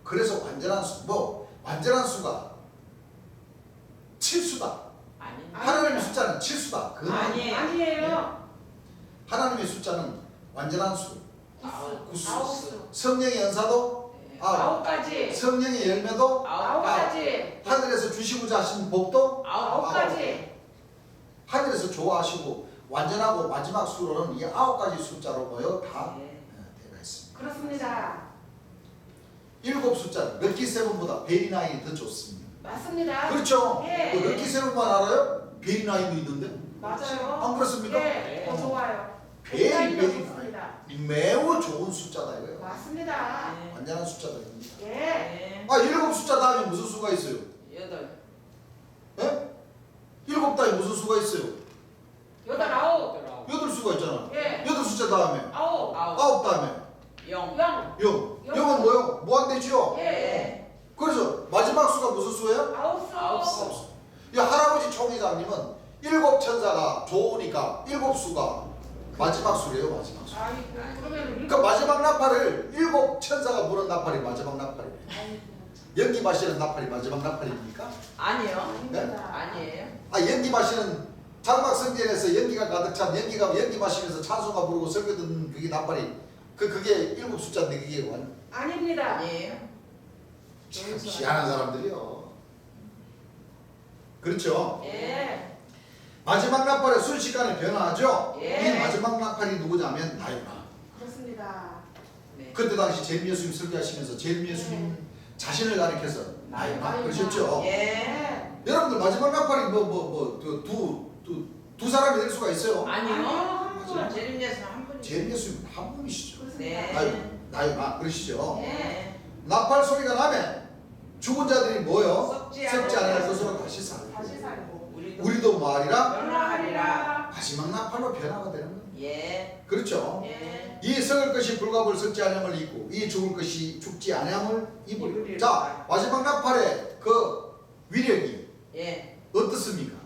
Speaker 1: 그래서 완전한 수, 완전한 수가 7수다.
Speaker 3: 아니
Speaker 1: 하나님의 숫자는 7수다. 그
Speaker 3: 아니에요.
Speaker 5: 아니에요
Speaker 1: 하나님의 숫자는 완전한 수.
Speaker 5: 구수
Speaker 1: 구수.
Speaker 5: 아홉수
Speaker 1: 성령의 연사도
Speaker 5: 아홉 가지
Speaker 1: 성령의 열매도
Speaker 5: 아홉 가지
Speaker 1: 하늘에서 주시고자 하신 복도
Speaker 5: 아홉 가지
Speaker 1: 하늘에서 좋아하시고 완전하고 마지막 수로는 이 9가지 숫자로 모여 다 되어 있습니다.
Speaker 5: 그렇습니다
Speaker 1: 7 숫자는 럭키 세븐보다 베리나인이 더 좋습니다.
Speaker 5: 맞습니다
Speaker 1: 그렇죠?
Speaker 5: 예.
Speaker 1: 그 럭키 세븐만 알아요? 베리나인도 있는데
Speaker 5: 맞아요
Speaker 1: 안 그렇습니까?
Speaker 5: 예, 더 좋아요
Speaker 1: 베리나인
Speaker 5: 좋습니다
Speaker 1: 매우 좋은 숫자다 이거예요.
Speaker 5: 맞습니다
Speaker 1: 완전한 숫자입니다.
Speaker 5: 예
Speaker 1: 7 숫자 다음에 무슨 수가 있어요?
Speaker 3: 8
Speaker 1: 예? 7 다음에 무슨 수가 있어요?
Speaker 5: 여덟 아홉
Speaker 1: 8수가 있잖아.
Speaker 5: 예
Speaker 1: 8 숫자 다음에
Speaker 5: 아홉
Speaker 1: 9 다음에
Speaker 3: 0
Speaker 5: 영
Speaker 1: 0. 0은 뭐요? 무한대지요?
Speaker 5: 예
Speaker 1: 그래서 마지막 수가 무슨 수예요?
Speaker 5: 아홉수
Speaker 3: 아홉수.
Speaker 1: 이 할아버지 총회장님은 7 천사가 좋으니까 7수가 마지막 수래요. 마지막 수.
Speaker 5: 아이고 그러면
Speaker 1: 그러니까 마지막 나팔을 7 천사가 부른 나팔이 마지막 나팔이에요. 연기 마시는 나팔이 마지막 나팔입니까?
Speaker 3: 아니요
Speaker 1: 네?
Speaker 3: 아니에요
Speaker 1: 연기 마시는 장막 성전에서 연기가 가득 찬 연기 마시면서 찬송가 부르고 설교 듣는 그게 나팔이 그게 7 숫자인데 그게
Speaker 5: 아닙니다
Speaker 3: 아니에요
Speaker 1: 참 희한한 사람들이요. 그렇죠?
Speaker 5: 예
Speaker 1: 마지막 나팔의 순식간에 변화하죠?
Speaker 5: 예.
Speaker 1: 이 마지막 나팔이 누구냐면 나이나.
Speaker 5: 그렇습니다
Speaker 3: 네.
Speaker 1: 그때 당시 제일 예수님 설교하시면서 제일 예수님 자신을 가리켜서 나이나 그러셨죠?
Speaker 3: 예
Speaker 1: 여러분들 마지막 나팔이 두 사람이 될 수가 있어요.
Speaker 3: 아니요
Speaker 5: 한 분.
Speaker 3: 재림 예수는 한 분이죠
Speaker 1: 제일 예수님 한 분이시죠.
Speaker 5: 그렇습니다
Speaker 1: 나이나 그러시죠?
Speaker 3: 네.
Speaker 1: 나팔 소리가 나면 죽은 자들이 뭐요?
Speaker 3: 썩지
Speaker 1: 썩지
Speaker 3: 않을
Speaker 1: 않을 것으로 다시 살고
Speaker 5: 다시 살고
Speaker 1: 우리도 뭐하리라?
Speaker 3: 변화하리라.
Speaker 1: 마지막 나팔로 변화가 되는 거예요.
Speaker 3: 예.
Speaker 1: 그렇죠?
Speaker 2: 예.
Speaker 1: 이 썩을 것이 불갑을 썩지 아니함을 입고 이 죽을 것이 죽지 아니함을 입으리라.
Speaker 3: 입으리라.
Speaker 1: 자, 마지막 나팔의 그 위력이
Speaker 3: 예.
Speaker 1: 어떻습니까?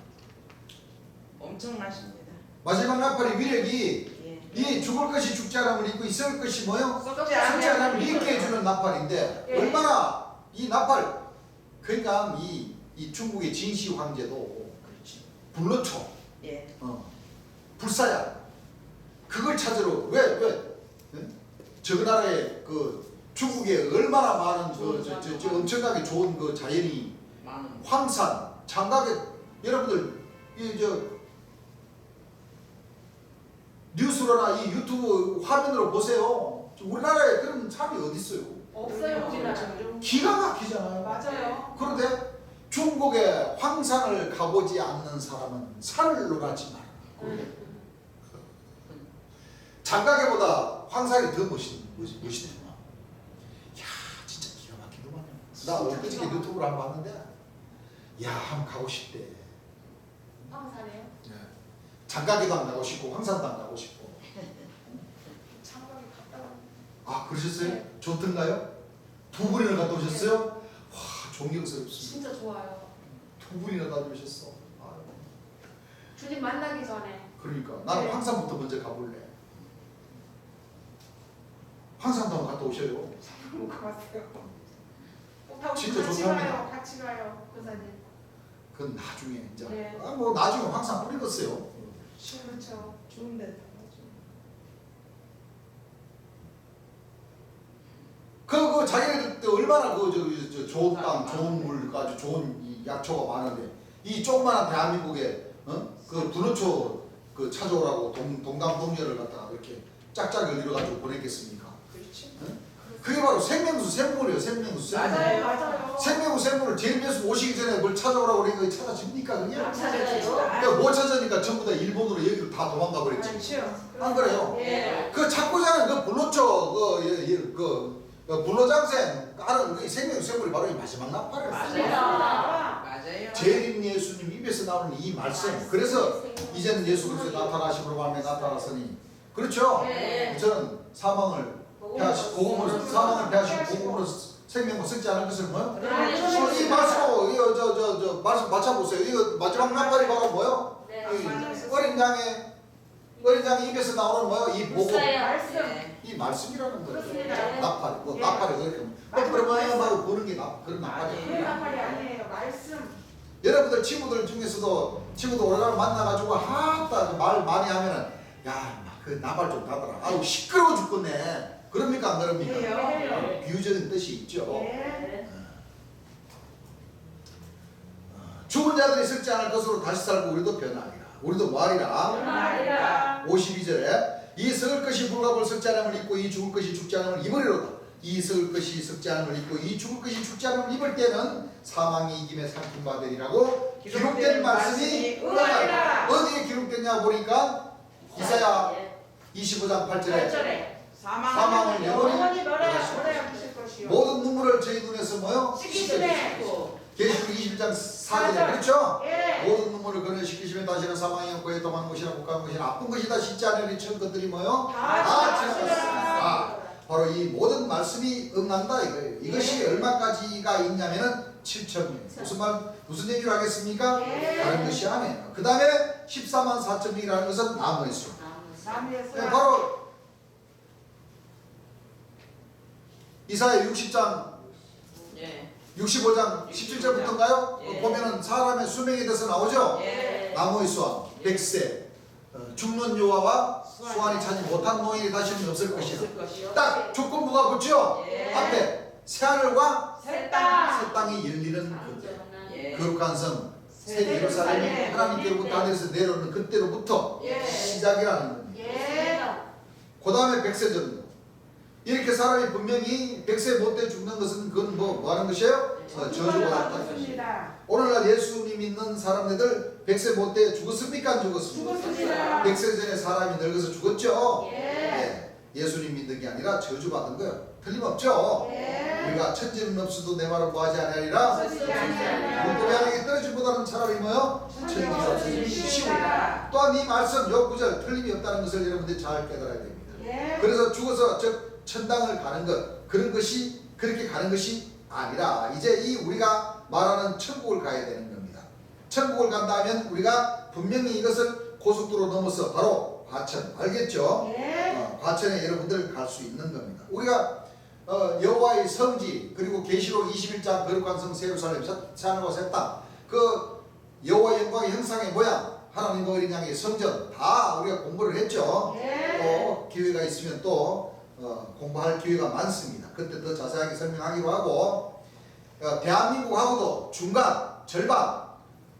Speaker 3: 엄청나십니다.
Speaker 1: 마지막 나팔의 위력이
Speaker 3: 예.
Speaker 1: 이 죽을 것이 죽지 않음을 입고 이 썩을 것이 뭐요?
Speaker 3: 썩지
Speaker 1: 썩지 않음을 입게
Speaker 3: 않으면
Speaker 1: 해주는 나팔인데
Speaker 5: 예.
Speaker 1: 얼마나 이 나팔 그러니까 이 중국의 진시 황제도 불로초
Speaker 3: 예.
Speaker 1: 불사야 그걸 찾으러 왜 저 나라에 그 중국에 얼마나 많은 저 엄청나게 좋은 그 자연이
Speaker 3: 많은.
Speaker 1: 황산 장각에 여러분들 이 저 뉴스로나 이 유튜브 화면으로 보세요. 우리나라에 그런 산이 어디 있어요?
Speaker 5: 없어요 우리나라.
Speaker 1: 기가 막히잖아요.
Speaker 5: 맞아요.
Speaker 1: 그런데 중국의 황산을 가보지 않는 사람은 산을 가지 마라. 장가계보다 황산이 더 멋있더만. 야, 진짜 기가 막히더만요. 나 엊그저께 유튜브를 한번 봤는데, 야, 한번 가고 싶대.
Speaker 2: 황사네요.
Speaker 1: 장가계도 안 가고 싶고 황산도 안 가고 싶고.
Speaker 5: 장가게 갔다 왔는데.
Speaker 1: 아, 그러셨어요?
Speaker 2: 네.
Speaker 1: 좋던가요? 두 분이나 갔다 오셨어요? 와, 존경스럽습니다.
Speaker 2: 진짜 좋아요.
Speaker 1: 두 분이나 다녀오셨어. 아유.
Speaker 2: 주님 만나기 전에.
Speaker 1: 그러니까 나는
Speaker 5: 네.
Speaker 1: 황산부터 먼저 가볼래. 황산도 한번 갔다 오셔요.
Speaker 5: 못 가봤어요. 오타고
Speaker 1: 진짜
Speaker 5: 같이
Speaker 1: 좋답니다.
Speaker 5: 가요. 같이 가요. 그 사진.
Speaker 1: 그건 나중에 이제.
Speaker 5: 네.
Speaker 1: 아, 뭐 나중에 황산 뿌리겠어요.
Speaker 5: 그렇죠.
Speaker 3: 좋은데.
Speaker 1: 그 자기네들 때 얼마나 저 좋은 땅, 좋은 물, 아주 좋은 이 약초가 많은데 이 조그마한 대한민국에 그 분호초 그 찾아오라고 동강 동료를 갖다가 이렇게 짝짝 열려가지고 보냈겠습니까?
Speaker 3: 그렇지.
Speaker 1: 그게 바로 생명수 샘물이에요. 생명수 샘물.
Speaker 3: 맞아요.
Speaker 5: 맞아요.
Speaker 1: 생명수 샘물을 제일에서 오시기 전에 뭘 찾아오라고 그러니까 찾아집니까 그게?
Speaker 3: 안 찾아지죠.
Speaker 1: 그러니까 못 찾으니까 전부 다 일본으로 여기로 다 도망가 버렸지.
Speaker 3: 그렇죠.
Speaker 1: 안 그래요?
Speaker 5: 예.
Speaker 1: 그 찾고자는 그 불로초 그 불로장생 까는 그 생명샘물이 바로 이 마지막 나팔이에요.
Speaker 3: 맞아요.
Speaker 1: 재림 예수님 입에서 나오는 이 말씀. 그래서 이제는 예수 그리스도 나타나심으로 말미 나타났으니 그렇죠?
Speaker 2: 네.
Speaker 1: 저는 사망을 패하시고 복음으로 사망을 패하시고 복음으로 생명을 썩지 않을 것을 뭐요? 이 말씀하고 이거 저 말씀 맞춰보세요. 이거 마지막 나팔이 바로 뭐요?
Speaker 2: 네.
Speaker 1: 이 어린 양의 입에서 나오는 뭐요? 이 복음.
Speaker 5: 말씀.
Speaker 3: 예.
Speaker 1: 이 말씀이라는 거예요.
Speaker 5: 그렇습니다.
Speaker 1: 나팔,
Speaker 5: 예.
Speaker 1: 나팔이 그렇게 그러면 보는 게 그런 나팔이에요.
Speaker 5: 그런 나팔이 아니에요. 말씀.
Speaker 1: 여러분들 친구들 중에서도 친구들 오래간만에 만나가지고 하다 말 많이 하면은 야그 나팔 좀 닫아라. 아유 시끄러워 죽겠네. 그럽니까 안 그럽니까?
Speaker 5: 해요.
Speaker 1: 비유적인 뜻이 있죠.
Speaker 5: 예.
Speaker 2: 네.
Speaker 1: 죽은 자들이 썩지 않을 것으로 다시 살고 우리도 변하리라. 우리도 뭐하리라?
Speaker 5: 변화하리라.
Speaker 1: 52절에 이 썩을 것이 불갑을 썩지 않음을 입고 이 죽을 것이 죽지 않음을 입으리로다. 이 썩을 것이 썩지 않음을 입고 이 죽을 것이 죽지 않음을 입을 때는 사망이 이김에 삼킨 바 되리라고 기록된 말씀이
Speaker 5: 응하리라.
Speaker 1: 어디에 기록됐냐 보니까 이사야
Speaker 2: 예.
Speaker 1: 25장 8절에
Speaker 5: 8절에
Speaker 1: 사망을 영원히
Speaker 5: 영원히 멸하여 주실 것이요.
Speaker 1: 모든 눈물을 저희 눈에서 뭐요?
Speaker 5: 씻기시네.
Speaker 1: 계시록 21장 4절에 그렇죠?
Speaker 5: 예.
Speaker 1: 모든 눈물을 건너시키시면 다시는 사망이 없고 도망 것이나 못간 것이나 아픈 것이다 씻지 않으니 처음 것들이 뭐요?
Speaker 5: 다
Speaker 1: 지나갔습니다. 바로 이 모든 말씀이 응한다 이거예요. 이것이 얼마까지가 있냐면은 7천년. 무슨 얘기를 하겠습니까?
Speaker 5: 예.
Speaker 1: 다른 것이 아니에요. 그 다음에 14만 4천 명이라는 것은 나무의 수.
Speaker 5: 남에서
Speaker 1: 네, 바로 이사야 60장
Speaker 3: 예.
Speaker 1: 65장 17절부터인가요?
Speaker 3: 예.
Speaker 1: 보면은 사람의 수명에 대해서 나오죠?
Speaker 3: 예.
Speaker 1: 나무의 수완, 백세, 죽는 여호와와 수완이 차지 못한 노인이 다시는 없을 것이다.
Speaker 3: 없을 것이요.
Speaker 1: 딱 조건부가 붙죠?
Speaker 3: 예.
Speaker 1: 앞에 새하늘과
Speaker 5: 새 땅.
Speaker 1: 새 땅이 열리는 그때
Speaker 3: 예.
Speaker 1: 거룩한 성, 새 예루살렘이 하나님께로부터 하늘에서 내려오는 그때로부터
Speaker 3: 예.
Speaker 1: 시작이라는 겁니다.
Speaker 5: 예.
Speaker 1: 그 다음에 백세전도. 이렇게 사람이 분명히 백세 못돼 죽는 것은 그건 뭐 하는 것이에요? 저주가 왔다.
Speaker 5: 죽었습니다.
Speaker 1: 오늘날 예수님 믿는 사람들 백세 못돼 죽었습니까? 안 죽었습니까?
Speaker 5: 죽었습니다.
Speaker 1: 백세 전에 사람이 늙어서 죽었죠?
Speaker 5: 예.
Speaker 1: 예. 예수님 믿는 게 아니라 저주받은 거예요. 틀림없죠?
Speaker 5: 예.
Speaker 1: 우리가 천지는 없어도 내 말은 뭐하지 아니하리라. 문법이 하나님께 떨어짐보다는 차라리 뭐요? 천지가 없으니 쉬우리라. 또한 이 말씀 요 구절 틀림이 없다는 것을 여러분들이 잘 깨달아야 됩니다.
Speaker 5: 예.
Speaker 1: 그래서 죽어서 즉 천당을 가는 것 그런 것이 그렇게 가는 것이 아니라 이제 이 우리가 말하는 천국을 가야 되는 겁니다. 천국을 간다면 우리가 분명히 이것을 고속도로 넘어서 바로 과천 알겠죠?
Speaker 5: 예.
Speaker 1: 과천에 여러분들 갈 수 있는 겁니다. 우리가 여호와의 성지 그리고 계시록 21장 거룩한 성 예루살렘 산과 셋다 그 여호와 영광의 형상의 모양 하나님과 어린 양의 성전 다 우리가 공부를 했죠.
Speaker 5: 예.
Speaker 1: 또 기회가 있으면 또 공부할 기회가 많습니다. 그때 더 자세하게 설명하기로 하고 대한민국하고도 중간 절반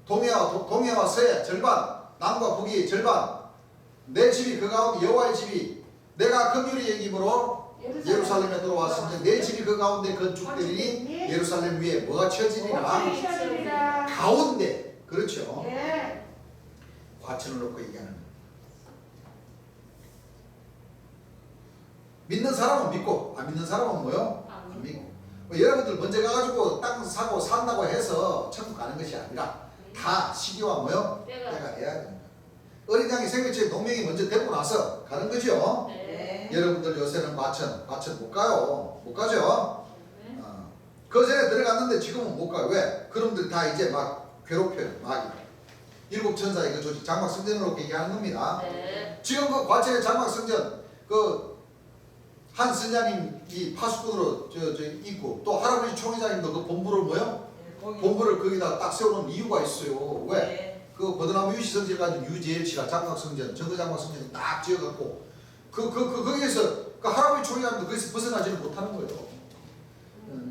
Speaker 1: 동해와 서해 절반 남과 북이 절반 내 집이 그 가운데 여호와의 집이 내가 금요일에 얘기므로 예루살렘에 들어왔으니 내 집이 그 가운데 건축되리니 예루살렘 위에 뭐가 쳐지리라. 가운데 그렇죠.
Speaker 5: 예.
Speaker 1: 과천을 놓고 얘기하는 거예요. 믿는 사람은 믿고 안 믿는 사람은 뭐요? 안 믿고. 여러분들 먼저 가가지고 땅 사고 산다고 해서 천국 가는 것이 아니라 다 시기와 뭐요? 때가 돼야 됩니다. 어린 양의 생명체 농명이 먼저 되고 나서 가는 거죠.
Speaker 3: 네.
Speaker 1: 여러분들 요새는 과천 못 가요. 못 가죠. 그 전에 들어갔는데 지금은 못 가요. 왜? 그놈들 다 이제 막 괴롭혀요. 마귀. 일곱 천사의 그 조직 장막 성전으로 얘기하는 겁니다.
Speaker 2: 네.
Speaker 1: 지금 그 과천의 장막 성전 그 한 선장님이 파수꾼으로 있고 또 할아버지 총회장님도 그 본부를 뭐요? 본부를 거기다 딱 세우는 이유가 있어요. 왜?
Speaker 3: 네.
Speaker 1: 그 버드나무 유시성지를 가진 유재일 씨가 장막 성전, 정거 장막 성전을 딱 지어갖고 거기에서 그 할아버지 총회장님도 거기서 벗어나지는 못하는 거예요.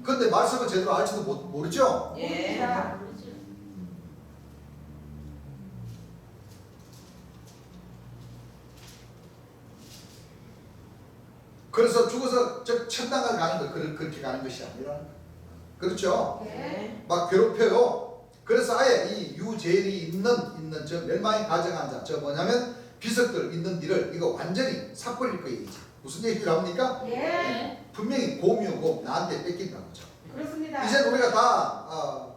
Speaker 1: 근데 말씀을 제대로 알지도 모르죠?
Speaker 3: 예.
Speaker 1: 그래서 죽어서 저 천당을 가는 거 그렇게 가는 것이 아니라 그렇죠?
Speaker 3: 네.
Speaker 1: 막 괴롭혀요. 그래서 아예 이 유재일이 있는 저 멸망에 가정한 자, 저 뭐냐면 비석들 있는 일을 이거 완전히 삭버릴 거예요. 이제. 무슨 얘기를 합니까?
Speaker 5: 예.
Speaker 1: 분명히 곰이고 나한테 뺏긴다는 거죠.
Speaker 5: 그렇습니다.
Speaker 1: 이제 우리가 다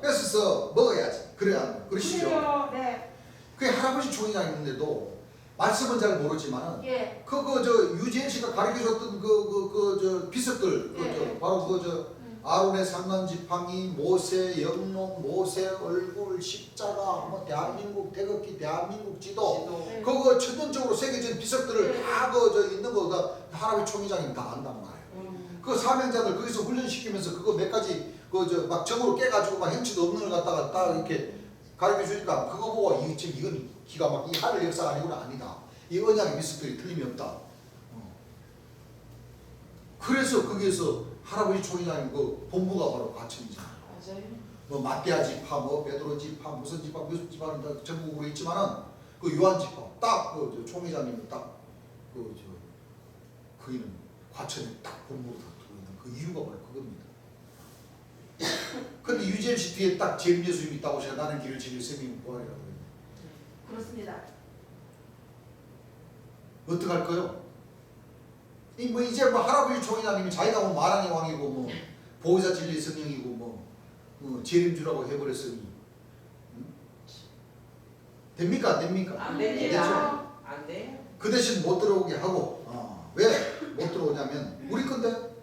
Speaker 1: 뺏어서 먹어야지. 그래야 그러시죠.
Speaker 5: 그래요. 네.
Speaker 1: 그 할아버지 총회장 있는데도 말씀은 잘 모르지만
Speaker 2: 예.
Speaker 1: 저 유재일 씨가 가르쳐줬던 저 비석들 바로 아론의 상난 지팡이, 모세 영롱, 모세 얼굴, 십자가, 뭐 대한민국 태극기, 대한민국 지도,
Speaker 3: 네.
Speaker 1: 그거 천년적으로 새겨진 비석들을 다 있는 거 할아버지 총회장이 다 안단 말이에요. 그 사명자들 거기서 훈련시키면서 그거 몇 가지 막 점으로 깨가지고 막 형치도 없는 걸 갖다가 딱 이렇게 가르쳐 주니까 그거 보고 이건 기가 막 이 하늘 역사가 아니구나. 이 언약의 비석들이 틀림이 없다. 그래서 거기에서 할아버지 총회장님 그 본부가 바로 과천이잖아요.
Speaker 3: 맞아요.
Speaker 1: 뭐 마띠아 지파, 뭐 베드로 지파, 무슨 지파는 다 전국으로 있지만은 그 요한 지파 딱 그 총회장님이 딱 그이는 과천에 딱 본부로 다 두고 있는 그 이유가 바로 그겁니다. 근데 유재일 씨 뒤에 딱 제일 예수님이 있다고 제가 나는 길을 지킬 셈이 뭐하리라고 그래요.
Speaker 2: 그렇습니다.
Speaker 1: 어떡할까요? 뭐 이제 뭐 할아버지 총회장님이 자기가 뭐 마랑의 왕이고 뭐 보호자 진리 성령이고 뭐 재림주라고 해버렸으니 됩니까 안 됩니까?
Speaker 3: 안
Speaker 1: 되죠.
Speaker 3: 됩니다. 안 돼요.
Speaker 1: 그 대신 못 들어오게 하고 왜 못 들어오냐면 우리 건데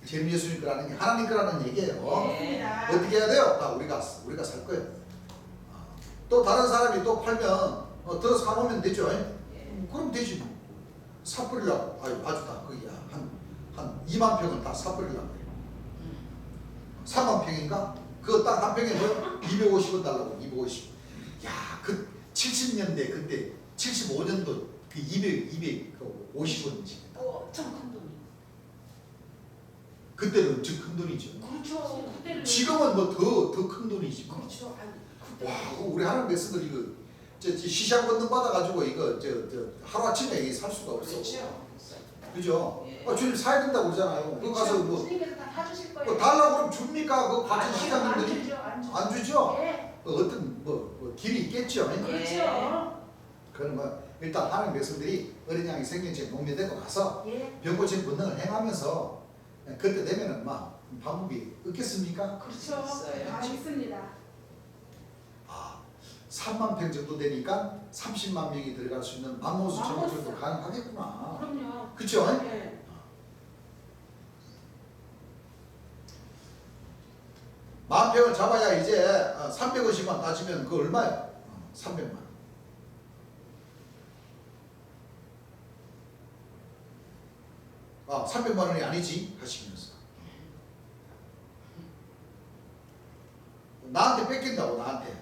Speaker 1: 재림 예수님 거라는 게 하나님 거라는 얘기예요.
Speaker 3: 네.
Speaker 1: 어떻게 해야 돼요? 다 우리가 살 거예요. 또 다른 사람이 또 팔면 들어서 사놓으면 되죠. 그럼 되지 뭐. 사버리려고 아주 다 거기야 한 2만 평을 다 사버리려고 그래요. 3만 평인가? 그거 딱 한 평에 뭐 250원 달라고 250. 야, 그 70년대 그때 75년도 그 250원이지.
Speaker 2: 엄청 큰 돈이.
Speaker 1: 그때는 엄청 큰 돈이죠.
Speaker 2: 그렇죠. 그때는
Speaker 1: 지금은 뭐 더 큰 돈이지.
Speaker 2: 그렇죠. 아니,
Speaker 1: 와, 우리 하는 백성들 이거 시장 건너 받아가지고 이거 하루 아침에 이게 살 수가 없어.
Speaker 3: 그렇죠.
Speaker 1: 그죠?
Speaker 3: 예.
Speaker 1: 주님 사야 된다고 그러잖아요. 그거 가서 뭐
Speaker 5: 주님께서 다 사주실 거예요.
Speaker 1: 달라고 그러면 줍니까? 그 과천
Speaker 5: 안
Speaker 1: 시장님들이
Speaker 5: 주죠. 안 주죠.
Speaker 1: 안 주죠?
Speaker 5: 예.
Speaker 1: 어떤 길이 있겠죠.
Speaker 5: 그렇죠.
Speaker 1: 그런 뭐 일단 하는 백성들이 어린 양의 생명체 농면되고 나서
Speaker 5: 예.
Speaker 1: 병고침 본능을 행하면서 그때 되면은 막 방법이 없겠습니까?
Speaker 5: 그렇죠.
Speaker 3: 있어요.
Speaker 5: 아, 있습니다.
Speaker 1: 3만 평 정도 되니까 30만 명이 들어갈 수 있는 맘모스 청소년도 가능하겠구나.
Speaker 5: 그럼요.
Speaker 1: 그렇죠?
Speaker 5: 네.
Speaker 1: 만 평을 잡아야 이제 350만 따지면 그 얼마야? 300만. 300만 원이 아니지 하시면서 나한테 뺏긴다고 나한테.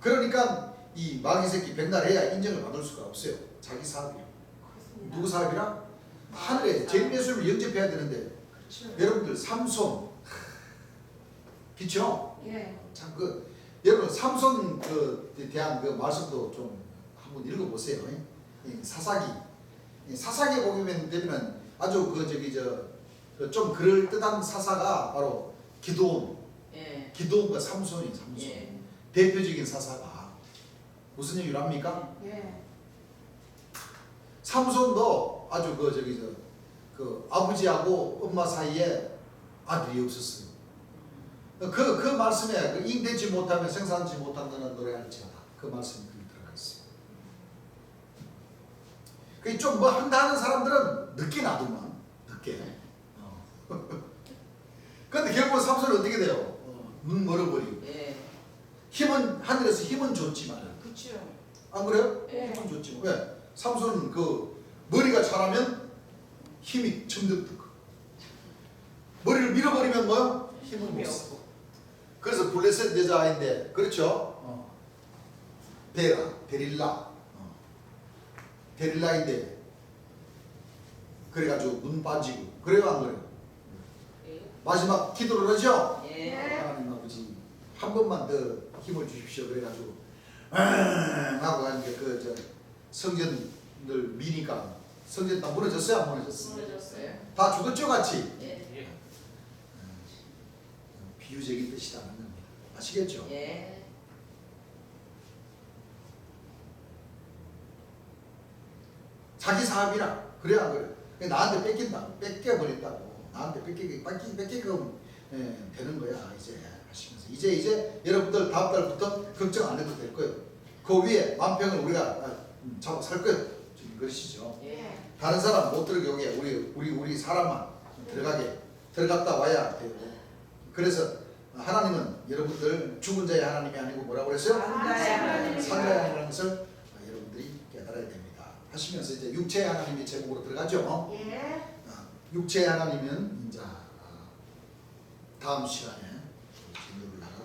Speaker 1: 그러니까 이 마귀 새끼 백날 해야 인정을 받을 수가 없어요. 자기 사업이요.
Speaker 5: 그렇습니다.
Speaker 1: 누구 사업이라? 하늘에 제일예수를 영접해야 되는데
Speaker 3: 그렇죠.
Speaker 1: 여러분들 삼손 그쵸?
Speaker 5: 예.
Speaker 1: 참 여러분 삼손 대한 그 말씀도 좀 한번 읽어보세요. 이 사사기. 이 사사기에 보면 되면은 아주 좀 그럴 듯한 사사가 바로 기드온.
Speaker 3: 예.
Speaker 1: 기드온과 삼손이 삼손.
Speaker 3: 예.
Speaker 1: 대표적인 사사가 무슨 얘기를 합니까?
Speaker 5: 예.
Speaker 1: 삼손도 아주 아버지하고 엄마 사이에 아들이 없었어요. 그 말씀에 잉되지 못하면 생산하지 못한다는 노래할 지어다. 그 말씀이 들어가 있어요. 그 좀 뭐 한다 하는 사람들은 늦게 놔두면 늦게. 근데 결국 삼손은 어떻게 돼요? 눈 멀어버리고.
Speaker 3: 예.
Speaker 1: 힘은 하늘에서 힘은 줬지만
Speaker 3: 그렇죠.
Speaker 1: 안 그래요?
Speaker 5: 예.
Speaker 1: 힘은 줬지. 왜? 삼손은 머리가 자라면 힘이 첨득득. 머리를 밀어버리면 뭐요? 힘을 못 써. 그래서 블레셋 여자아인데 그렇죠? 데릴라인데 그래가지고 눈 빠지고 그래요 안 그래요?
Speaker 3: 예.
Speaker 1: 마지막 기도를 하죠?
Speaker 3: 예.
Speaker 1: 하나님 아버지 한 번만 더 힘을 주십시오. 그래가지고 하고 가니까 성전을 미니까 성전 다 무너졌어요? 안 무너졌어요?
Speaker 3: 무너졌어요.
Speaker 1: 다 죽었죠 같이?
Speaker 3: 예.
Speaker 1: 비유적인 뜻이라는 겁니다. 아시겠죠?
Speaker 3: 예.
Speaker 1: 자기 사업이라 그래야 안 그래. 나한테 뺏겨버렸다고. 나한테 뺏기게끔 되는 거야 이제 하시면서 이제 여러분들 다음 달부터 걱정 안 해도 될 거예요. 그 위에 만평을 우리가 잡아 살 거예요. 지금 그러시죠?
Speaker 3: 예.
Speaker 1: 다른 사람 못 들어게 오게 우리 사람만 들어갔다 와야 돼요. 그래서 하나님은 여러분들 죽은 자의 하나님이 아니고 뭐라고 그랬어요?
Speaker 3: 산자의 하나님.
Speaker 1: 산자의 하나님이라는 것을 여러분들이 깨달아야 됩니다. 하시면서 이제 육체의 하나님이 제목으로 들어가죠.
Speaker 5: 예.
Speaker 1: 육체의 하나님은 이제 다음 시간에 진도를 나가고.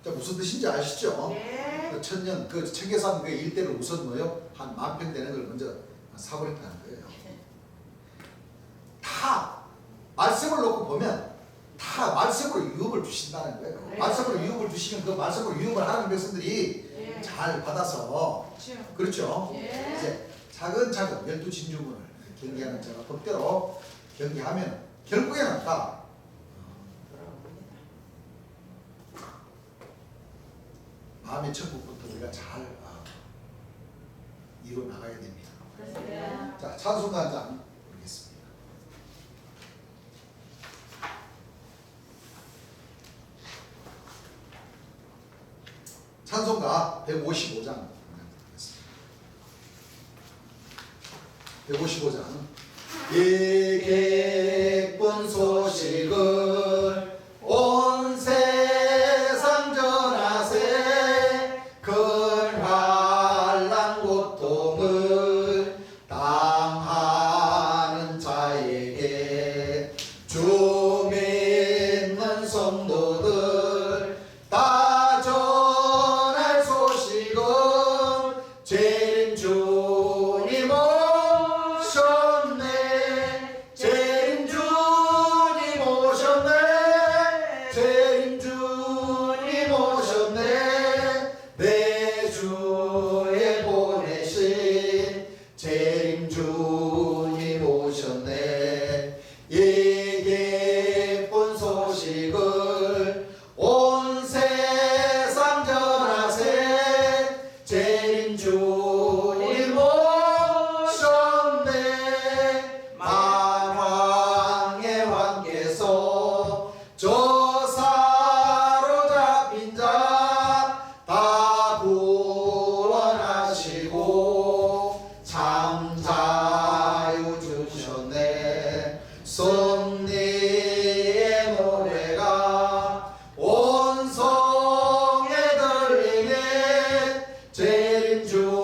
Speaker 1: 자, 무슨 뜻인지 아시죠?
Speaker 5: 예.
Speaker 1: 그 천년 청계산 그 일대를 우선 뭐요? 한 10,000평 되는 걸 먼저 사버렸다는 거예요. 다 말씀을 놓고 보면 다 말씀으로 유업을 주신다는 거예요.
Speaker 5: 네.
Speaker 1: 말씀으로 유업을 주시면 그 말씀으로 유업을 하는 백성들이
Speaker 5: 예.
Speaker 1: 잘 받아서
Speaker 3: 그렇죠.
Speaker 1: 그렇죠.
Speaker 5: 예.
Speaker 1: 이제 차근차근 12진주문을 경계하는 자가 법대로 경계하면 결국에는 다
Speaker 3: 돌아옵니다.
Speaker 1: 마음의 천국부터 우리가 잘 이루어 나가야 됩니다.
Speaker 5: 그렇습니다.
Speaker 1: 자, 찬송가 한 장 부르겠습니다. 찬송가 155장 155장 이 기쁜 소식을 온 세상 전하세 큰 환난 고통을 당하는 자에게 주 믿는 성도들 다 전할 소식은 죄인 주님 오셨네 죄인 주님 오셨네 주